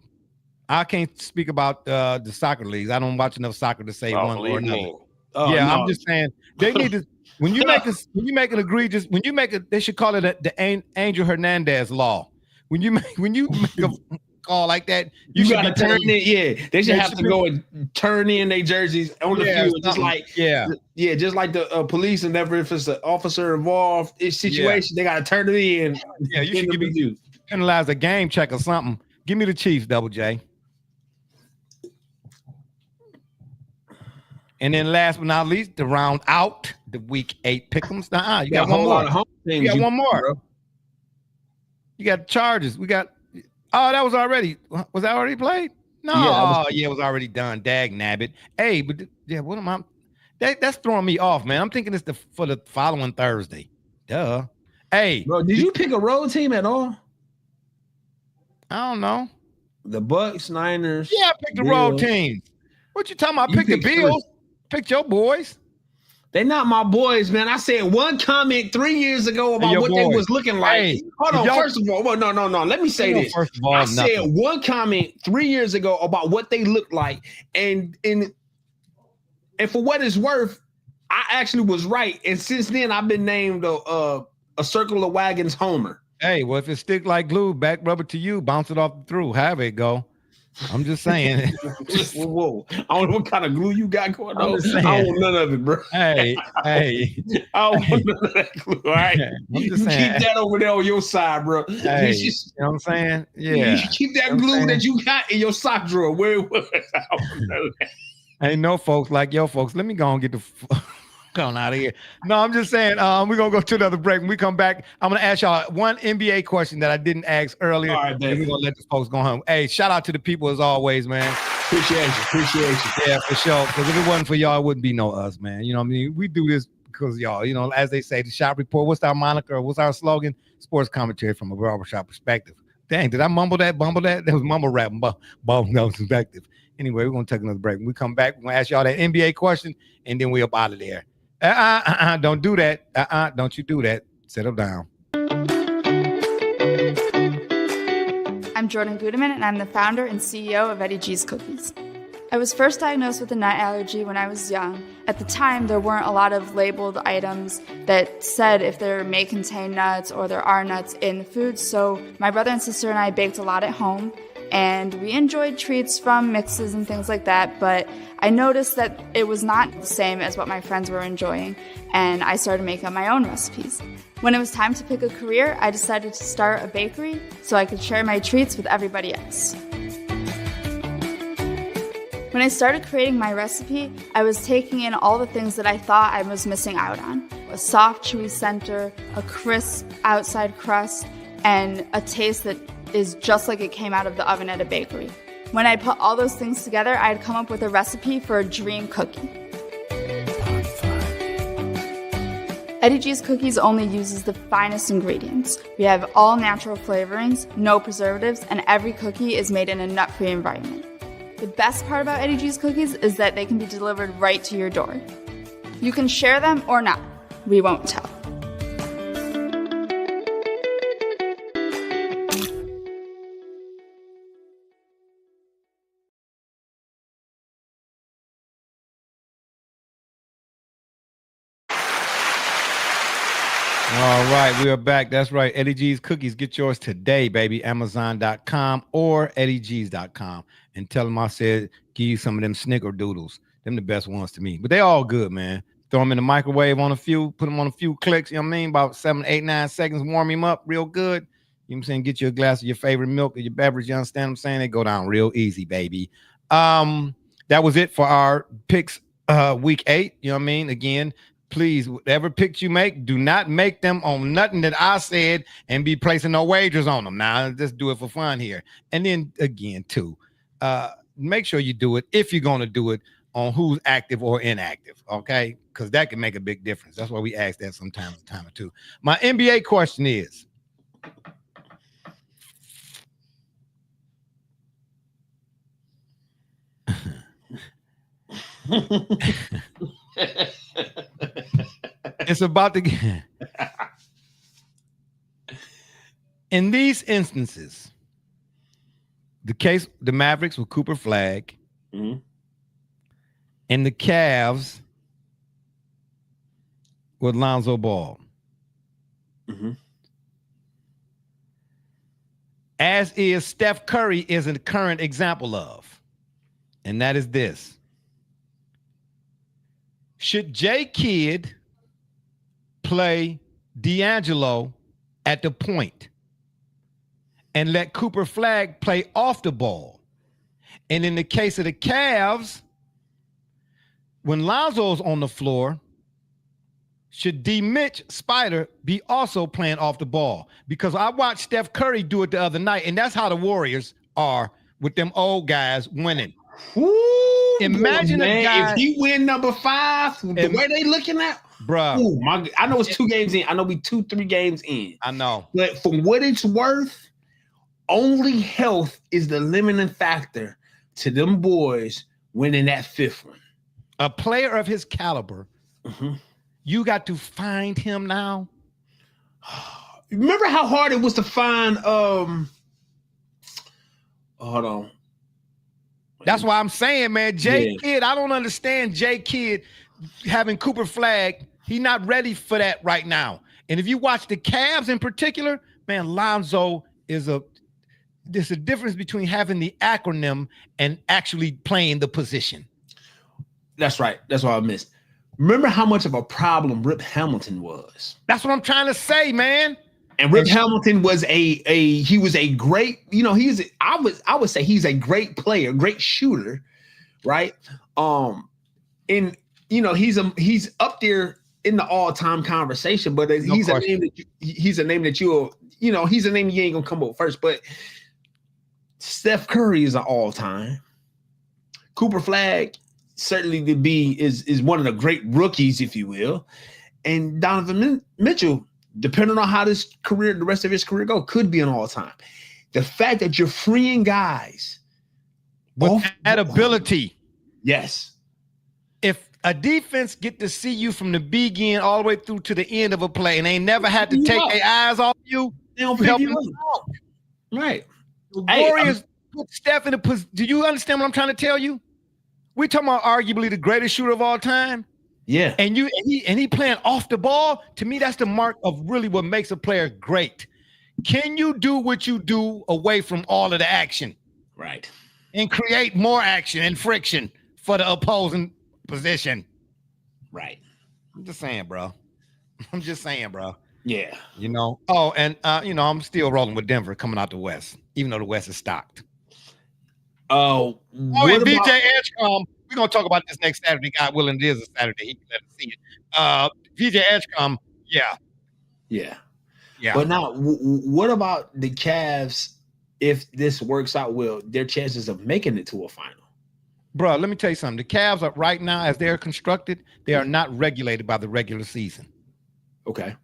A: I can't speak about the soccer leagues. I don't watch enough soccer to say one or another. I'm just saying they need to. When you make they should call it the Angel Hernandez law. When you make a call like that, you should
B: gotta turn in. Yeah, they should have to go and turn in their jerseys on the field, just like just like the police. And never, if it's an officer involved situation, they gotta turn it in.
A: Yeah, you should be penalized a game check or something. Give me the Chiefs, Double J. And then last but not least, to round out the week 8 pick'ems. You
B: got
A: got one more.
B: home
A: You got one more.
B: bro.
A: You got Chargers. We got. Oh, that was already. Was that already played? No.
B: Yeah,
A: it was already done. Dag nabbit. Hey, but what am I? That's throwing me off, man. I'm thinking it's for the following Thursday. Duh. Hey,
B: Bro, did you pick a road team at all?
A: I don't know.
B: The Bucks, Niners.
A: Yeah, I picked the road
B: Bills.
A: teams. What you talking about?
B: You
A: Pick the
B: picked
A: Bills. Picked your boys.
B: They're not my boys, man. I said one comment 3 years ago about
A: Your
B: what they
A: boys.
B: was looking like.
A: Hey,
B: Hold on.
A: y'all-
B: First of all, well, no. Let me say this.
A: First of all,
B: I said
A: nothing.
B: one comment 3 years ago about what they looked like, and for what it's worth, I actually was right. And since then, I've been named a circle of wagons homer.
A: Hey, well, if it stick like glue, back rubber to you, bounce it off through. Have it go. I'm just saying.
B: Whoa. I don't know what kind of glue you got going
A: I'm
B: on.
A: just saying.
B: I don't want none of it, bro.
A: hey.
B: I don't want none of that glue. All right.
A: I'm
B: You
A: just saying.
B: keep that over there on your side, bro.
A: Hey,
B: You
A: you
B: just-
A: know what I'm saying? Yeah.
B: You keep that
A: You know what I'm
B: glue
A: saying?
B: that you got in your sock drawer. Where it was. I don't know that.
A: Ain't no folks like your folks. Let me go and get the on out of here. No, I'm just saying, we're going to go to another break. When we come back, I'm going to ask y'all one NBA question that I didn't ask earlier.
B: All right,
A: and
B: baby.
A: we're going to let the folks go home. Hey, shout out to the people as always, man.
B: Appreciate you.
A: Yeah, for sure. Because if it wasn't for y'all, it wouldn't be no us, man. You know what I mean? We do this because y'all, you know, as they say, the Shop Report. What's our moniker? What's our slogan? Sports commentary from a barbershop perspective. Dang, did I mumble that? That was mumble rap. No perspective. Anyway, we're going to take another break. When we come back, we're going to ask y'all that NBA question, and then we're up out of there. Don't do that. Don't you do that. Settle down.
J: I'm Jordan Gudeman, and I'm the founder and CEO of Eddie G's Cookies. I was first diagnosed with a nut allergy when I was young. At the time, there weren't a lot of labeled items that said if there may contain nuts or there are nuts in the food, so my brother and sister and I baked a lot at home, and we enjoyed treats from mixes and things like that, but I noticed that it was not the same as what my friends were enjoying, and I started making my own recipes. When it was time to pick a career, I decided to start a bakery so I could share my treats with everybody else. When I started creating my recipe, I was taking in all the things that I thought I was missing out on. A soft, chewy center, a crisp outside crust, and a taste that is just like it came out of the oven at a bakery. When I put all those things together, I'd come up with a recipe for a dream cookie. Eddie G's Cookies only uses the finest ingredients. We have all natural flavorings, no preservatives, and every cookie is made in a nut-free environment. The best part about Eddie G's Cookies is that they can be delivered right to your door. You can share them or not. We won't tell.
A: All right, we are back. That's right. Eddie G's Cookies. Get yours today, baby. Amazon.com or EddieG's.com. And tell them I said, give you some of them snickerdoodles. Them the best ones to me. But they all good, man. Throw them in the microwave on a few, put them on a few clicks, you know what I mean? About 7, 8, 9 seconds, warm him up real good. You know what I'm saying? Get you a glass of your favorite milk or your beverage, you understand what I'm saying? They go down real easy, baby. That was it for our picks week 8. You know what I mean? Again, please, whatever picks you make, do not make them on nothing that I said and be placing no wagers on them. Now, just do it for fun here. And then again, too, make sure you do it if you're going to do it on who's active or inactive, okay? Because that can make a big difference. That's why we ask that sometimes, a time or two. My NBA question is, it's about to get in these instances, the Mavericks with Cooper Flag, and the Cavs with Lonzo Ball. As is Steph Curry is a current example of, and that is this. Should Jay Kidd play D'Angelo at the point and let Cooper Flag play off the ball? And in the case of the Cavs, when Lonzo's on the floor, should D. Mitch Spider be also playing off the ball? Because I watched Steph Curry do it the other night, and that's how the Warriors are with them old guys winning.
B: Ooh,
A: Imagine
B: man,
A: a guy,
B: if he win number 5, the way they looking at,
A: bruh.
B: ooh, I know it's 2 games in. I know we 2-3 games in.
A: I know.
B: But for what it's worth, only health is the limiting factor to them boys winning that 5th one.
A: A player of his caliber, you got to find him now.
B: Remember how hard it was to find hold on.
A: That's why I'm saying, man, Kidd, I don't understand J. Kidd having Cooper Flag. He's not ready for that right now. And if you watch the Cavs in particular, man, Lonzo is there's a difference between having the acronym and actually playing the position.
B: That's right. That's what I missed. Remember how much of a problem Rip Hamilton was.
A: That's what I'm trying to say, man.
B: And Rip Hamilton was he was a great, I would say he's a great player, great shooter, right? And he's up there in the all-time conversation, but he's a name that he's a name you ain't gonna come up first. But Steph Curry is an all-time. Cooper Flag certainly is one of the great rookies, if you will. And Donovan Mitchell, depending on how the rest of his career go, could be an all-time. The fact that you're freeing guys
A: with that ability.
B: Yes.
A: If a defense get to see you from the begin all the way through to the end of a play and they never had to take their eyes off you,
B: they don't pick you up. Right.
A: The Warriors put Steph in a position. Do you understand what I'm trying to tell you? We're talking about arguably the greatest shooter of all time.
B: Yeah.
A: And he playing off the ball. To me, that's the mark of really what makes a player great. Can you do what you do away from all of the action?
B: Right.
A: And create more action and friction for the opposing position.
B: Right.
A: I'm just saying, bro.
B: Yeah.
A: Oh, and I'm still rolling with Denver coming out the West, even though the West is stocked.
B: Oh,
A: and VJ Edgecombe, we're gonna talk about this next Saturday. God willing, it is a Saturday. He can let us see it. VJ Edgecombe, yeah.
B: But now, what about the Cavs? If this works out well, their chances of making it to a final.
A: Bro, let me tell you something. The Cavs are right now, as they're constructed, they are not regulated by the regular season. Okay.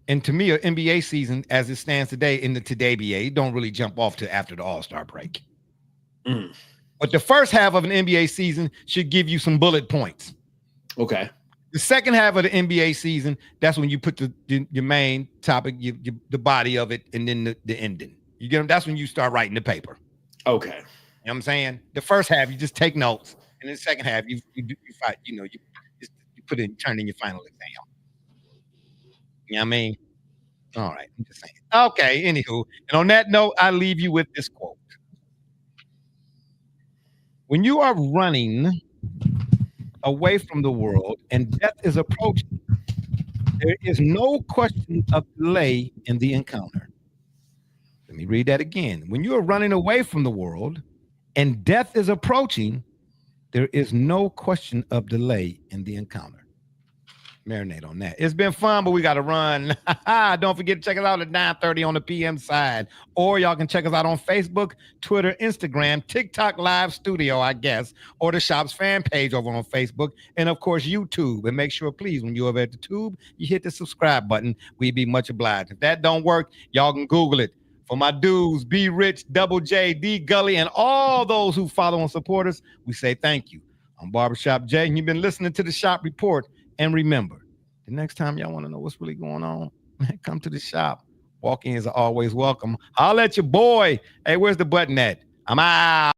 A: And to me, an NBA season, as it stands today in the today BA, it don't really jump off to after the All-Star break. But the first half of an NBA season should give you some bullet points.
B: Okay.
A: The second half of the NBA season, that's when you put your main topic, the body of it, and then the ending. You get them? That's when you start writing the paper.
B: Okay.
A: You know what I'm saying? The first half, you just take notes, and then the second half, you fight. You put it, turn in your final exam. You know what I mean? All right. I'm just saying. Okay. Anywho, and on that note, I leave you with this quote. When you are running away from the world and death is approaching, there is no question of delay in the encounter. Let me read that again. When you are running away from the world and death is approaching, there is no question of delay in the encounter. Marinate on that. It's been fun, but we got to run. Don't forget to check us out at 9:30 on the PM side. Or y'all can check us out on Facebook, Twitter, Instagram, TikTok Live Studio, I guess, or the shop's fan page over on Facebook, and of course, YouTube. And make sure, please, when you're over at the tube, you hit the subscribe button. We'd be much obliged. If that don't work, y'all can Google it. For my dudes, B Rich, Double J, D Gully, and all those who follow and support us, we say thank you. I'm Barbershop Jay, and you've been listening to the Shop Report. And remember, the next time y'all want to know what's really going on, man, come to the shop. Walk-ins are always welcome. Holla at your boy. Hey, where's the button at? I'm out.